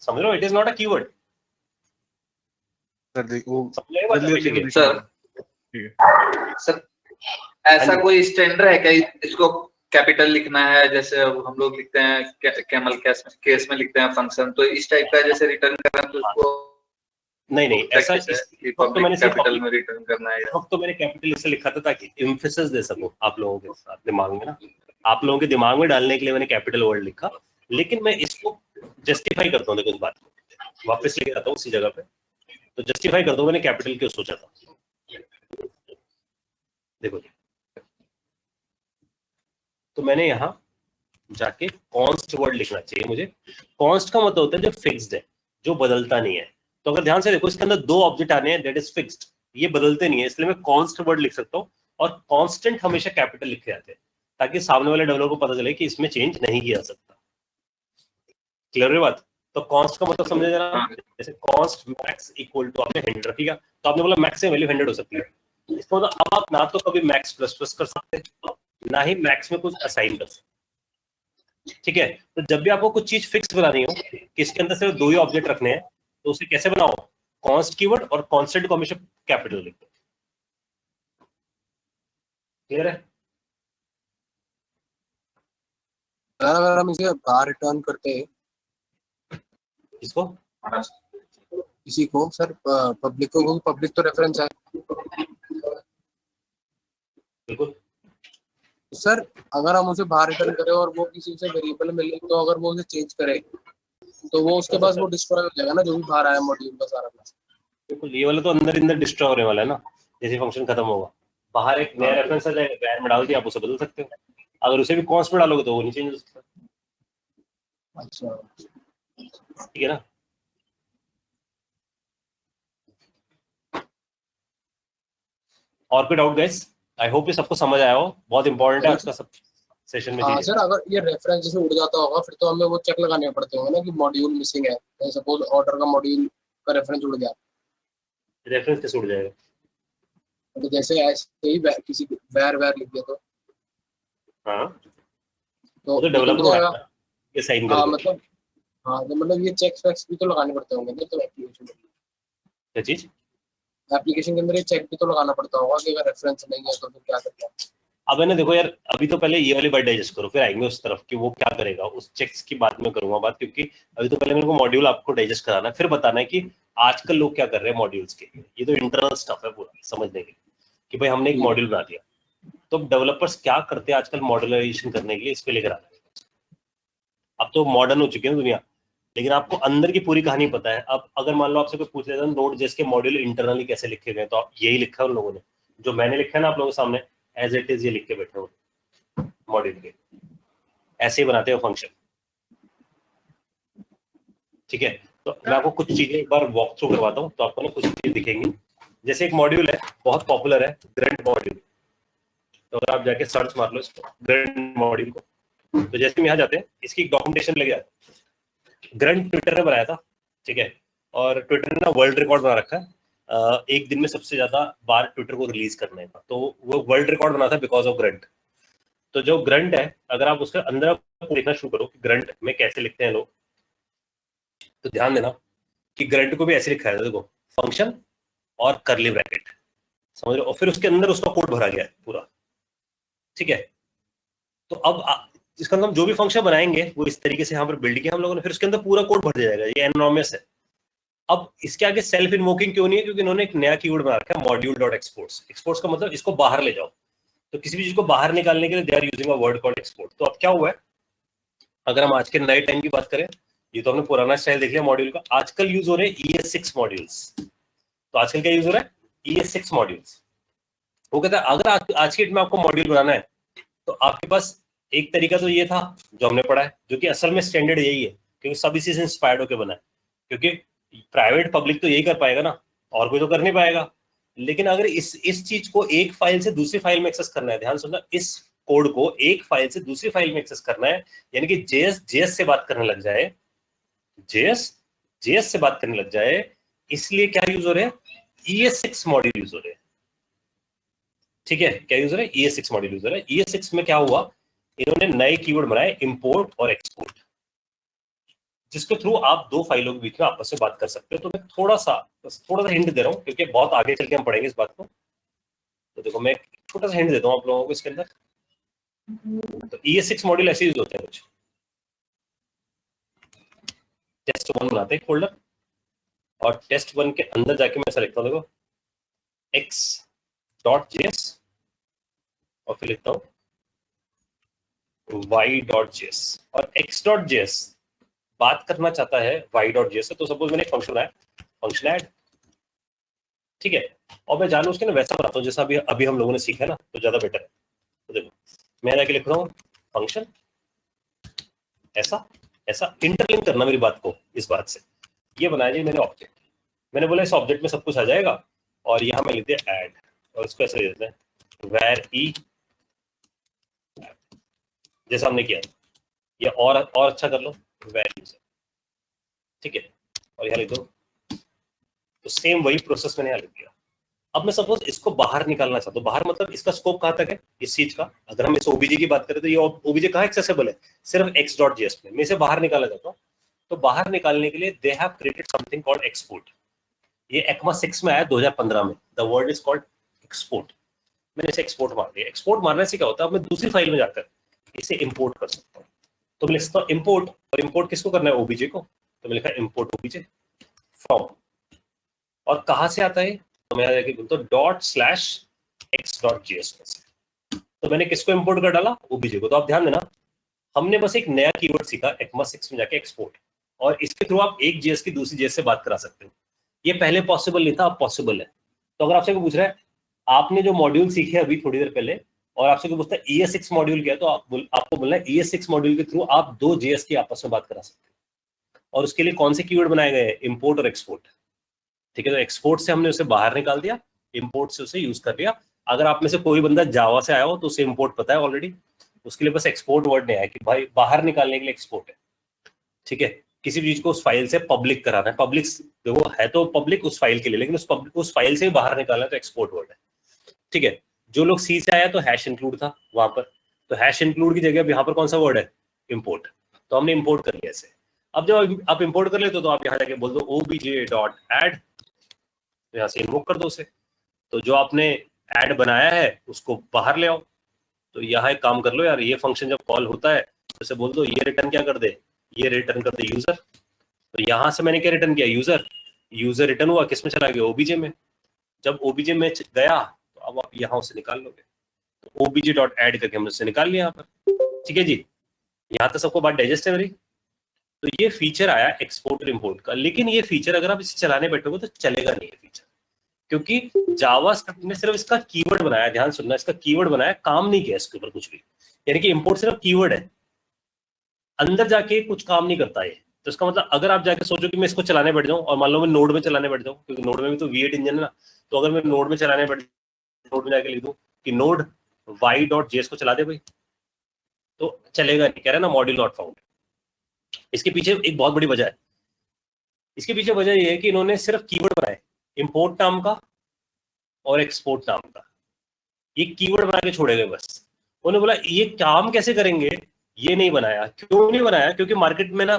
समझ लो। It is not a keyword. Sir ऐसा कोई स्टैंडर्ड है क्या इसको कैपिटल लिखना है, जैसे हम लोग लिखते हैं कैमल केस में लिखते हैं फंक्शन, तो इस टाइप का जैसे रिटर्न कर रहे हैं तो उसको नहीं ऐसा तो मैंने कैपिटल में रिटर्न करना है। तो मैंने कैपिटल इससे लिखा था ताकि एम्फेसिस दे सकूं आप लोगों के साथ दिमाग में ना, आप लोगों के दिमाग में डालने के लिए मैंने कैपिटल वर्ड लिखा। लेकिन मैं इसको जस्टिफाई करता हूँ, देखो इस बात को वापस लेके आता हूँ उसी जगह पे, तो जस्टिफाई करता हूँ मैंने कैपिटल क्यों सोचा था। देखो तो मैंने यहाँ जाके कॉन्स्ट वर्ड लिखना चाहिए मुझे। कॉन्स्ट का मतलब होता है जो फिक्स्ड है, जो बदलता नहीं है। तो अगर ध्यान से देखो इसके अंदर दो ऑब्जेक्ट आने हैं, दैट इज फिक्स्ड, ये बदलते नहीं है, इसलिए मैं कॉन्स्ट वर्ड लिख सकता हूँ। और कांस्टेंट हमेशा कैपिटल लिखे जाते हैं ताकि सामने वाले डेवलपर को पता चले कि इसमें चेंज नहीं किया जा सकता। क्लियर है बात? तो कॉन्स्ट का मतलब समझे जरा, जैसे कॉन्स्ट मैक्स इक्वल टू, आपने 100 रखी है तो आपने बोला मैक्स से वैल्यू 100 हो सकती है। इसका मतलब अब आप ना तो कभी मैक्स प्लस प्लस कर सकते हैं, ना ही मैक्स में कुछ असाइन कर सकते। ठीक है, तो जब भी आपको कुछ चीज फिक्स बनानी हो कि इसके अंदर सिर्फ दो ही ऑब्जेक्ट रखने हैं, तो उसे कैसे बनाओ, कॉन्स्ट कीवर्ड और कांस्टेंट को हमेशा कैपिटल लिख दो। क्लियर है? सर अगर हम इसे बाहर रिटर्न करते हैं इसको किसी को, सर पब्लिक को, क्योंकि पब्लिक तो रेफरेंस है। बिल्कुल। सर अगर हम उसे बाहर रिटर्न करें और वो किसी से वेरिएबल मिले, तो अगर वो उसे चेंज करे तो वो उसके पास वो डिस्ट्रॉय हो जाएगा ना, जो भी बाहर आया मॉड्यूल का सारा कुछ। बिल्कुल, ये वाला तो अंदर अंदर डिस्ट्रॉय होने वाला है ना, जैसे फंक्शन खत्म होगा बाहर एक नया रेफरेंस आ जाएगा, वैर में डाल के आप उसे बदल सकते हो। अगर उसे भी कॉन्स्ट में डालोगे तो वो नहीं चेंज हो सकता। अच्छा ठीक है ना। और कोई डाउट गाइस? आई होप ये सबको समझ आया हो, बहुत इंपॉर्टेंट है आज का सब सेशन में हाँ चीजें। सर, अगर ये रेफरेंस जैसे उड़ जाता होगा फिर तो हमें वो चेक लगाने पड़ते होंगे ना कि मॉड्यूल मिसिंग है। सपोज ऑर्डर का मॉड्यूल का रेफरेंस उड़ गया, रेफरेंस कैसे उड़ जाएगा? तो जैसे ऐसे ही किसी वैर लिख दिया तो हाँ, तो तो डेवलपर उड़ जाएगा। होगा ये साइन कर हाँ दो। मतलब, हाँ तो मतलब ये चेक फैक्स भी तो लगाने पड़ते होंगे ना, तो क्या चीज? एप्लीकेशन के अंदर ये चेक भी तो लगाना पड़ता होगा कि अगर रेफरेंस नहीं है तो फिर क्या करना है। अब है ना, देखो यार, अभी तो पहले ये वाली बात डाइजेस्ट करो, फिर आएंगे उस तरफ कि वो क्या करेगा, उस चेक्स की बात में करूंगा बात, क्योंकि अभी तो पहले मेरे को मॉड्यूल आपको डाइजेस्ट कराना है, फिर बताना है कि आजकल लोग क्या कर रहे हैं मॉड्यूल्स के। ये तो इंटरनल स्टफ है पूरा समझने के लिए कि भाई हमने एक मॉड्यूल बना दिया, तो डेवलपर्स क्या करते हैं आजकल मॉड्यूलराइजेशन करने के लिए, इस पे लेकर आना है। अब तो मॉडर्न हो चुकी है दुनिया, लेकिन आपको अंदर की पूरी कहानी पता है। अब अगर मान लो आपसे कोई पूछ लेता है नोड जेएस के मॉड्यूल इंटरनली कैसे लिखे गए, तो यही लिखा है उन लोगों ने, जो मैंने लिखा है ना आप लोगों के सामने एज इट इज, ये लिख के बैठे हो मॉड्यूल के, ऐसे ही बनाते हो फंक्शन। ठीक है, तो मैं आपको कुछ चीजें एक बार वॉक थ्रू करवाता हूँ, तो आपको ना कुछ चीजें दिखेंगी। जैसे एक मॉड्यूल है बहुत पॉपुलर है, ग्रंट मॉड्यूल। तो अगर आप जाके सर्च मार लो इसको, ग्रंट मॉड्यूल को, तो जैसे हम यहाँ जाते हैं इसकी एक डॉक्यूमेंटेशन लेके आते हैं। ग्रंट ट्विटर ने बनाया था, ठीक है, और ट्विटर ने ना वर्ल्ड रिकॉर्ड बना रखा है, एक दिन में सबसे ज्यादा बार ट्विटर को रिलीज करने का, तो वो वर्ल्ड रिकॉर्ड बना था बिकॉज ऑफ ग्रंट। तो जो ग्रंट है, अगर आप उसके अंदर देखना शुरू करो कि ग्रंट में कैसे लिखते हैं लोग, तो ध्यान देना कि ग्रंट को भी ऐसे लिखा है, देखो फंक्शन और करली ब्रैकेट, समझ रहे हो, और फिर उसके अंदर उसका कोड भरा गया है पूरा। ठीक है, तो अब इसका हम जो भी फंक्शन बनाएंगे वो इस तरीके से यहाँ पर बिल्ड किया हम लोगों ने, फिर उसके अंदर पूरा कोड भर दिया जाएगा। ये एनोनिमस है। अब इसके आगे सेल्फ इन्वोकिंग क्यों नहीं है? क्योंकि इन्होंने एक नया कीवर्ड बना रखा है, मॉड्यूल डॉट एक्सपोर्ट्स। एक्सपोर्ट्स का मतलब इसको बाहर ले जाओ, तो किसी भी चीज को बाहर निकालने के लिए they are using a word called export. तो अब क्या हुआ है, अगर हम आज के नए टाइम की बात करें, ये तो हमने पुराना स्टाइल देख लिया मॉड्यूल का, आजकल यूज हो रहे हैं ES6 मॉड्यूल्स। तो आजकल क्या यूज हो रहा है? ES6 modules. वो कहता है अगर आज की डेट में आपको मॉड्यूल बनाना है तो आपके पास एक तरीका तो ये था जो हमने पढ़ा है, जो कि असल में स्टैंडर्ड यही है, क्योंकि सब इसी से इंस्पायर्ड होकर बना है, क्योंकि प्राइवेट पब्लिक तो यही कर पाएगा ना, और कोई तो कर नहीं पाएगा। लेकिन अगर इस चीज को एक फाइल से दूसरी फाइल में एक्सेस करना है, ध्यान सुनना, इस कोड को एक फाइल से दूसरी फाइल में एक्सेस करना है, यानी कि जेएस से बात करने लग जाए, जेएस से बात करने लग जाए, इसलिए क्या यूज हो रहे हैं? ES6 मॉड्यूल यूज हो रहे हैं। ठीक है, क्या यूज हो रहा है? ES6 मॉड्यूल यूज हो रहा है। ES6 में क्या हुआ, इन्होंने नए कीवर्ड बनाए, इंपोर्ट और एक्सपोर्ट, जिसके थ्रू आप दो फाइलों के बीच में आपस में बात कर सकते हो। तो मैं थोड़ा सा हिंट दे रहा हूँ, क्योंकि बहुत आगे चल के हम पढ़ेंगे इस बात को। तो देखो मैं छोटा सा हिंट देता हूँ आप लोगों को इसके अंदर। तो ES6 मॉड्यूल ऐसे यूज होते हैं कुछ। test1 बनाते हैं फोल्डर, और test1 के अंदर जाके मैं ऐसा लिखता हूँ, देखो x.js, और फिर लिखता हूँ y.js, और x.js बात करना चाहता है y.js से। तो सपोज मैंने एक फंक्शन बनाया, फंक्शन ऐड, ठीक है, और मैं जानूं उसके ना वैसा बनाता हूँ जैसा अभी हम लोगों ने सीखा है ना, तो ज्यादा बेटर है। तो देखो मैं जाके लिख रहा हूँ फंक्शन ऐसा ऐसा, इंटरलिंक करना मेरी बात को इस बात से, ये बनाया जी मैंने ऑब्जेक्ट, मैंने बोला इस ऑब्जेक्ट में सब कुछ आ जाएगा, और यहाँ मैं लिख दिया ऐड, और इसको ऐसे लिख देते हैं where e, जैसा हमने किया, या और अच्छा कर लो वैल्यू से, ठीक है, और यहाँ लिख दो। तो सेम वही प्रोसेस मैंने यहाँ लिख दिया। अब मैं सपोज इसको बाहर निकालना चाहता हूँ, बाहर मतलब इसका स्कोप कहाँ तक है इस चीज का, अगर हम इस ओबीजे की बात करें तो ये ओबीजे कहाँ एक्सेसिबल है? सिर्फ x.js में। मैं इसे बाहर निकालना चाहता हूँ, तो बाहर निकालने के लिए they have created something called export. ये ECMA 6 में आया 2015 में, the word is called export. मैंने इसे एक्सपोर्ट मार दिया। एक्सपोर्ट मारने से क्या होता है, अब मैं दूसरी फाइल में जाकर इसे इंपोर्ट कर सकता हूँ। तो मैं लिखता हूँ इम्पोर्ट, और इम्पोर्ट किसको करना है, ओबीजे को, तो मैं लिखा इम्पोर्ट ओबीजे फ्रॉम, और कहाँ से आता है, तो मैं जाके बोलता हूँ ./x.js में से, तो मैंने किसको इम्पोर्ट कर डाला, ओबीजे को। तो आप ध्यान देना, हमने बस एक नया कीवर्ड सीखा ECMAScripts में जाके एक्सपोर्ट, और इसके थ्रू आप एक जेएस की दूसरी जेएस से बात करा सकते हो। ये पहले पॉसिबल नहीं था, अब पॉसिबल है। तो अगर आपसे कोई पूछ रहा है आपने जो मॉड्यूल सीखे अभी थोड़ी देर पहले, और आपसे कोई पूछता है ES6 मॉड्यूल क्या है, तो आपको बोलना है ES6 मॉड्यूल के थ्रू आप दो जेएस की आपस में बात करा सकते हो, और उसके लिए कौन से कीवर्ड बनाए गए हैं, इम्पोर्ट और एक्सपोर्ट। ठीक है, तो एक्सपोर्ट से हमने उसे बाहर निकाल दिया, इम्पोर्ट से उसे यूज कर लिया। अगर आप में से कोई बंदा जावा से आया हो तो उसे इम्पोर्ट पता है ऑलरेडी, उसके लिए बस एक्सपोर्ट वर्ड नहीं आया कि भाई बाहर निकालने के लिए एक्सपोर्ट है। ठीक है, किसी चीज को उस फाइल से पब्लिक कराना है, पब्लिक देखो है तो पब्लिक उस फाइल के लिए, लेकिन उस फाइल से बाहर निकालना है तो एक्सपोर्ट वर्ड है। ठीक है, जो लोग सी से आया तो हैश इंक्लूड था वहां पर, तो हैश इंक्लूड की जगह यहाँ पर कौन सा वर्ड है, इम्पोर्ट, तो हमने इम्पोर्ट कर लिया ऐसे। अब जब आप इम्पोर्ट कर लेते हो तो आप यहाँ जाके बोल दो obj.add, यहाँ से इन्वोक कर दो उसे, तो जो आपने ऐड बनाया है उसको बाहर ले आओ। तो यहाँ एक काम कर लो यार, ये फंक्शन जब कॉल होता है तो उसे बोल दो ये रिटर्न क्या कर दे, ये रिटर्न कर दे यूजर। तो यहाँ से मैंने क्या रिटर्न किया, यूजर, यूजर रिटर्न हुआ, किस में चला गया, ओबीजे में। जब ओबीजे में गया तो अब आप यहाँ उसे निकाल लोगे, तो obj.add करके हमने उसे निकाल लिया यहाँ पर। ठीक है जी, यहाँ तक सबको बात डाइजेस्ट है मेरी। तो ये फीचर आया एक्सपोर्ट और इम्पोर्ट का, लेकिन ये फीचर अगर आप इसे चलाने बैठोगे तो चलेगा नहीं ये फीचर, क्योंकि जावास्क्रिप्ट ने सिर्फ इसका कीवर्ड बनाया, ध्यान सुनना, इसका कीवर्ड बनाया, काम नहीं किया इसके ऊपर कुछ भी। यानी कि इंपोर्ट सिर्फ कीवर्ड है, अंदर जाके कुछ काम नहीं करता है। तो इसका मतलब अगर आप जाके सोचो कि मैं इसको चलाने बैठ जाऊं, और मान लो मैं नोड में चलाने बैठ जाऊं, क्योंकि नोड में भी तो V8 इंजन है ना, तो अगर मैं नोड में चलाने बैठ, नोड में जाके लिख दूं कि नोड y.js को चला दे भाई, तो चलेगा नहीं, कह रहे ना मॉड्यूल नॉट फाउंड। इसके पीछे एक बहुत बड़ी वजह है, इसके पीछे वजह यह है कि इन्होंने सिर्फ कीवर्ड बनाए, इंपोर्ट नाम का और एक्सपोर्ट नाम का, ये कीवर्ड बना के छोड़े गए बस। उन्होंने बोला ये काम कैसे करेंगे, ये नहीं बनाया। क्यों नहीं बनाया, क्योंकि मार्केट में ना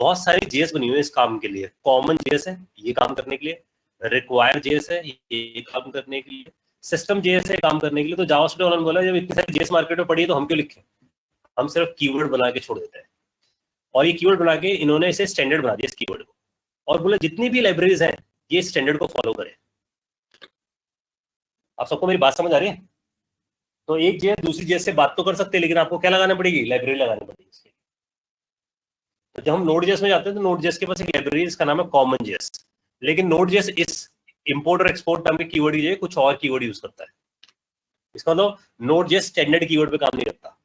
बहुत सारी जेएस बनी हुई है इस काम के लिए। कॉमन जेएस है ये काम करने के लिए, रिक्वायर जेएस है ये काम करने के लिए, सिस्टम जेएस है काम करने के लिए। तो जावास्क्रिप्ट उन्होंने बोला जब इतनी सारी जेएस मार्केट में पड़ी है तो हम क्यों लिखें, हम सिर्फ कीवर्ड बना के छोड़ देते हैं। और ये कीवर्ड बना के इन्होंने इसे स्टैंडर्ड बना दिया इस कीवर्ड को, और बोला जितनी भी लाइब्रेरीज हैं ये स्टैंडर्ड को फॉलो करें। आप सबको मेरी बात समझ आ रही है? तो एक जेएस दूसरी जेएस से बात तो कर सकते हैं, लेकिन आपको क्या लगाना पड़ेगी, लाइब्रेरी लगानी पड़ेगी इसके। तो जब हम नोड जेएस में जाते हैं तो नोड जेएस के पास एक लाइब्रेरी, इसका नाम है कॉमन जेएस, लेकिन नोड जेएस इस इंपोर्ट और एक्सपोर्ट नाम के कीवर्ड की जगह कुछ और कीवर्ड यूज करता है। इसका मतलब नोड जेएस स्टैंडर्ड कीवर्ड पे काम नहीं करता।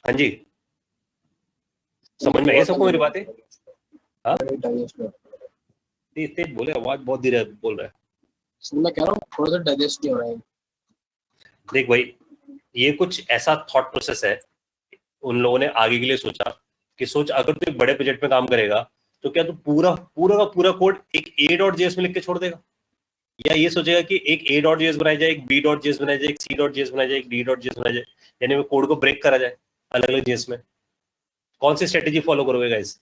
हाँ जी, समझ में आई सबको मेरी बातें? हाँ तेज बोले, आवाज बहुत धीरे बोल रहा है। मैं कह रहा हूँ थोड़ा सा डाइजेस्ट नहीं हो रहा है। देख भाई, ये कुछ ऐसा थॉट प्रोसेस है, उन लोगों ने आगे के लिए सोचा कि सोच अगर तू एक बड़े प्रोजेक्ट में काम करेगा तो क्या तू पूरा का पूरा कोड एक a.js में लिख के छोड़ देगा, या ये सोचेगा कि एक a.js बनाया जाए, एक b.js बनाया जाए, एक c.js बनाया जाए, एक d.js बनाया जाए, यानी वो कोड को ब्रेक करा जाए अलग अलग जेएस में। कौन सी स्ट्रेटेजी फॉलो करोगे गाइस?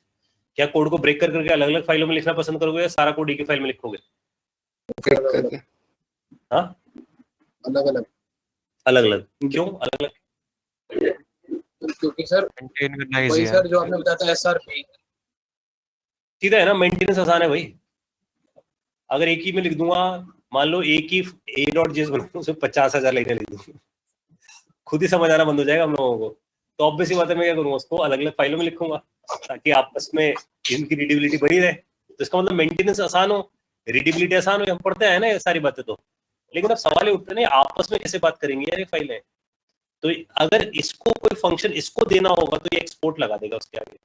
क्या कोड को ब्रेक कर करके अलग अलग फाइलों में लिखना पसंद करोगे, या सारा कोड एक ही फाइल में लिखोगे? हाँ, अलग अलग। अलग अलग क्यों अलग अलग? क्योंकि सर वही सर जो आपने बताया था SRP सीधा है ना, मेंटेनेंस आसान है भाई। अगर एक ही में लिख दूंगा, मान लो एक ही a.js बनाऊं, उसमें 50,000 लाइनें लिख दूं, खुद ही समझ आना बंद हो जाएगा हम लोगों को। तो ऑब्वियस ही बात है, मैं क्या करूंगा, उसको अलग अलग फाइलों में लिखूंगा ताकि आपस में इनकी रीडेबिलिटी बनी रहे। तो इसका मतलब मेंटेनेंस आसान हो, रीडेबिलिटी आसान हो, हम पढ़ते हैं ना ये सारी बातें। तो लेकिन अब सवाल ये उठते नहीं आपस में कैसे बात करेंगे यार ये फाइलें। तो अगर इसको कोई फंक्शन इसको देना होगा तो ये एक्सपोर्ट लगा देगा उसके आगे,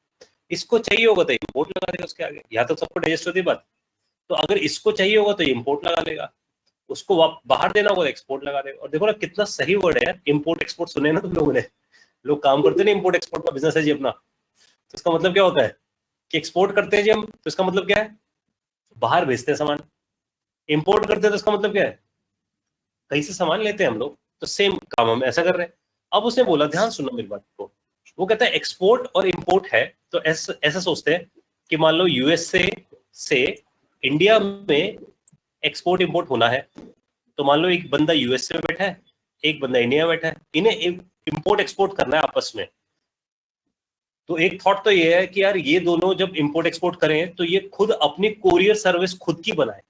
इसको चाहिए होगा तो इंपोर्ट लगा देगा उसके आगे। यहाँ तक सबको डाइजेस्ट होती बात। तो अगर इसको चाहिए होगा तो इंपोर्ट लगा लेगा, उसको बाहर देना होगा तो एक्सपोर्ट लगा देगा। और देखो ना कितना सही वर्ड है यार, इंपोर्ट एक्सपोर्ट। सुने ना तुम लोगों ने, लोग काम करते नहीं, इंपोर्ट एक्सपोर्ट का बिजनेस है जी अपना। तो इसका मतलब क्या होता है कि एक्सपोर्ट करते हैं जी हम, तो इसका मतलब क्या है, बाहर भेजते हैं सामान। इंपोर्ट करते हैं तो इसका मतलब क्या है, कहीं से सामान लेते हैं हम लोग। तो सेम काम हम ऐसा कर रहे हैं। अब उसने बोला, ध्यान सुनो मेरी बात को, वो कहता है एक्सपोर्ट और इंपोर्ट है तो ऐसा सोचते हैं कि मान लो यूएसए से इंडिया में एक्सपोर्ट इंपोर्ट होना है, तो मान लो एक बंदा यूएसए में बैठा है, एक बंदा इंडिया में बैठा है, इन्हें इंपोर्ट एक्सपोर्ट करना है आपस में, तो एक थॉट तो ये है कि यार ये दोनों जब इंपोर्ट एक्सपोर्ट करें तो ये खुद अपनी कोरियर सर्विस खुद की बनाए,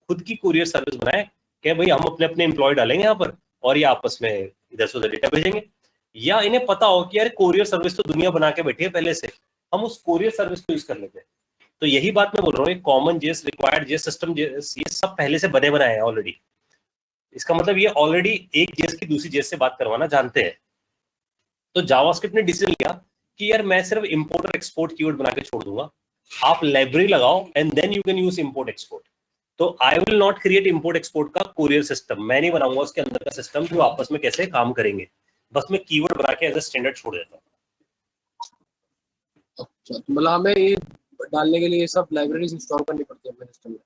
खुद की कोरियर सर्विस बनाए कि भाई हम अपने अपने एम्प्लॉय डालेंगे यहाँ पर और ये आपस में इधर से उधर डेटा भेजेंगे, या इन्हें पता हो कि यार कोरियर सर्विस तो दुनिया बना के बैठी है पहले से, हम उस कोरियर सर्विस को यूज कर लेते हैं। तो यही बात मैं बोल रहा हूँ, common JS, required JS, system JS, ये सब पहले से बने बनाए हैं ऑलरेडी। इसका मतलब ये ऑलरेडी एक जेएस की दूसरी जेएस से बात करवाना जानते हैं। तो जावास्क्रिप्ट ने डिसीजन लिया कि यार मैं सिर्फ इंपोर्ट और एक्सपोर्ट कीवर्ड बना के छोड़ दूंगा, आप लाइब्रेरी लगाओ and then you can use import export. तो I will not create import export का कोरियर सिस्टम, मैं नहीं बनाऊंगा उसके अंदर का सिस्टम जो आपस में कैसे काम करेंगे, बस मैं कीवर्ड बना के एज ए स्टैंडर्ड छोड़ देता हूँ। अच्छा, मतलब हमें ये डालने के लिए ये सब लाइब्रेरीज इंस्टॉल करनी पड़ती है अपने सिस्टम में।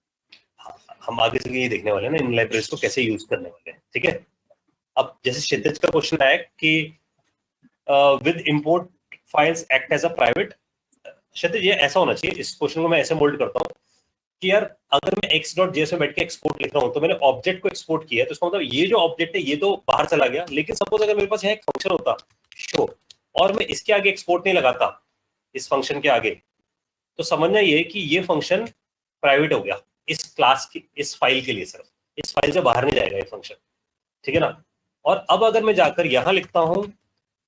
हम आगे से ये देखने वाले हैं ना इन लाइब्रेरीज को कैसे यूज करने वाले हैं, ठीक है। अब जैसे क्षितिज का क्वेश्चन आया कि with import files act as a private, Kshitij ये ऐसा होना चाहिए, इस क्वेश्चन को मैं ऐसे मोल्ड करता हूँ कि यार अगर मैं x.js में बैठ के एक्सपोर्ट लिख रहा हूँ तो मैंने ऑब्जेक्ट को एक्सपोर्ट किया है, तो इसका मतलब ये जो ऑब्जेक्ट है ये तो बाहर चला गया, लेकिन सपोज अगर मेरे पास यहाँ एक फंक्शन होता शो और मैं इसके आगे एक्सपोर्ट नहीं लगाता इस फंक्शन के आगे, तो समझना ये कि ये फंक्शन प्राइवेट हो गया इस क्लास की, इस फाइल के लिए, सिर्फ इस फाइल से बाहर नहीं जाएगा ये फंक्शन, ठीक है ना। और अब अगर मैं जाकर यहाँ लिखता हूँ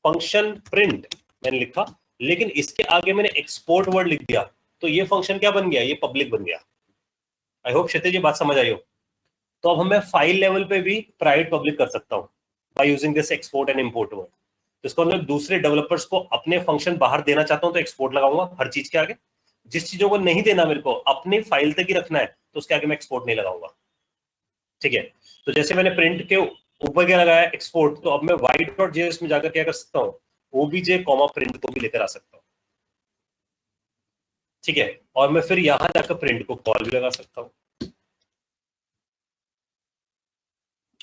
फंक्शन प्रिंट, मैंने लिखा लेकिन इसके आगे मैंने एक्सपोर्ट वर्ड लिख दिया, तो ये फंक्शन क्या बन गया, ये पब्लिक बन गया। आई होप क्षितिज ये बात समझ आई हो। तो अब मैं फाइल लेवल पे भी प्राइवेट पब्लिक कर सकता हूँ bye using this export and import word. तो इसको मैं दूसरे डेवलपर्स को अपने फंक्शन बाहर देना चाहता हूँ तो एक्सपोर्ट लगाऊंगा हर चीज के आगे, जिस चीजों को नहीं देना मेरे को अपनी फाइल तक ही रखना है तो उसके आगे मैं एक्सपोर्ट नहीं लगाऊंगा, ठीक है। तो जैसे मैंने प्रिंट के ऊपर क्या लगाया एक्सपोर्ट, तो अब मैं white.js में जाकर क्या कर सकता हूँ, obj कॉमा प्रिंट को भी लेकर आ सकता हूँ, ठीक है। और मैं फिर यहां जाकर प्रिंट को कॉल भी लगा सकता हूँ।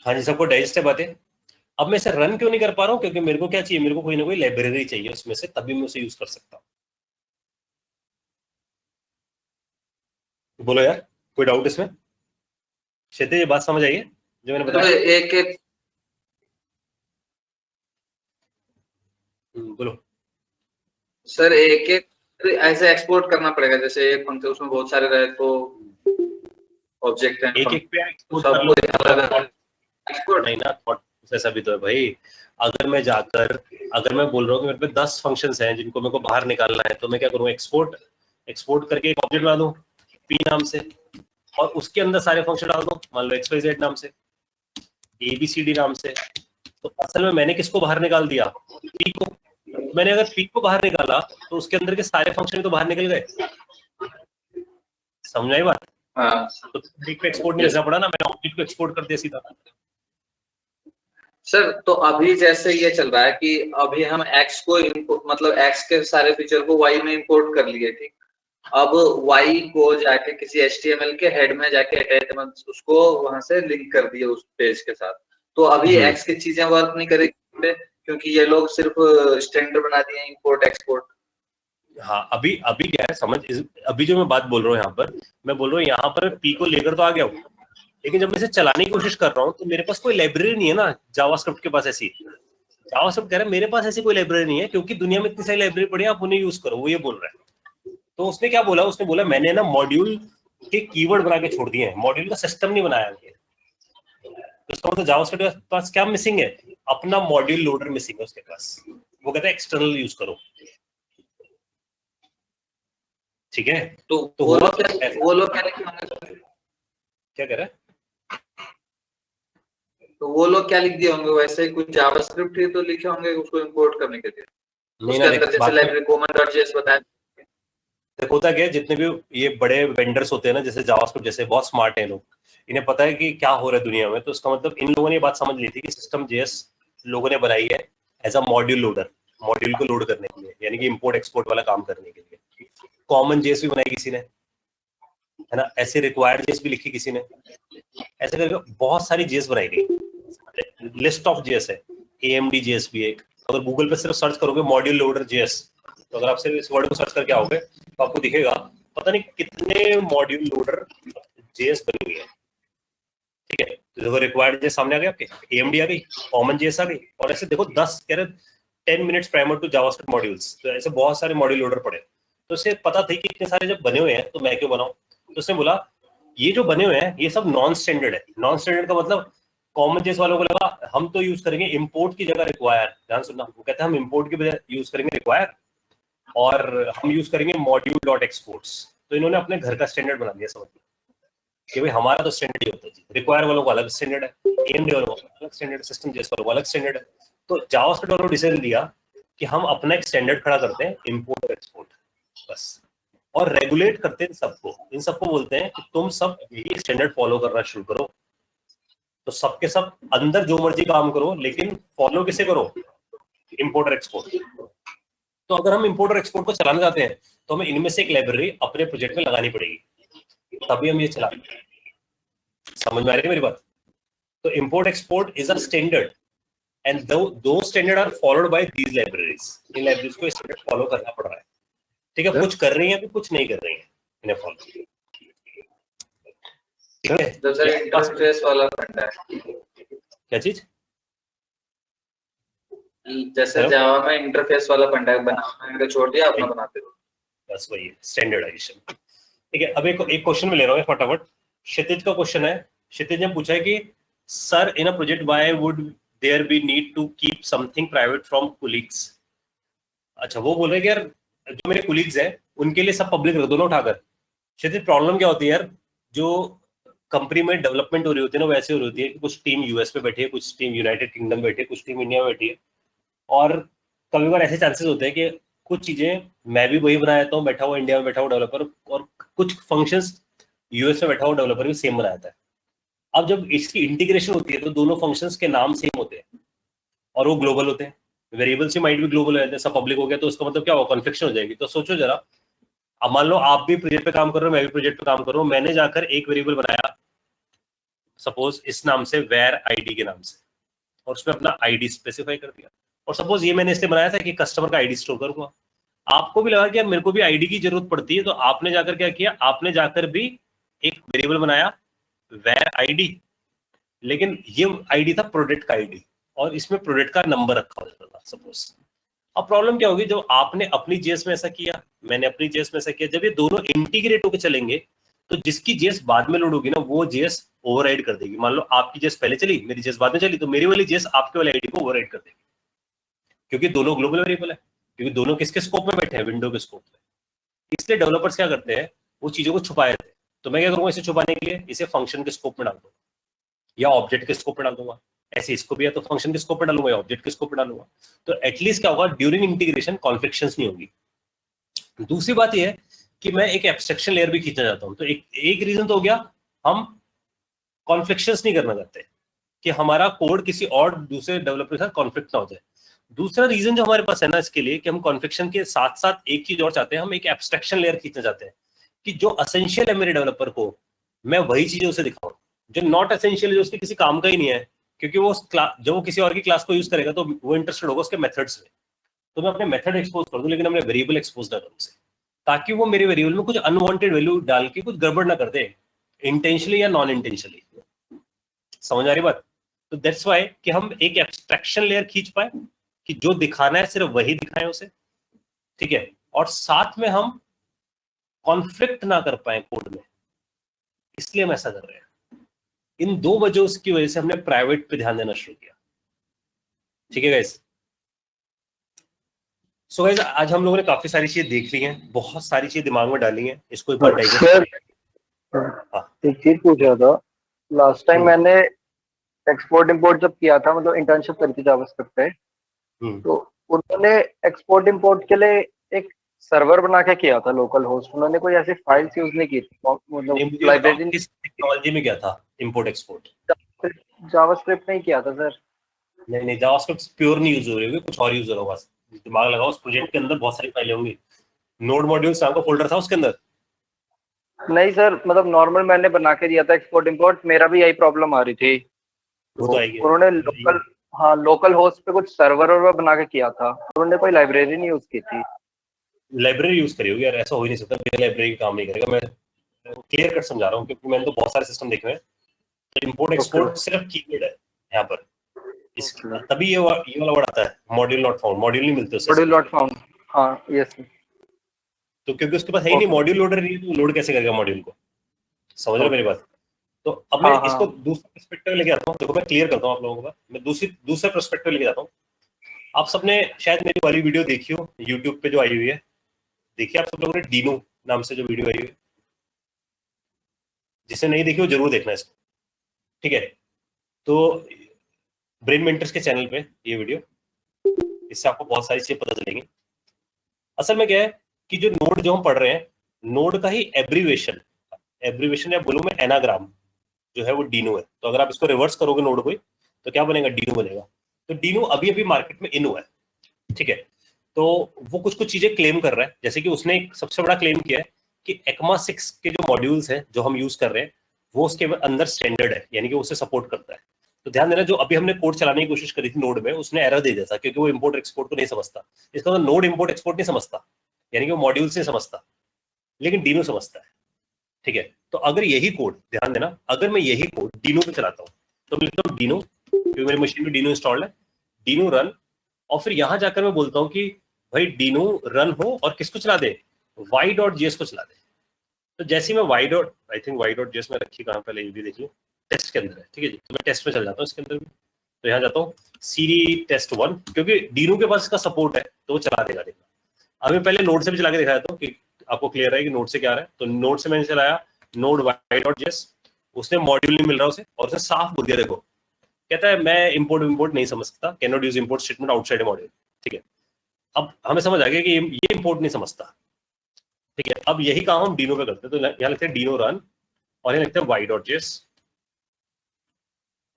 हाँ जी, सबको डाइजेस्ट है बातें। अब मैं इसे रन क्यों नहीं कर पा रहा हूँ, क्योंकि मेरे को क्या चाहिए, मेरे को कोई ना कोई लाइब्रेरी चाहिए उसमें से, तभी मैं उसे यूज कर सकता हूँ। बोलो यार, कोई डाउट इसमें? क्षितिज ये बात समझ आई है जो मैंने बताया? एक एक बोलो सर, एक एक ऐसे एक्सपोर्ट करना पड़ेगा, जैसे एक फंक्शन उसमें बहुत सारे रहे तो ऑब्जेक्ट है, एक एक पे एक्सपोर्ट सब कर लो, अलग एक्सपोर्ट नहीं ना, थॉट ऐसा भी तो है भाई। अगर मैं जाकर, अगर मैं बोल रहा हूँ कि मेरे पे 10 फंक्शंस हैं जिनको मेरे को बाहर निकालना है, तो मैं क्या करूँ, एक्सपोर्ट करके एक ऑब्जेक्ट बना दूं पी नाम से, और उसके अंदर सारे फंक्शन डाल दूं, मान लो XYZ नाम से, ABCD नाम से। तो असल में मैंने किसको बाहर निकाल दिया, पी को। मैंने अगर पी को बाहर निकाला तो उसके अंदर के सारे फंक्शन तो बाहर निकल गए, समझ आई बात? हाँ तो पी को एक्सपोर्ट नहीं करना पड़ा ना, मैंने ऑब्जेक्ट को एक्सपोर्ट कर दिया सीधा। सर, तो अभी जैसे ये चल रहा है कि अभी हम x को मतलब x के सारे फीचर को y में इंपोर्ट कर लिए, ठीक। अब y को जाके किसी HTML के हेड में जाके अटैचमेंट उसको वहां से लिंक कर दिए उस पेज के साथ, तो अभी x की चीजें वर्क नहीं करेगी क्योंकि ये लोग सिर्फ स्टैंडर्ड बना दिए इंपोर्ट एक्सपोर्ट। हाँ, अभी क्या है समझ, अभी जो मैं बात बोल रहा हूँ यहाँ पर, मैं बोल रहा हूँ यहाँ पर पी को लेकर तो आ गया हूँ, लेकिन जब मैं इसे चलाने की कोशिश कर रहा हूँ तो मेरे पास कोई लाइब्रेरी नहीं है ना जावास्क्रिप्ट के पास ऐसी। जावास्क्रिप्ट कह रहा है मेरे पास ऐसी कोई लाइब्रेरी नहीं है, क्योंकि दुनिया में इतनी सारी लाइब्रेरी पड़ी है, आप उन्हें यूज करो, वो ये बोल रहा है। तो उसने क्या बोला, उसने बोला मैंने ना मॉड्यूल के कीवर्ड बना के छोड़ दिए हैं, मॉड्यूल का सिस्टम नहीं बनाया है। तो इसका मतलब जावास्क्रिप्ट के पास क्या मिसिंग है, अपना मॉड्यूल लोडर मिसिंग है उसके पास, वो कहता है एक्सटर्नल यूज करो, ठीक है। तो वो लोग क्या कह रहा है, तो वो लोग क्या लिख दिए होंगे, वैसे ही कुछ जावास्क्रिप्ट ही तो लिखे होंगे उसको इंपोर्ट करने के लिए, उसके अंदर जैसे लाइब्रेरी common.js बताया। देखो होता क्या है, जितने भी ये बड़े वेंडर्स होते हैं ना, जैसे जावास्क्रिप्ट जैसे, बहुत स्मार्ट है लोग, इन्हें पता है कि क्या हो रहा है दुनिया में। तो इसका मतलब इन लोगों ने बात समझ ली थी कि सिस्टम जेएस लोगों ने बनाई है as a module loader, module को लोड करने के लिए, यानी कि इंपोर्ट एक्सपोर्ट वाला काम करने के लिए। कॉमन जेएस भी बनाई किसी ने, है ना, ऐसे रिक्वायर्ड जेएस भी लिखी किसी ने, ऐसे करके बहुत सारी जेएस बनाई गई, लिस्ट ऑफ जेएस है। AMD जेएस भी एक, अगर गूगल पे सिर्फ सर्च करोगे मॉड्यूल लोडर जेएस, तो अगर आप सिर्फ इस वर्ड को सर्च करके आओगे तो आपको दिखेगा पता नहीं कितने मॉड्यूल लोडर जेएस बनी हुई है, ठीक है। तो देखो रिक्वायर्ड जेएस सामने आ गया आपके, AMD आ गई, कॉमन जेएस आ गई, और ऐसे देखो 10 कह रहे 10 minutes primer to JavaScript modules, तो ऐसे बहुत सारे मॉड्यूल लोडर पड़े। तो उसे पता थी कि इतने सारे जब बने हुए हैं तो मैं क्यों बनाऊं, तो उसने बोला ये जो बने हुए हैं ये सब नॉन स्टैंडर्ड है। नॉन स्टैंडर्ड का मतलब कॉमन जेएस वालों को लगा हम तो यूज करेंगे इंपोर्ट की जगह रिक्वायर, ध्यान सुनना, वो कहते हैं हम इंपोर्ट की बजाय यूज करेंगे रिक्वायर, और हम यूज करेंगे मॉड्यूल डॉट एक्सपोर्ट्स। तो इन्होंने अपने घर का स्टैंडर्ड बना दिया, समझ कि भाई हमारा तो स्टैंडर्ड ही होता है जी, रिक्वायर वालों को अलग स्टैंडर्ड है, AMD वालों को अलग स्टैंडर्ड, सिस्टम जेएस वालों को अलग स्टैंडर्ड है। तो जावास्क्रिप्ट वालों ने डिसीजन लिया कि हम अपना एक स्टैंडर्ड खड़ा करते हैं, इंपोर्ट और एक्सपोर्ट, बस, और रेगुलेट करते हैं सबको, इन सबको बोलते हैं कि तुम सब यही स्टैंडर्ड फॉलो करना शुरू करो। तो सबके सब अंदर जो मर्जी काम करो, लेकिन फॉलो किसे करो, इंपोर्ट और एक्सपोर्ट। तो अगर हम इंपोर्ट और एक्सपोर्ट को चलाना चाहते हैं तो हमें इनमें से एक लाइब्रेरी अपने प्रोजेक्ट में लगानी पड़ेगी, तभी हम ये चला। समझ में आ रही है मेरी बात? तो import export is a standard and those standard are followed by these libraries. इन लाइब्रेरीज को स्टैंडर्ड फॉलो करना पड़ रहा है, ठीक है? कुछ कर रही है अभी, कुछ नहीं कर रही है, इन्हें फॉलो, ठीक है? तो सर इंटरफेस वाला फंडा है, क्या चीज? जैसे जावा में इंटरफेस वाला फंडा बनाना छोड़ दिया, अपना बनाते हो, बस वही स्टैंडर्डाइजेशन, ठीक है? अब एक क्वेश्चन में ले रहा हूँ फटाफट। क्षितिज का क्वेश्चन है। क्षितिज ने पूछा है कि sir in a project why would there be need to keep something private from colleagues. अच्छा, वो बोल रहे हैं कि यार जो मेरे कोलीग्स हैं उनके लिए सब पब्लिक रख दो ना उठाकर। क्षितिज प्रॉब्लम क्या होती है यार, जो कंपनी में डेवलपमेंट हो रही होती है ना, वैसे हो रही होती है कि कुछ टीम यूएस पे बैठी है, कुछ टीम यूनाइटेड किंगडम बैठी है, कुछ टीम इंडिया में बैठी है, और कभी बार ऐसे चांसेस होते हैं कि कुछ चीजें मैं भी वही बना देता हूँ, बैठा हुआ इंडिया में बैठा हुआ डेवलपर, और कुछ फंक्शंस यूएस में बैठा हुआ डेवलपर भी सेम बना देता है। अब जब इसकी इंटीग्रेशन होती है तो दोनों फंक्शंस के नाम सेम होते हैं और वो ग्लोबल होते हैं। वेरिएबल से माइट भी ग्लोबल हो जाते हैं, सब पब्लिक हो गया तो उसका मतलब क्या होगा, कॉन्फ्लिक्शन हो जाएगी। तो सोचो जरा, अब मान लो आप भी प्रोजेक्ट पे काम कर रहे हो, मैं भी प्रोजेक्ट पे काम कर रहा हूँ, मैंने जाकर एक वेरिएबल बनाया सपोज इस नाम से, वेर आईडी के नाम से, और उसमें अपना आईडी स्पेसिफाई कर दिया, और सपोज ये मैंने इसलिए बनाया था कि कस्टमर का आईडी स्टोर करूंगा। आपको भी लगा कि यार मेरे को भी आईडी की जरूरत पड़ती है, तो आपने जाकर क्या किया, आपने जाकर भी एक वेरिएबल बनाया वेर आईडी, लेकिन ये आईडी था प्रोडक्ट का आईडी, और इसमें प्रोडक्ट का नंबर रखा होता था सपोज। अब प्रॉब्लम क्या होगी, जब आपने अपनी जेएस में ऐसा किया, मैंने अपनी जेएस में ऐसा किया, जब ये दोनों इंटीग्रेट होकर चलेंगे तो जिसकी जेएस बाद में लोड होगी ना, वो जेएस ओवरराइड कर देगी। मान लो आपकी जेएस पहले चली, मेरी जेएस बाद में चली, तो मेरी वाली जेएस आपके वाले आईडी को ओवरराइड कर देगी, क्योंकि दोनों ग्लोबल वेरिएबल है, क्योंकि दोनों किसके स्कोप में बैठे हैं, विंडो के स्कोप में। इसलिए डेवलपर्स क्या करते हैं, वो चीजों को छुपाए थे। तो मैं क्या करूंगा, इसे छुपाने के लिए इसे फंक्शन के स्कोप में डाल दूंगा या ऑब्जेक्ट के स्कोप में डाल दूंगा। ऐसे इसको भी या तो फंक्शन के स्कोप में डालूंगा या ऑब्जेक्ट के स्कोप में डालूंगा। तो एटलीस्ट क्या होगा, ड्यूरिंग इंटीग्रेशन कॉन्फ्लिक्शंस नहीं होगी। दूसरी बात यह है कि मैं एक एब्स्ट्रैक्शन लेयर भी खींचना चाहता हूं। तो एक रीजन तो हो गया, हम कॉन्फ्लिक्शंस नहीं करना चाहते कि हमारा कोड किसी और दूसरे डेवलपर के साथ कॉन्फ्लिक्ट ना हो जाए। दूसरा रीजन जो हमारे पास है ना इसके लिए, कि हम कॉन्फ्लिक्शन के साथ साथ एक चीज और चाहते हैं, हम एक एब्स्ट्रैक्शन लेयर खींचना चाहते हैं कि जो असेंशियल है मेरे डेवलपर को, मैं वही चीजें उसे दिखाऊं। जो नॉट एसेंशियल है, जो उसके किसी काम का ही नहीं है, क्योंकि वो जब वो किसी और की क्लास को यूज करेगा तो वो इंटरेस्टेड होगा उसके मेथड्स में, तो मैं अपने मेथड एक्सपोज कर दूं, लेकिन अपने वेरिएबल एक्सपोज ना करूं उसे, ताकि वो मेरे वेरिएबल में कुछ अनवांटेड वैल्यू डाल के कुछ गड़बड़ ना कर दे, इंटेंशनली या नॉन इंटेंशनली। समझ आ रही बात? तो दैट्स व्हाई कि हम एक एब्स्ट्रैक्शन लेयर खींच पाए कि जो दिखाना है सिर्फ वही दिखाएं उसे, ठीक है, और साथ में हम कॉन्फ्लिक्ट ना कर पाए कोड में, इसलिए हम ऐसा कर रहे हैं। इन दो वजहों की वजह से हमने प्राइवेट पे ध्यान देना शुरू किया, ठीक है गाइस? सो गाइस, आज हम लोगों ने काफी सारी चीजें देख ली हैं, बहुत सारी चीजें दिमाग में डाली हैं, इसको एक बार डाइजेस्ट। एक चीज पूछ रहा था, लास्ट टाइम मैंने एक्सपोर्ट इंपोर्ट जब किया था, मतलब इंटर्नशिप करी थी जावास्क्रिप्ट पे, तो उन्होंने एक्सपोर्ट इंपोर्ट के लिए एक सर्वर बना के किया था, लोकल होस्ट। उन्होंने कोई ऐसी फाइल्स यूज नहीं की थी, मतलब लाइब्रेरी। किस टेक्नोलॉजी में क्या था इंपोर्ट एक्सपोर्ट? जावास्क्रिप्ट नहीं किया था सर। नहीं, जावास्क्रिप्ट प्योर नहीं यूज हो रही होगी, कुछ और यूज होगा। दिमाग लगाओ, उस प्रोजेक्ट के अंदर बहुत सारी फाइलें होंगी, नोड मॉड्यूल्स नाम का फोल्डर था उसके अंदर। नहीं सर, मतलब नॉर्मल मैंने बना के दिया था एक्सपोर्ट इंपोर्ट, मेरा भी यही प्रॉब्लम आ रही थी। वो तो आएगी। उन्होंने लोकल होस्ट पे कुछ सर्वर बना के किया था, उन्होंने कोई लाइब्रेरी नहीं यूज की थी। लाइब्रेरी यूज करी होगी यार, ऐसा हो ही नहीं सकता, लाइब्रेरी काम नहीं करेगा। मैं क्लियर कट समझा रहा हूँ, क्योंकि मैंने तो बहुत सारे सिस्टम देखे हैं, तो इंपोर्ट एक्सपोर्ट सिर्फ कीवर्ड है यहाँ पर, तभी ये वाला वर्ड आता है, मॉड्यूल नॉट फाउंड। मॉड्यूल नहीं मिलते उससे, मॉड्यूल नॉट फाउंड। हाँ यस। तो क्योंकि उसके पास है ही नहीं मॉड्यूल लोडर, नहीं तो लोड कैसे करेगा मॉड्यूल को, समझ रहे हो मेरी बात। तो अब मैं इसको दूसरा पर्सपेक्टिव लेके आता हूँ। देखो मैं क्लियर करता हूँ आप लोगों को, मैं दूसरा पर्सपेक्टिव लेके जाता हूँ। आप सबने शायद मेरी वाली वीडियो देखी हो यूट्यूब पे जो आई हुई है, देखिए आप सब लोगों ने डीनो नाम से जो वीडियो आई हुई है, जिसे नहीं देखी हो जरूर देखना इसको, ठीक है। तो ब्रेन मेंटर्स के चैनल पे ये वीडियो, इससे आपको बहुत सारी चीजें पता चलेंगी। असल में क्या है कि जो नोड जो हम पढ़ रहे हैं, नोड का ही एब्रीवेशन या बोलूं मैं एनाग्राम जो है वो डीनो है। तो अगर आप इसको रिवर्स करोगे नोड को तो क्या बनेगा, डीनो बनेगा। तो डीनो अभी अभी मार्केट में इन हुआ है, ठीक है। तो वो कुछ चीजें क्लेम कर रहा है, जैसे कि उसने एक सबसे बड़ा क्लेम किया है कि ECMA 6 के जो मॉड्यूल्स हैं जो हम यूज कर रहे हैं वो उसके अंदर स्टैंडर्ड है, यानी कि उसे सपोर्ट करता है। तो ध्यान देना, जो अभी हमने कोड चलाने की कोशिश करी थी नोड में, उसने एरर दे दिया था क्योंकि वो इंपोर्ट एक्सपोर्ट को नहीं समझता। इसका मतलब नोड इंपोर्ट एक्सपोर्ट नहीं समझता, यानी कि वो मॉड्यूल से समझता, लेकिन डीनो समझता है, ठीक है। तो अगर यही कोड, ध्यान देना, अगर मैं यही कोड डीनो पे चलाता हूँ तो मैं लिखता हूँ डीनो, क्योंकि मेरी मशीन में डीनो इंस्टॉल्ड है, डीनो रन, और फिर यहां जाकर मैं बोलता हूँ कि भाई डीनो रन हो और किसको चला दे, y.js को चला दे। तो जैसे ही मैं y.js में रखी कहाँ, पहले ये भी देखिए, टेस्ट के अंदर है, ठीक है जी। तो मैं टेस्ट में चल जाता हूँ इसके अंदर भी, तो यहाँ जाता हूँ सीरी test1, क्योंकि डीनो के पास इसका सपोर्ट है तो वो चला देगा। देखना, अभी पहले नोड से भी चला के दिखाया था कि आपको क्लियर है कि नोड से क्या आ रहा है। तो नोड से मैंने चलाया नोड y.js, उसने मॉड्यूल नहीं मिल रहा उसे, और उसने साफ बोल दिया, देखो कहता है मैं इंपोर्ट नहीं समझ सकता, can not use import statement outside module, ठीक है। अब हमें समझ आ गया कि ये इंपोर्ट नहीं समझता, ठीक है। अब यही काम हम डीनो पे करते हैं, तो यहाँ लिखते हैं डीनो रन और यहाँ लिखते हैं y.js।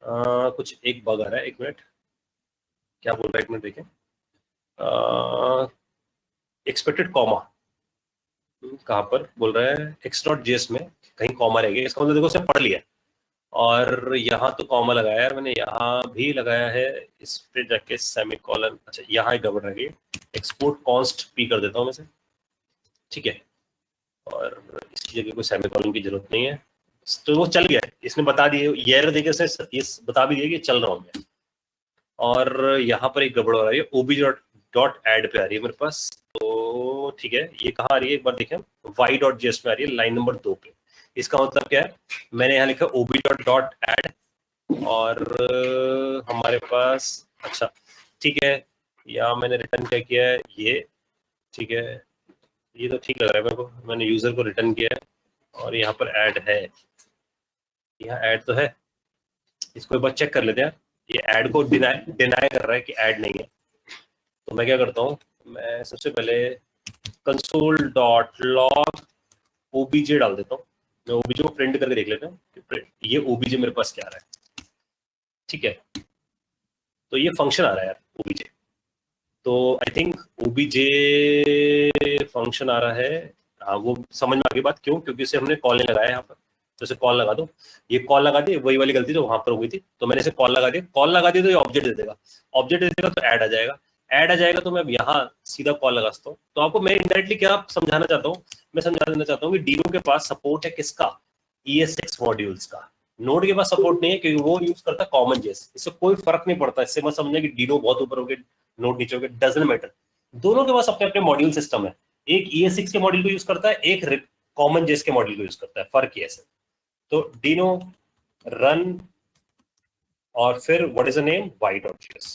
कुछ एक बग आ रहा है, एक मिनट, क्या बोल रहा है, एक मिनट देखिए। एक्सपेक्टेड कॉमा कहाँ पर बोल रहा है, x.js में कहीं कॉमा रह गया, इसका मतलब देखो उसने पढ़ लिया, और यहाँ तो कॉमा लगाया है मैंने, यहाँ भी लगाया है, इस पे जाके सेमीकोलन, अच्छा यहाँ ही गड़बड़ रह गई। एक्सपोर्ट कॉन्स्ट पी कर देता हूँ मैं से, ठीक है, और इसकी जगह कोई सेमीकोलन की जरूरत नहीं है। तो वो चल गया, इसने बता दिया, ये एरर देके उसने इस बता भी दिया कि चल रहा हूँ मैं। और यहाँ पर एक गड़बड़ हो रही है, obj.add पे आ रही है मेरे पास, तो ठीक है, ये कहाँ आ रही है एक बार देखें, y.js में आ रही है, लाइन नंबर 2 पे। इसका मतलब क्या है, मैंने यहाँ लिखा obj.add, और हमारे पास, अच्छा ठीक है, या मैंने रिटर्न क्या किया है, ये ठीक है, ये तो ठीक लग रहा है मेरे को, मैंने यूजर को रिटर्न किया है, और यहाँ पर ऐड है, यहाँ ऐड तो है, इसको एक बार चेक कर लेते हैं। ये ऐड को डिनाई कर रहा है कि ऐड नहीं है, तो मैं क्या करता हूँ, मैं सबसे पहले console.log obj डाल देता हूँ। मैं obj को प्रिंट करके देख लेता हूँ ये obj मेरे पास क्या आ रहा है, ठीक है। तो ये फंक्शन आ रहा है यार obj, तो आई थिंक obj फंक्शन आ रहा है, हाँ वो समझ में आ गई बात, क्यों, क्योंकि इसे हमने कॉल नहीं लगाया यहाँ पर, तो इसे कॉल लगा दो, ये कॉल लगा दी, वही वाली गलती जो वहां पर हो गई थी, तो मैंने इसे कॉल लगा दिया, तो ये ऑब्जेक्ट दे देगा, तो ऐड आ जाएगा, तो मैं यहाँ सीधा कॉल लगा सकता हूँ। तो आपको मैं इनडायरेक्टली क्या समझाना चाहता हूँ, मैं समझा देना चाहता हूँ कि डीनो के पास सपोर्ट है किसका, ES6 मॉड्यूल्स का। नोड के पास सपोर्ट नहीं है क्योंकि वो यूज करता है कॉमन जेस, इससे कोई फर्क नहीं पड़ता, इससे मत समझना कि डीनो बहुत ऊपर हो गया नोड नीचे हो गया, डजंट मैटर। दोनों के पास अपने अपने मॉड्यूल सिस्टम है, एक ES6 के मॉड्यूल को यूज करता है, एक कॉमन जेस के मॉड्यूल को यूज करता है, फर्क ही ऐसे। तो डीनो रन और फिर what is the name, y.js,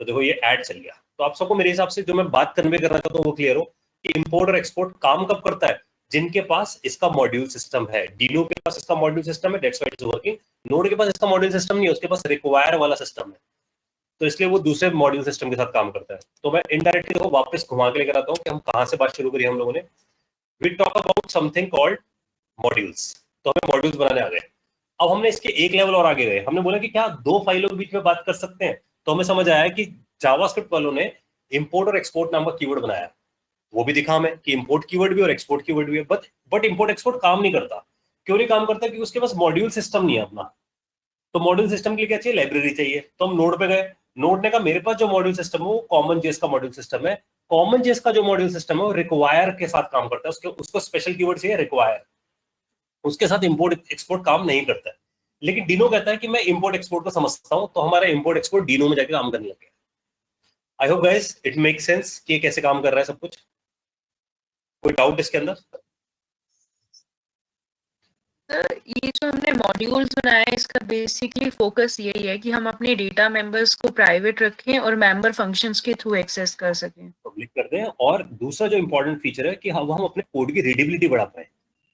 तो देखो ये ऐड चल गया। तो आप सबको मेरे हिसाब से जो मैं बात कन्वे करना चाहता हूँ वो क्लियर हो कि इंपोर्ट और एक्सपोर्ट काम कब करता है, जिनके पास इसका मॉड्यूल सिस्टम है। डीनो के पास इसका मॉड्यूल सिस्टम है, that's why it is working. Node के पास इसका मॉड्यूल सिस्टम नहीं है, उसके पास रिक्वायर वाला सिस्टम है, तो इसलिए वो दूसरे मॉड्यूल सिस्टम के साथ काम करता है। तो मैं इनडायरेक्टली देखो वापस घुमा के लेकर आता हूँ कि हम कहाँ से बात शुरू करी हम लोगों ने। We talk about something called modules, तो हमें मॉड्यूल्स बनाने आ गए। अब हमने इसके एक लेवल और आगे गए, हमने बोला कि क्या दो फाइलों के बीच में बात कर सकते हैं, तो हमें समझ आया कि जावास्क्रिप्ट वालों ने इंपोर्ट और एक्सपोर्ट नाम का कीवर्ड बनाया, वो भी दिखा हमें कि इंपोर्ट कीवर्ड भी और एक्सपोर्ट कीवर्ड भी है, बट इंपोर्ट एक्सपोर्ट काम नहीं करता। क्यों नहीं काम करता, क्योंकि उसके पास मॉड्यूल सिस्टम नहीं है अपना। तो मॉड्यूल सिस्टम के लिए क्या चाहिए, लाइब्रेरी चाहिए। तो हम नोड पे गए, नोड ने कहा मेरे पास जो मॉड्यूल सिस्टम है वो कॉमन जेस का मॉड्यूल सिस्टम है, कॉमन जेस का जो मॉड्यूल सिस्टम है वो रिक्वायर के साथ काम करता है, उसको स्पेशल कीवर्ड चाहिए रिक्वायर, उसके साथ इंपोर्ट एक्सपोर्ट काम नहीं करता है। लेकिन डिनो कहता है कि मैं इंपोर्ट एक्सपोर्ट को समझता हूं, तो हमारा इंपोर्ट एक्सपोर्ट डिनो में जाके काम करने लग गया। I hope guys it make sense कि कैसे काम कर रहा है सब कुछ। कोई डाउट इसके अंदर? ये जो हमने मॉड्यूल्स बनाया है इसका बेसिकली फोकस यही है कि हम अपने डेटा मेंबर्स को प्राइवेट रखें और मेंबर फंक्शंस के थ्रू एक्सेस कर सकें, पब्लिक कर दें। और दूसरा जो इंपॉर्टेंट फीचर है कि हम अपने कोड की रीडेबिलिटी बढ़ा पाए,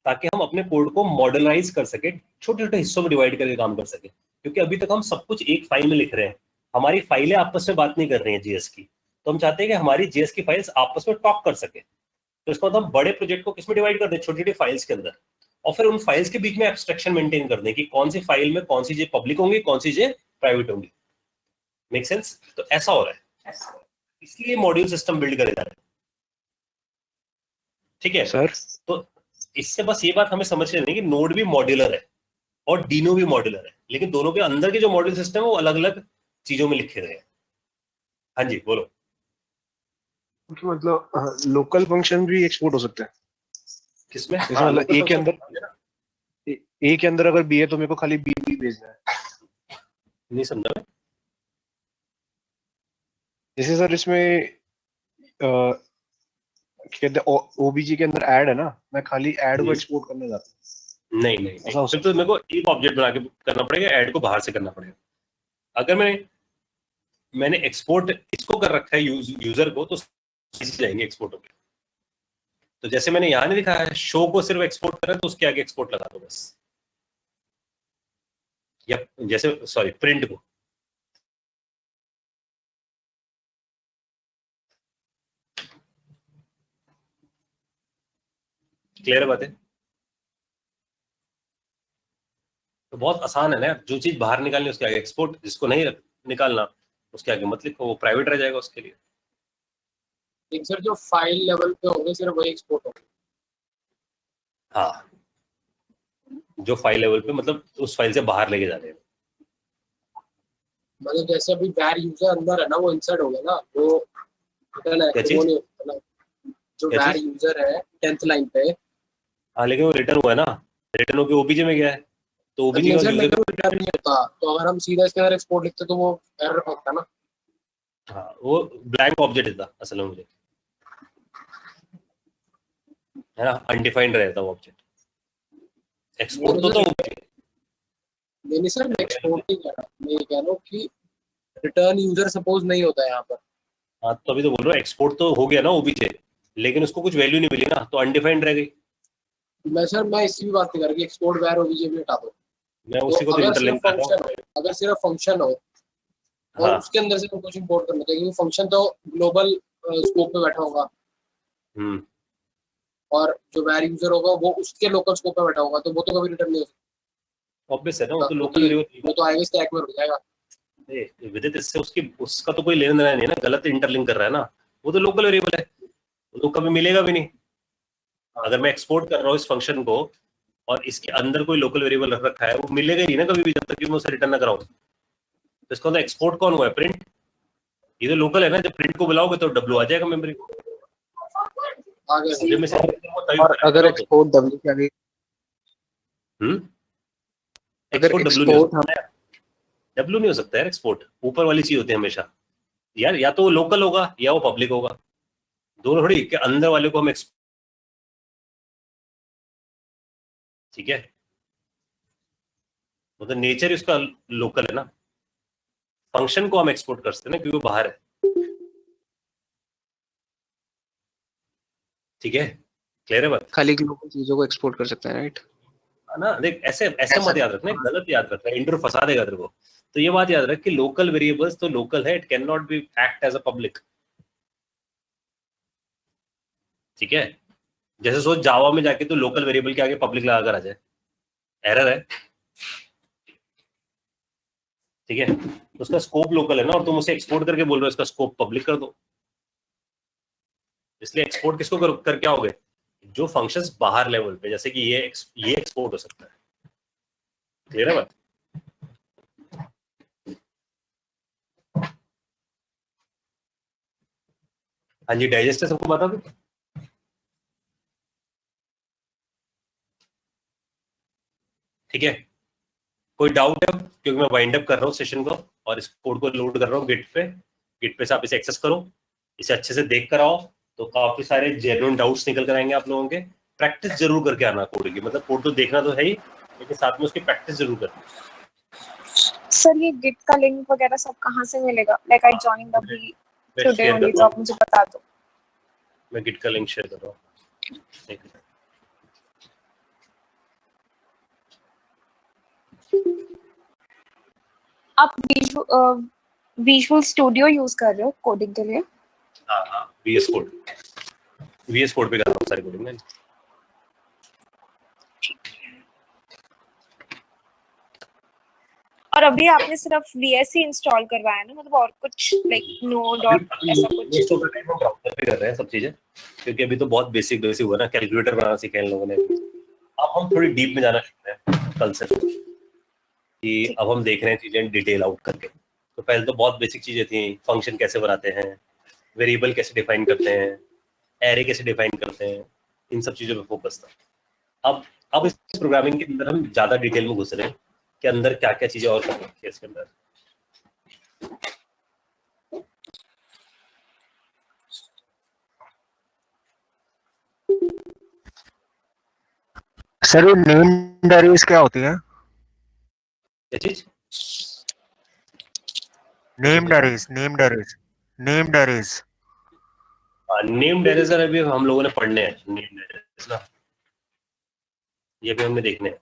ताकि हम अपने कोड को मॉडलाइज कर सके, छोटे छोटे हिस्सों में डिवाइड करके काम कर सके। क्योंकि अभी तक हम सब कुछ एक फाइल में लिख रहे हैं, हमारी फाइलें आपस में बात नहीं कर रही हैं जीएस की, तो हम चाहते हैं कि हमारी जीएस की फाइल्स आपस में टॉक कर सके। तो इसका मतलब हम बड़े प्रोजेक्ट को किसमें डिवाइड कर दें, छोटी छोटी फाइल्स के अंदर, और फिर उन फाइल्स के बीच में एब्स्ट्रैक्शन मेंटेन कर दें कि कौन सी फाइल में कौन सी चीजें पब्लिक होंगी, कौन सी चीजें प्राइवेट होंगी। Make sense? तो ऐसा हो रहा है, इसलिए मॉड्यूल सिस्टम बिल्ड करे जा रहे हैं। ठीक है सर, तो इससे बस ये बात हमें समझ लेनी है कि नोड भी मॉड्यूलर है और डीनो भी मॉड्यूलर है, लेकिन दोनों के अंदर के जो मॉड्यूल सिस्टम है वो अलग अलग चीजों में लिखे गए हैं। हाँ जी बोलो। मतलब लोकल फंक्शन भी एक्सपोर्ट हो सकते हैं किसमें? जैसे हाँ, मतलब local ए के function अंदर, ए के अंदर अगर बी है तो मेरे को खाली बी भी भेजना है। नहीं समझा मैं। जैसे सर इसमें कहते हैं ओबीजी के अंदर ऐड है ना, मैं खाली ऐड को एक्सपोर्ट करने जाता हूँ। नहीं नहीं, ऐसा हो फिर तो मेरे को एक ऑब्जेक्ट बना के करना पड़ेगा, ऐड को बाहर से करना पड़ेगा। अगर मैंने एक्सपोर्ट इसको कर रखा है यूजर को, तो जाएंगे एक्सपोर्ट होकर। तो जैसे मैंने यहाँ नहीं दिखाया है, शो को सिर्फ एक्सपोर्ट करें तो उसके आगे एक्सपोर्ट लगा दो बस, या जैसे सॉरी प्रिंट को। क्लियर बात है? तो बहुत आसान है ना, जो चीज बाहर निकालनी उसके आगे एक्सपोर्ट, जिसको नहीं निकालना उसके आगे मत लिखो, वो प्राइवेट रह जाएगा उसके लिए। एक सर जो फाइल लेवल पे होंगे सिर्फ वही एक्सपोर्ट होंगे। हाँ, जो फाइल लेवल पे मतलब उस फाइल से बाहर लेके जा रहे हैं। मतलब जैसे अभी वैर यूजर अंदर है ना, वो इंसर्ट हो गया ना, वो रिटर्न है, क्या वो चीज? नहीं मतलब जो क्या वैर चीज? यूजर है 10th लाइन पे। हाँ लेकिन वो रिटर्न हुआ है ना, रिटर्न होके ओबीजे में गया है, तो ओबीजे का सर यूजर लेकिन वो रिटर्न नहीं होता, तो अगर हम सीधा इसके अंदर एक्सपोर्ट लिखते तो वो एरर होता ना। हाँ वो ब्लैंक ऑब्जेक्ट था असल में, मुझे है ना, अनडिफाइंड रहता वो ऑब्जेक्ट। एक्सपोर्ट तो नहीं सर, मैं एक्सपोर्ट नहीं कर रहा, मैं ये कह रहा हूँ कि रिटर्न यूजर सपोज नहीं होता है यहाँ पर। हाँ तो अभी तो बोल रहा हूँ एक्सपोर्ट तो हो गया ना ओबीजे, लेकिन उसको कुछ वैल्यू नहीं मिली ना, तो अनडिफाइंड रह गई। मैं इसकी भी बात नहीं कर रहा कि एक्सपोर्ट वैर ओबीजे भी हटा दो। मैं उसी को तो इंटरलिंक कर रहा हूँ। अगर सिर्फ फंक्शन हो और हाँ। उसके अंदर से कुछ इंपोर्ट करना चाहिए, क्योंकि फंक्शन तो ग्लोबल स्कोप पे बैठा होगा और जो वैर यूजर होगा वो उसके लोकल स्कोप पे बैठा होगा, तो वो तो कभी रिटर्न नहीं हो सकता। ऑब्वियस है ना, वो तो लोकल वेरिएबल, वो तो आएगा स्टैक में रुक जाएगा। विदित इससे उसका तो कोई लेना देना नहीं है ना, गलत इंटरलिंक कर रहा है ना, वो तो लोकल वेरिएबल है, वो तो कभी मिलेगा भी नहीं। अगर मैं एक्सपोर्ट कर रहा हूँ इस फंक्शन को और इसके अंदर कोई लोकल वेरिएबल रख रखा है, वो मिलेगा ही ना कभी भी, जब तक कि मैं उसे रिटर्न ना कराऊं। तो इसका मतलब एक्सपोर्ट कौन हुआ है? प्रिंट। ये तो लोकल है ना, जब प्रिंट को बुलाओगे तो डब्ल्यू आ जाएगा मेमोरी। और अगर एक्सपोर्ट डब्ल्यू के आगे एक्सपोर्ट डब्ल्यू नहीं हो सकता यार, एक्सपोर्ट ऊपर वाली चीज होती है हमेशा यार, या तो वो लोकल होगा या वो पब्लिक होगा, दोनों थोड़ी के अंदर वाले को हम ठीक है, वो तो नेचर उसका लोकल है ना। फंक्शन को हम एक्सपोर्ट कर सकते हैं ना, क्योंकि वो बाहर है। ठीक है, क्लियर है बात? खाली ग्लोबल चीजों को एक्सपोर्ट कर सकते हैं, राइट? ना देख, ऐसे ऐसे मत याद रखना, गलत याद रखना, इंटर फंसा देगा तेरे को। तो ये बात याद रख कि लोकल वेरिएबल्स तो लोकल है, it can not be act as a public. ठीक है, जैसे सोच जावा में जाके तो लोकल वेरिएबल के आगे पब्लिक लगा कर आ जाए, एरर है। ठीक है, तो उसका स्कोप लोकल है ना, और तुम उसे एक्सपोर्ट करके बोल रहे हो इसका स्कोप पब्लिक कर दो। इसलिए एक्सपोर्ट किसको कर क्या होगे? जो फंक्शंस बाहर लेवल पे, जैसे कि ये एक्सपोर्ट हो सकता है। क्लियर है बात? हाँ जी, डाइजेस्टर सबको बता दो। ठीक है, कोई डाउट है? क्योंकि मैं वाइंड अप कर रहा हूँ सेशन को और इस कोड को लोड कर रहा हूँ गिट पे से आप इसे एक्सेस करो, इसे अच्छे से देख कर आओ, तो काफी सारे जेन्युइन डाउट्स निकल कर आएंगे आप लोगों के। प्रैक्टिस जरूर करके आना कोड की, मतलब कोड तो देखना तो है ही, लेकिन साथ में उसकी प्रैक्टिस जरूर करनी। सर ये गिट का लिंक वगैरह सब कहाँ से मिलेगा? लाइक आई जॉइंड अभी टुडे ओनली, तो आप मुझे बता दो। मैं गिट का लिंक शेयर कर रहा हूँ। आप विजुअल स्टूडियो यूज कर रहे हो कोडिंग के लिए? हाँ, VS कोड पे कर रहा हूँ सारी कोडिंग में। और अभी आपने सिर्फ VS ही इंस्टॉल करवाया ना, मतलब और कुछ लाइक नोड और ऐसा कुछ? मोस्ट ऑफ द टाइम हम ब्राउज़र पे कर रहे हैं सब चीजें, क्योंकि अभी तो बहुत बेसिक हुआ ना, कैलकुलेटर बनाना सीखा इन लोगों ने। अब हम थोड़ी डीप में जाना चाहते हैं कल से, कि अब हम देख रहे हैं चीजें डिटेल आउट करके। तो पहले तो बहुत बेसिक चीजें थी, फंक्शन कैसे बनाते हैं, वेरिएबल कैसे डिफाइन करते हैं, एरे कैसे डिफाइन करते हैं, इन सब चीजों पे फोकस था। अब इस प्रोग्रामिंग के अंदर हम ज्यादा डिटेल में घुस रहे हैं कि अंदर क्या क्या चीजें और करनी है इसके अंदर। सर ये नेम्ड अरेज क्या होती है? क्या चीज? नेम्ड अरेज नेम्ड एरेज अभी हम लोगों ने पढ़ने हैं, नेम्ड एरेज ना, ये भी हमने देखने हैं।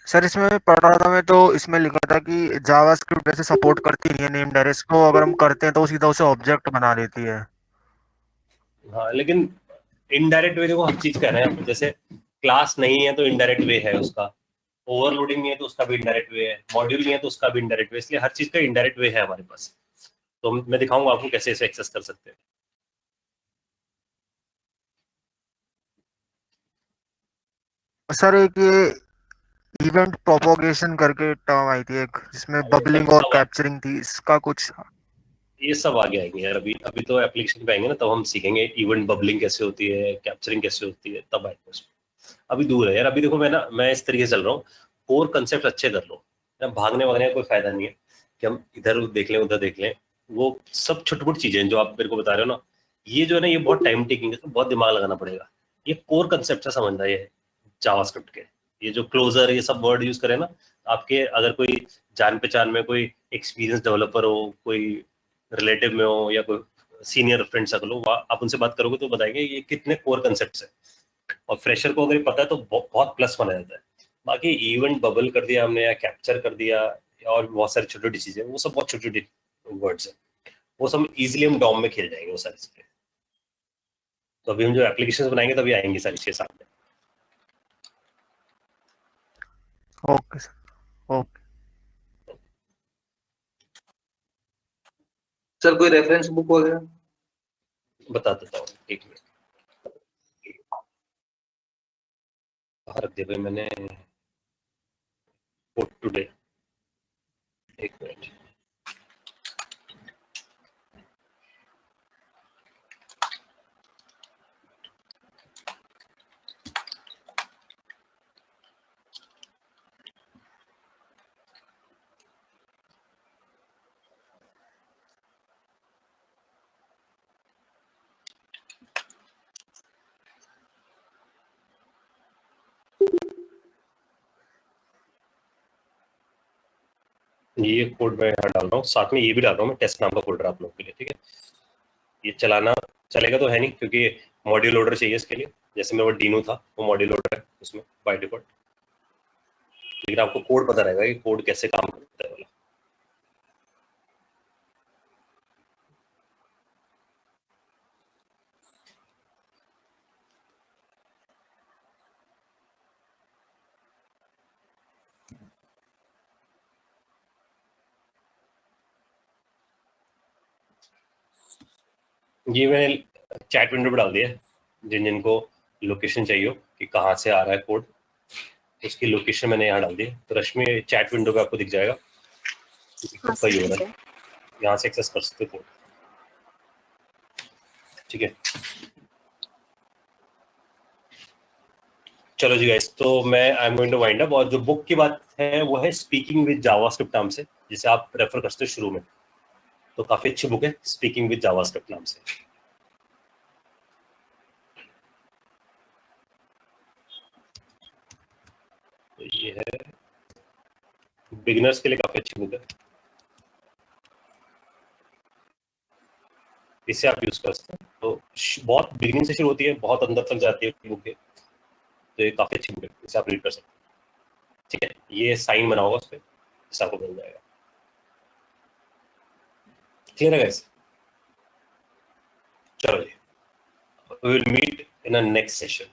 सर इसमें पढ़ रहा था मैं, तो इसमें लिखा था कि जावास्क्रिप्ट वैसे सपोर्ट करती नहीं है नेम्ड अरेज को, अगर हम करते हैं तो सीधा उसे ऑब्जेक्ट बना देती है। हाँ, लेकिन इनडायरेक्ट वे देखो हर चीज कर रहे हैं, जैसे क्लास नहीं है तो इनडायरेक्ट वे है उसका, ओवरलोडिंग नहीं है तो उसका भी इनडायरेक्ट वे है, मॉड्यूल नहीं है तो उसका भी इनडायरेक्ट वे, इसलिए हर चीज का इनडायरेक्ट वे है हमारे पास। तो मैं दिखाऊंगा आपको कैसे इसे एक्सेस कर सकते हैं। सर एक ये इवेंट प्रोपोगेशन करके टर्म आई थी एक, जिसमें बबलिंग और कैप्चरिंग थी, इसका कुछ? ये सब आगे आएंगे यार, अभी तो एप्लीकेशन पे आएंगे ना, तब हम सीखेंगे इवेंट बबलिंग कैसे होती है, कैप्चरिंग कैसे होती है, तब आएंगे उसमें। अभी दूर है यार, अभी देखो मैं इस तरीके से चल रहा हूँ, कोर कंसेप्ट अच्छे कर लो, भागने वागने का कोई फायदा नहीं है कि हम इधर देख लें उधर देख लें। वो सब छोटी मोटी चीजें जो आप मेरे को बता रहे हो ना, ये जो है ना, ये बहुत टाइम टेकिंग है, तो बहुत दिमाग लगाना पड़ेगा। ये कोर कंसेप्ट से समझना है जावास्क्रिप्ट के, ये जो क्लोजर ये सब वर्ड यूज करें ना, आपके अगर कोई जान पहचान में कोई एक्सपीरियंस डेवलपर हो, कोई रिलेटिव में हो, या कोई सीनियर फ्रेंड सर्कल हो, आप उनसे बात करोगे तो बताएंगे ये कितने कोर कंसेप्ट्स है। और फ्रेशर को अगर पता है तो बहुत प्लस माना जाता है। बाकी इवेंट बबल कर दिया हमने, या कैप्चर कर दिया, और बहुत सारी छोटी छोटी चीजें, वो सब बहुत छोटी छोटी वर्ड्स है, वो सब इजीली हम डॉम में खेल जाएंगे वो सारी चीजें। तो अभी हम जो एप्लीकेशंस बनाएंगे तभी आएंगी सारी चीजें सामने। Okay sir, okay. सर कोई रेफरेंस बुक वगैरह? बता देता हूँ, एक मिनट बाहर रख दिया भाई मैंने, कोड टुडे, एक मिनट। ये कोड मैं यहाँ डाल रहा हूँ, साथ में ये भी डाल रहा हूँ मैं, टेस्ट नाम का फोल्डर आप लोगों के लिए, ठीक है। ये चलाना चलेगा तो है नहीं, क्योंकि मॉड्यूल लोडर चाहिए इसके लिए, जैसे मेरे पास डीनो था वो मॉड्यूल लोडर है उसमें बाय डिफॉल्ट, लेकिन आपको कोड पता रहेगा कि कोड कैसे काम करता है वाला। ये मैंने चैट विंडो पे डाल दिया है, जिनको लोकेशन चाहिए हो कि कहाँ से आ रहा है कोड, उसकी लोकेशन मैंने यहाँ डाल दी। तो रश्मि चैट विंडो पे आपको दिख जाएगा सही हो रहा है, यहाँ से एक्सेस कर सकते हो कोड, ठीक है। चलो जी गाइस, तो मैं I am going to wind up. और जो बुक की बात है वो है स्पीकिंग विद जावास्क्रिप्ट नाम से, जिसे आप रेफर करते हो शुरू में, तो काफी अच्छी बुक है स्पीकिंग विद जावास्क्रिप्ट नाम से। तो ये है बिगिनर्स के लिए काफी अच्छी बुक है, इसे आप यूज कर सकते हैं। तो बहुत बिगिनिंग से शुरू होती है, बहुत अंदर तक जाती है बुक है, तो ये काफी अच्छी बुक है, इसे आप रीड कर सकते हैं। ठीक है, ये साइन बना होगा उस पर, इससे आपको मिल जाएगा। क्लियर है गाइस? चलो जी, we will meet in a next session.